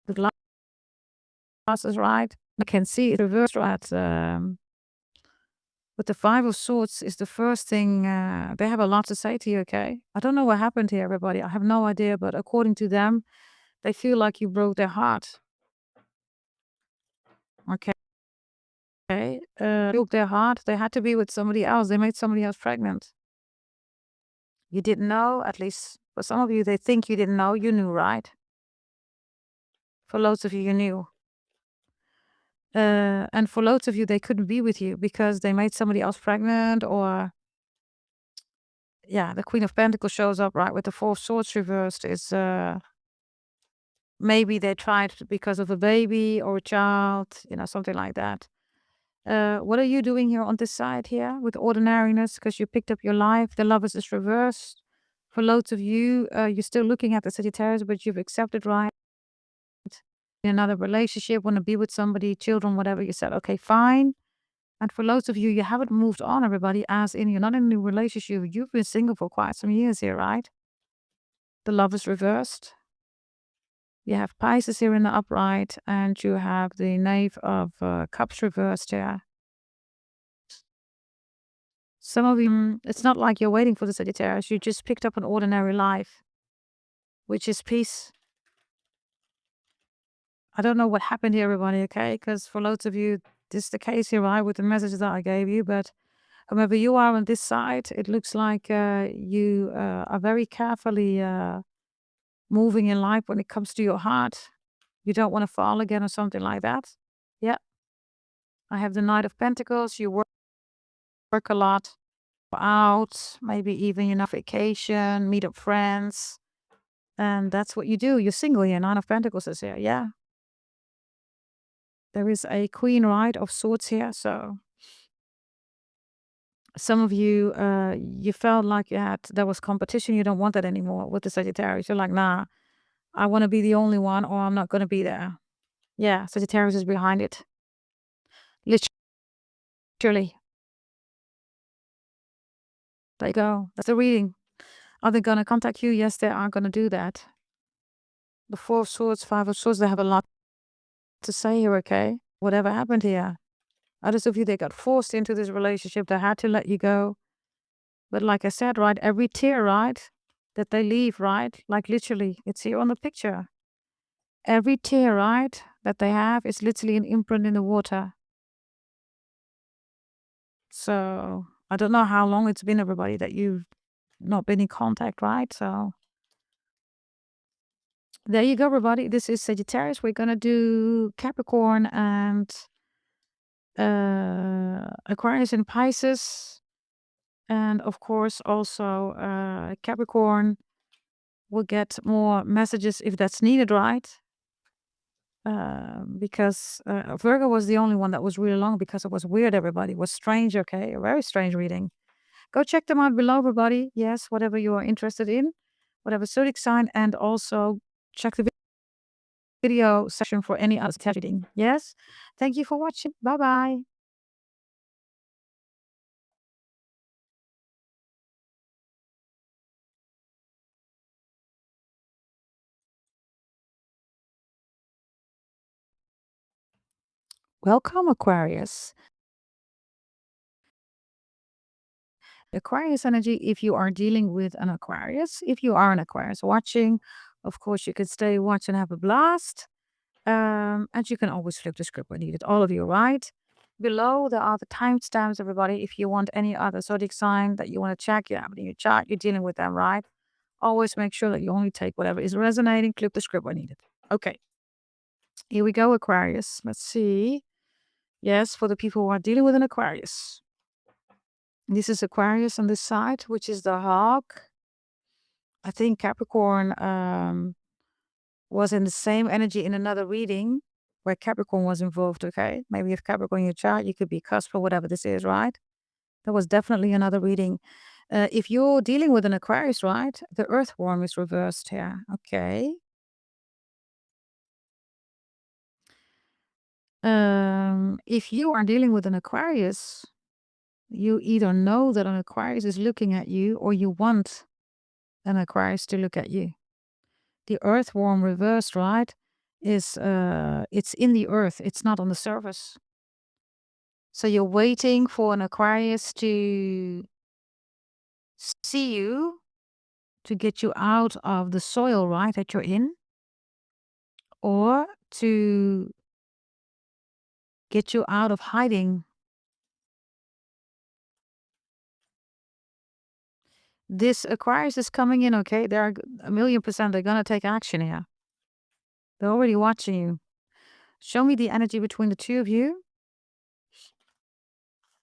the glasses, right? I can see it reversed, right? But the 5 of Swords is the first thing. They have a lot to say to you, okay? I don't know what happened here, everybody. I have no idea. But according to them, they feel like you broke their heart. Okay. Broke their heart. They had to be with somebody else. They made somebody else pregnant. You didn't know, at least for some of you, they think you didn't know. You knew, right? For loads of you, you knew. And for loads of you, they couldn't be with you because they made somebody else pregnant or... Yeah, the Queen of Pentacles shows up, right, with the 4 of Swords reversed. Is maybe they tried because of a baby or a child, something like that. What are you doing here on this side here with ordinariness? Because you picked up your life. The Lovers is reversed. For loads of you, you're still looking at the Sagittarius, but you've accepted, right? In another relationship, want to be with somebody, children, whatever, you said, okay, fine. And for loads of you, you haven't moved on, everybody, as in you're not in a new relationship. You've been single for quite some years here, right? The love is reversed. You have Pisces here in the upright, and you have the Knave of Cups reversed here. Some of you, it's not like you're waiting for the Sagittarius. You just picked up an ordinary life, which is peace. I don't know what happened here, everybody, okay? Because for loads of you, this is the case here, right, with the messages that I gave you. But whomever you are on this side, it looks like you are very carefully moving in life when it comes to your heart. You don't want to fall again or something like that. Yeah. I have the Knight of Pentacles. You work a lot, out, maybe even you're on vacation, meet up friends. And that's what you do. You're single here. Nine of Pentacles is here. Yeah. There is a Queen, right, of Swords here. So some of you, you felt like there was competition. You don't want that anymore with the Sagittarius. You're like, nah, I want to be the only one, or I'm not going to be there. Yeah, Sagittarius is behind it. Literally. There you go. That's the reading. Are they going to contact you? Yes, they are going to do that. The Four of Swords, Five of Swords, they have a lot to say here, okay? Whatever happened here. Others of you, they got forced into this relationship. They had to let you go. But like I said, right, every tear, right, that they leave, right, like literally, it's here on the picture. Every tear, right, that they have is literally an imprint in the water. So I don't know how long it's been, everybody, that you've not been in contact, right? So there you go, everybody. This is Sagittarius. We're going to do Capricorn and Aquarius and Pisces. And of course, also Capricorn will get more messages if that's needed, right? Because Virgo was the only one that was really long because it was weird, everybody. It was strange, okay? A very strange reading. Go check them out below, everybody. Yes, whatever you are interested in, whatever zodiac sign, and also check the video section for any other reading. Yes? Thank you for watching. Bye-bye. Welcome, Aquarius. Aquarius energy, if you are dealing with an Aquarius, if you are an Aquarius watching, of course, you can stay, watch, and have a blast. And you can always flip the script when needed. All of you, right? Below, there are the timestamps, everybody. If you want any other zodiac sign that you want to check, you have it in your chart, you're dealing with them, right? Always make sure that you only take whatever is resonating, flip the script when needed. Okay. Here we go, Aquarius. Let's see. Yes, for the people who are dealing with an Aquarius. This is Aquarius on this side, which is the hawk. I think Capricorn was in the same energy in another reading where Capricorn was involved, okay? Maybe if Capricorn in your chart, you could be cusp or whatever this is, right? That was definitely another reading. If you're dealing with an Aquarius, right, the earthworm is reversed here, okay? If you are dealing with an Aquarius, you either know that an Aquarius is looking at you or you want an Aquarius to look at you. The earthworm reversed, right, is it's in the earth. It's not on the surface. So you're waiting for an Aquarius to see you, to get you out of the soil, right, that you're in, or to get you out of hiding. This Aquarius is coming in, okay? They're 1,000,000%. They're going to take action here. They're already watching you. Show me the energy between the two of you.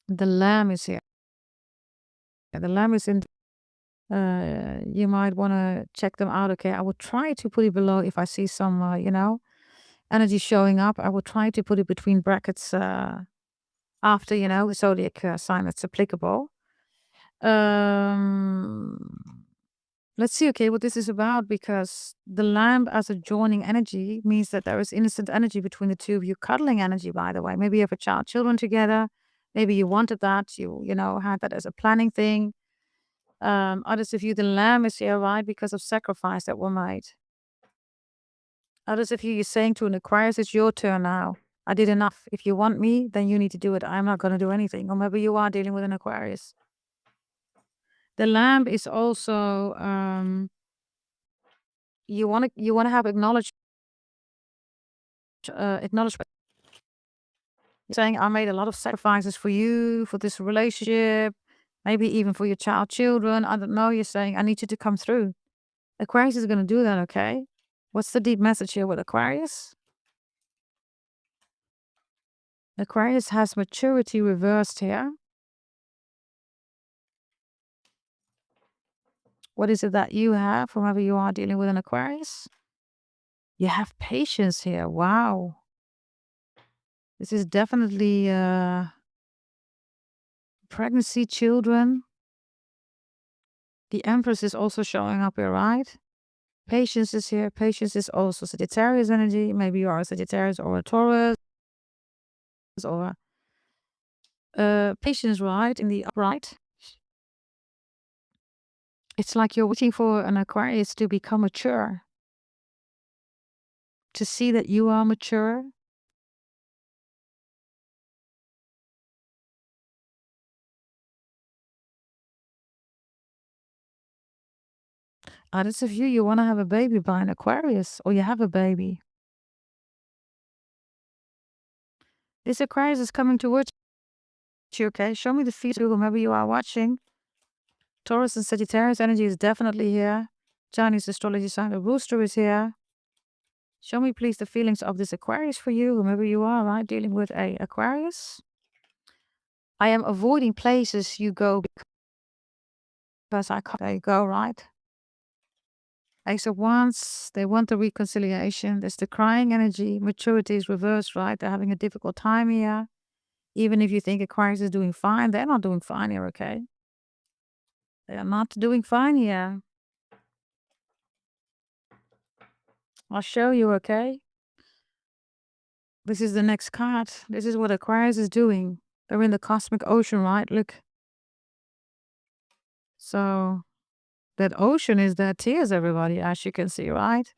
The Lamb is here. The Lamb is in. You might want to check them out, okay? I will try to put it below if I see some, energy showing up. I will try to put it between brackets after, the zodiac sign that's applicable. Let's see, okay, what this is about, because the lamb as a joining energy means that there is innocent energy between the two of you, cuddling energy, by the way. Maybe you have a child, children together. Maybe you wanted that. You know, had that as a planning thing. Others of you, the lamb is here, right, because of sacrifice that were made. Others of you, you're saying to an Aquarius, it's your turn now. I did enough. If you want me, then you need to do it. I'm not going to do anything. Or maybe you are dealing with an Aquarius. The lamb is also you want to have acknowledgement. Saying, I made a lot of sacrifices for you, for this relationship, maybe even for your child, children. I don't know. You're saying, I need you to come through. Aquarius is going to do that, okay? What's the deep message here with Aquarius? Aquarius has maturity reversed here. What is it that you have, whomever you are dealing with an Aquarius? You have patience here. Wow. This is definitely pregnancy, children. The Empress is also showing up here, right? Patience is here. Patience is also Sagittarius energy. Maybe you are a Sagittarius or a Taurus, or patience, right, in the upright. It's like you're waiting for an Aquarius to become mature, to see that you are mature. Others of you, you want to have a baby by an Aquarius, or you have a baby. This Aquarius is coming towards you, okay? Show me the feet, whomever you are watching. Taurus and Sagittarius energy is definitely here. Chinese astrology sign, the rooster is here. Show me, please, the feelings of this Aquarius for you, whomever you are, right? Dealing with a Aquarius. I am avoiding places you go because I can't. There you go, right? Ace of Wands, they want the reconciliation. There's the crying energy. Maturity is reversed, right? They're having a difficult time here. Even if you think Aquarius is doing fine, they're not doing fine here, okay? They are not doing fine here. I'll show you, okay? This is the next card. This is what Aquarius is doing. They're in the cosmic ocean, right? Look. So that ocean is their tears, everybody, as you can see, right?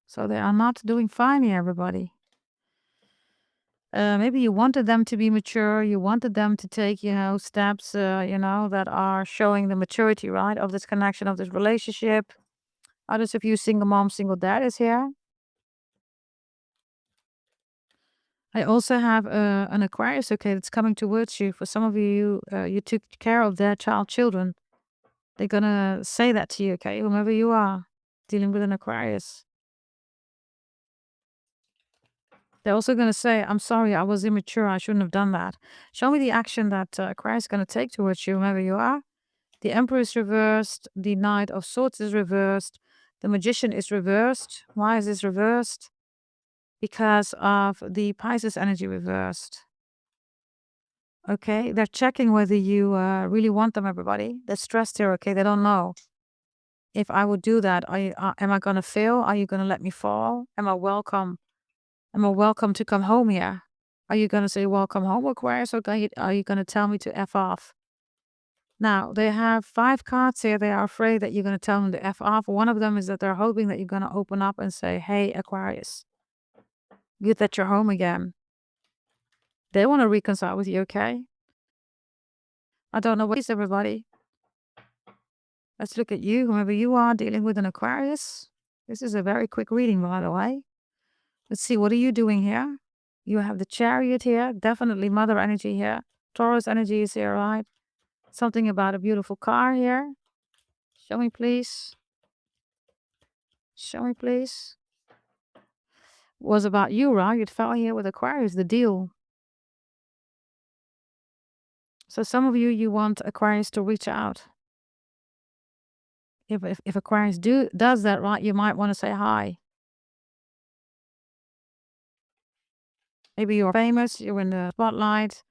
So they are not doing fine here, everybody. Maybe you wanted them to be mature. You wanted them to take, steps, that are showing the maturity, right, of this connection, of this relationship. Others of you, single mom, single dad is here. I also have an Aquarius, okay, that's coming towards you. For some of you, you took care of their child, children. They're gonna say that to you, okay, whomever you are dealing with an Aquarius. They're also gonna say, I'm sorry, I was immature. I shouldn't have done that. Show me the action that Aquarius is gonna take towards you, whomever you are. The Emperor is reversed. The Knight of Swords is reversed. The Magician is reversed. Why is this reversed? Because of the Pisces energy reversed. Okay, they're checking whether you really want them, everybody. They're stressed here, okay? They don't know. If I would do that, am I going to fail? Are you going to let me fall? Am I welcome? Am I welcome to come home here? Are you going to say welcome home, Aquarius, or are you going to tell me to F off? Now, they have 5 cards here. They are afraid that you're going to tell them to F off. One of them is that they're hoping that you're going to open up and say, hey, Aquarius, good that you're home again. They want to reconcile with you, okay? I don't know what is, everybody. Let's look at you, whoever you are dealing with an Aquarius. This is a very quick reading, by the way. Let's see, what are you doing here? You have the Chariot here. Definitely mother energy here. Taurus energy is here, right? Something about a beautiful car here. Show me, please. Show me, please. Was about you, right? It fell here with Aquarius, the deal. So some of you, you want Aquarius to reach out. If Aquarius does that, right, you might want to say hi. Maybe you're famous, you're in the spotlight.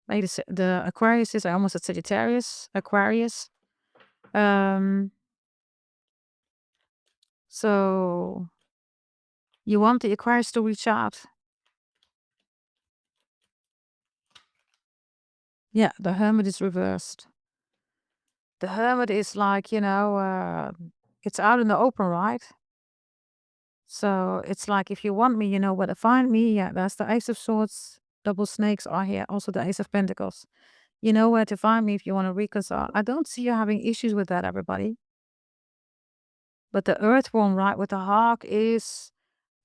maybe the Aquarius is, I almost said Sagittarius, Aquarius. So you want the Aquarius to reach out. Yeah, the Hermit is reversed. The Hermit is like, it's out in the open, right? So it's like, if you want me, you know where to find me. Yeah, that's the Ace of Swords. Double snakes are here. Also the Ace of Pentacles. You know where to find me if you want to reconcile. I don't see you having issues with that, everybody. But the Earthworm, right, with the hawk is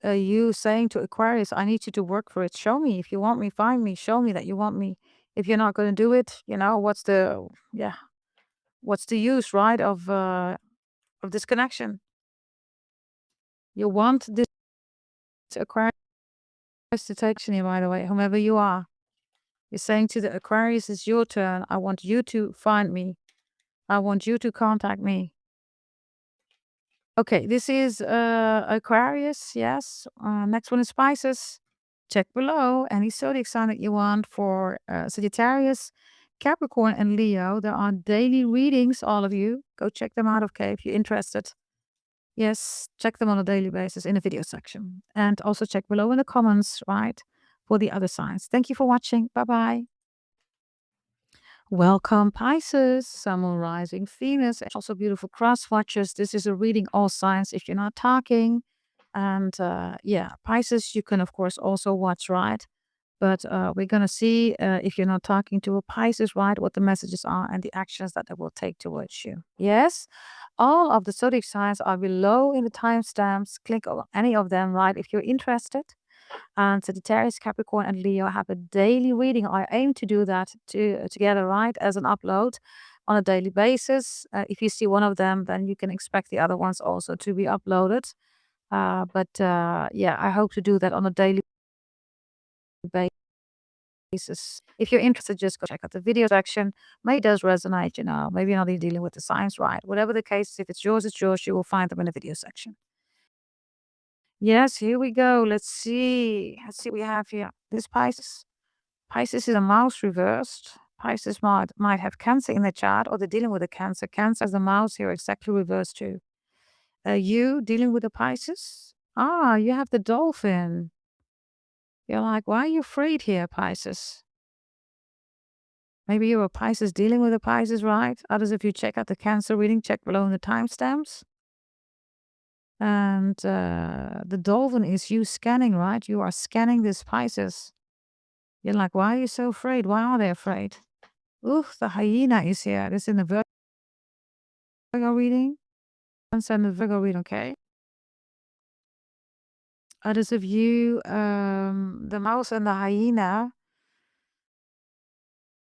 you saying to Aquarius, I need you to work for it. Show me. If you want me, find me. Show me that you want me. If you're not going to do it, what's the use, right, of this connection? You want this Aquarius to take action here, by the way, whomever you are. You're saying to the Aquarius, it's your turn. I want you to find me. I want you to contact me. Okay, this is Aquarius, yes. Next one is Pisces. Check below any zodiac sign that you want for Sagittarius, Capricorn, and Leo. There are daily readings, all of you. Go check them out, okay, if you're interested. Yes, check them on a daily basis in the video section. And also check below in the comments, right, for the other signs. Thank you for watching. Bye-bye. Welcome, Pisces, Sun, Moon, Rising, Venus, and also beautiful cross watchers. This is a reading all signs if you're not talking. And yeah, Pisces, you can, of course, also watch, right? But we're going to see if you're not talking to a Pisces, right, what the messages are and the actions that they will take towards you. Yes, all of the zodiac signs are below in the timestamps. Click on any of them, right, if you're interested. And Sagittarius, Capricorn, and Leo have a daily reading. I aim to do that together, right, as an upload on a daily basis. If you see one of them, then you can expect the other ones also to be uploaded. But yeah, I hope to do that on a daily basis. If you're interested, just go check out the video section. Maybe it does resonate, maybe you're not even dealing with the signs, right? Whatever the case, if it's yours, it's yours. You will find them in the video section. Yes, here we go. Let's see. Let's see what we have here. This Pisces. Pisces is a mouse reversed. Pisces might have Cancer in the chart, or they're dealing with a Cancer. Cancer as a mouse here, exactly reversed too. You dealing with a Pisces? Ah, you have the dolphin. You're like, why are you afraid here, Pisces? Maybe you're a Pisces dealing with a Pisces, right? Others, if you check out the Cancer reading, check below in the timestamps. And the dolphin is you scanning, right? You are scanning this Pisces. You're like, why are you so afraid? Why are they afraid? Ooh, the hyena is here. This is in the Virgo reading. And the Virgo reading, okay? Others of you, the mouse and the hyena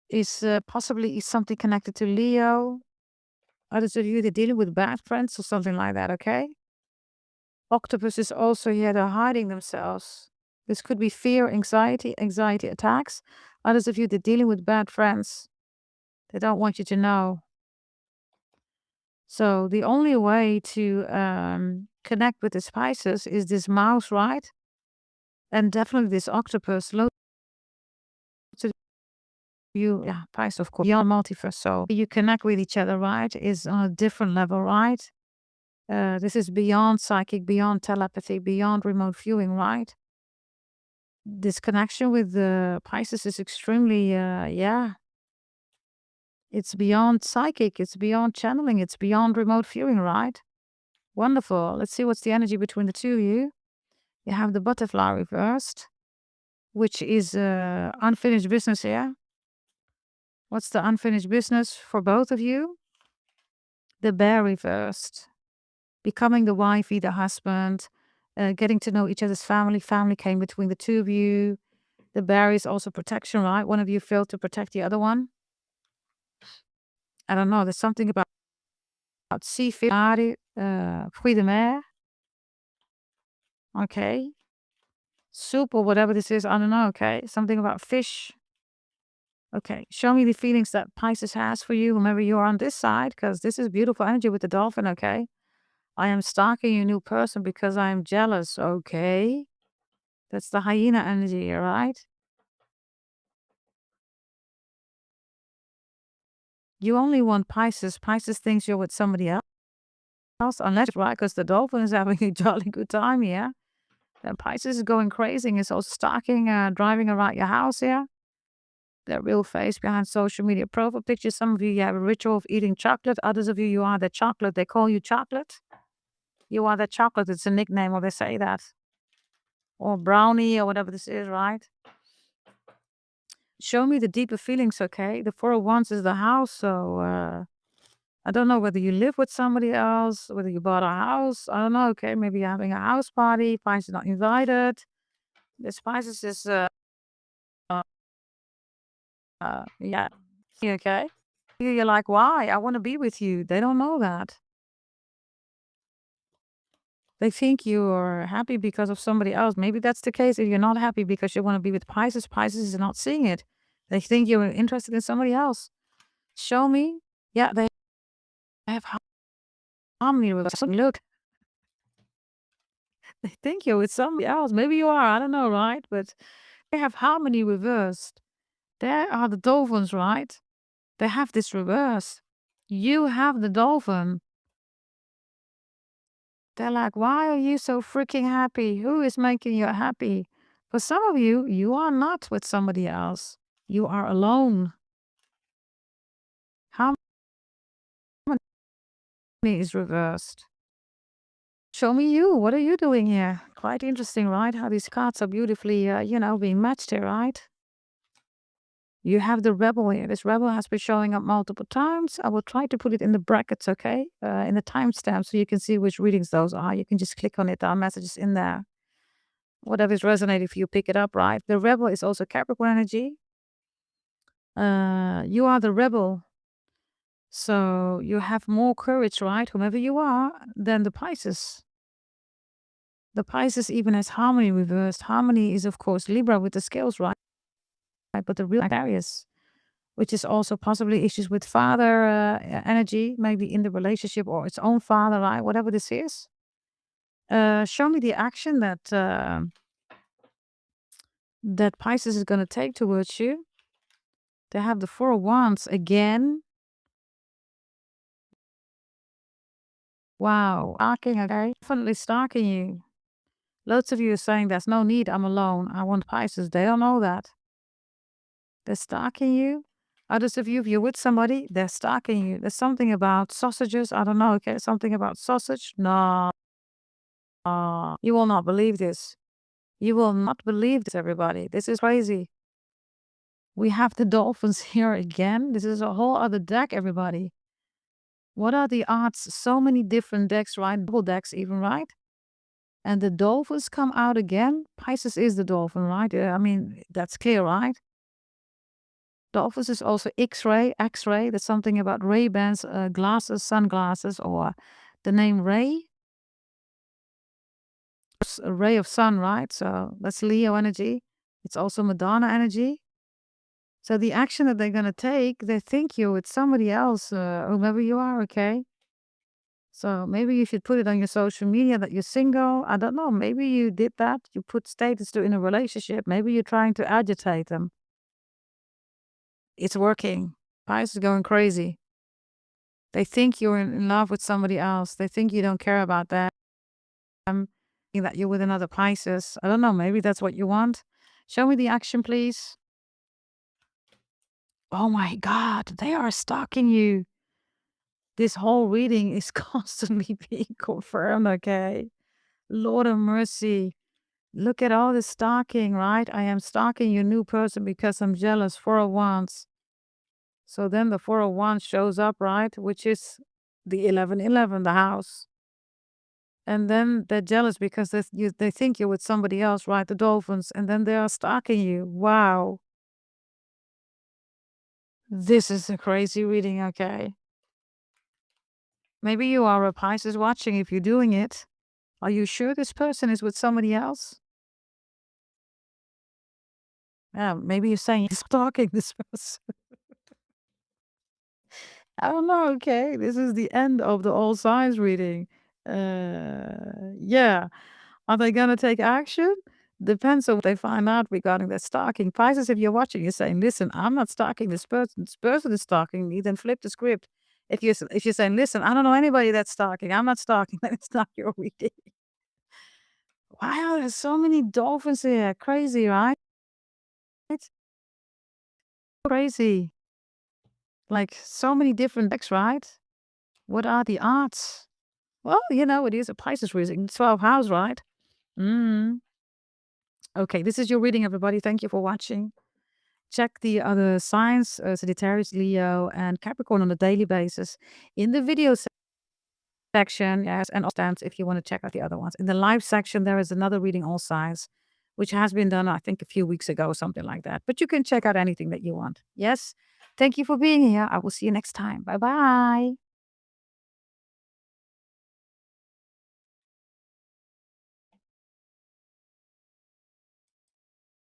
is possibly something connected to Leo. Others of you, they're dealing with bad friends or something like that, okay? Octopus is also here. They're hiding themselves. This could be fear, anxiety attacks. Others of you, they're dealing with bad friends. They don't want you to know. So the only way to connect with the Pisces is this mouse, right? And definitely this octopus. Loads of you, yeah, Pisces, of course, beyond multiverse. So you connect with each other, right? Is on a different level, right? This is beyond psychic, beyond telepathy, beyond remote viewing, right? This connection with the Pisces is extremely, yeah, it's beyond psychic, it's beyond channeling, it's beyond remote viewing, right? Wonderful. Let's see what's the energy between the two of you. You have the butterfly reversed, which is unfinished business here. What's the unfinished business for both of you? The bear reversed. Becoming the wifey, the husband, getting to know each other's family. Family came between the two of you. The bear is also protection, right? One of you failed to protect the other one. I don't know. There's something about seafood, fruits de mer. Okay. Soup or whatever this is. I don't know. Okay. Something about fish. Okay. Show me the feelings that Pisces has for you, whomever you are on this side, because this is beautiful energy with the dolphin. Okay. I am stalking your new person because I am jealous. Okay. That's the hyena energy, right? You only want Pisces. Pisces thinks you're with somebody else, unless, right, because the dolphin is having a jolly good time here. And Pisces is going crazy and is also stalking, driving around your house here. Their real face behind social media profile pictures. Some of you have a ritual of eating chocolate. Others of you, you are the chocolate. They call you chocolate. You are the chocolate. It's a nickname, or they say that. Or brownie, or whatever this is, right? Show me the deeper feelings, okay? The Four of Wands is the house, so I don't know whether you live with somebody else, whether you bought a house. I don't know, okay? Maybe you're having a house party. Pisces not invited. This Pisces is, yeah, okay? You're like, why? I want to be with you. They don't know that. They think you're happy because of somebody else. Maybe that's the case. If you're not happy because you want to be with Pisces, Pisces is not seeing it. They think you're interested in somebody else. Show me. Yeah, they have harmony with us. Look, they think you're with somebody else. Maybe you are. I don't know, right? But they have harmony reversed. There are the dolphins, right? They have this reverse. You have the dolphin. They're like, why are you so freaking happy? Who is making you happy? For some of you, you are not with somebody else. You are alone. Harmony is reversed. Show me you. What are you doing here? Quite interesting, right? How these cards are beautifully, being matched here, right? You have the rebel here. This rebel has been showing up multiple times. I will try to put it in the brackets, okay? In the timestamp so you can see which readings those are. You can just click on it. There are messages in there. Whatever is resonating for you, pick it up, right? The rebel is also Capricorn energy. You are the rebel. So you have more courage, right? Whomever you are, than the Pisces. The Pisces even has harmony reversed. Harmony is, of course, Libra with the scales, right? But the real Aquarius, which is also possibly issues with father energy, maybe in the relationship or its own father, right? Whatever this is. Show me the action that Pisces is going to take towards you. They have the Four of Wands again. Wow. Stalking, okay? Definitely stalking you. Lots of you are saying there's no need, I'm alone. I want Pisces. They don't know that. They're stalking you. Others of you, if you're with somebody, they're stalking you. There's something about sausages. I don't know, okay? Something about sausage. No. You will not believe this. You will not believe this, everybody. This is crazy. We have the dolphins here again. This is a whole other deck, everybody. What are the odds? So many different decks, right? Double decks even, right? And the dolphins come out again. Pisces is the dolphin, right? I mean, that's clear, right? Dolphins is also X-ray. That's something about Ray-Bans, glasses, sunglasses, or the name Ray. It's a ray of sun, right? So that's Leo energy. It's also Madonna energy. So the action that they're going to take, they think you're with somebody else, whomever you are, okay? So maybe you should put it on your social media that you're single. I don't know. Maybe you did that. You put status to in a relationship. Maybe you're trying to agitate them. It's working. Pisces is going crazy. They think you're in love with somebody else. They think you don't care about them. That you're with another Pisces. I don't know. Maybe that's what you want. Show me the action, please. Oh my God. They are stalking you. This whole reading is constantly being confirmed, okay? Lord of mercy. Look at all this stalking, right? I am stalking your new person because I'm jealous. Four of Wands. So then the Four of Wands shows up, right? Which is the 1111, the house. And then they're jealous because they think you're with somebody else, right? The dolphins. And then they are stalking you. Wow. This is a crazy reading, okay? Maybe you are a Pisces watching if you're doing it. Are you sure this person is with somebody else? Yeah, maybe you're saying he's stalking this person. I don't know, okay? This is the end of the all signs reading. Yeah. Are they gonna take action? Depends on what they find out regarding their stalking. Pisces, if you're watching, you're saying, listen, I'm not stalking this person is stalking me, then flip the script. If you're saying, listen, I don't know anybody that's stalking, I'm not stalking, then it's not your reading. Wow, there's so many dolphins here. Crazy, right? Crazy. Like so many different decks, right? What are the odds? Well, it is a Pisces reading, 12th house, right? Mm. Okay, this is your reading, everybody. Thank you for watching. Check the other signs, Sagittarius, Leo, and Capricorn on a daily basis in the video section. Yes, and also if you want to check out the other ones. In the live section, there is another reading all signs, which has been done, I think, a few weeks ago or something like that. But you can check out anything that you want. Yes. Thank you for being here. I will see you next time. Bye bye.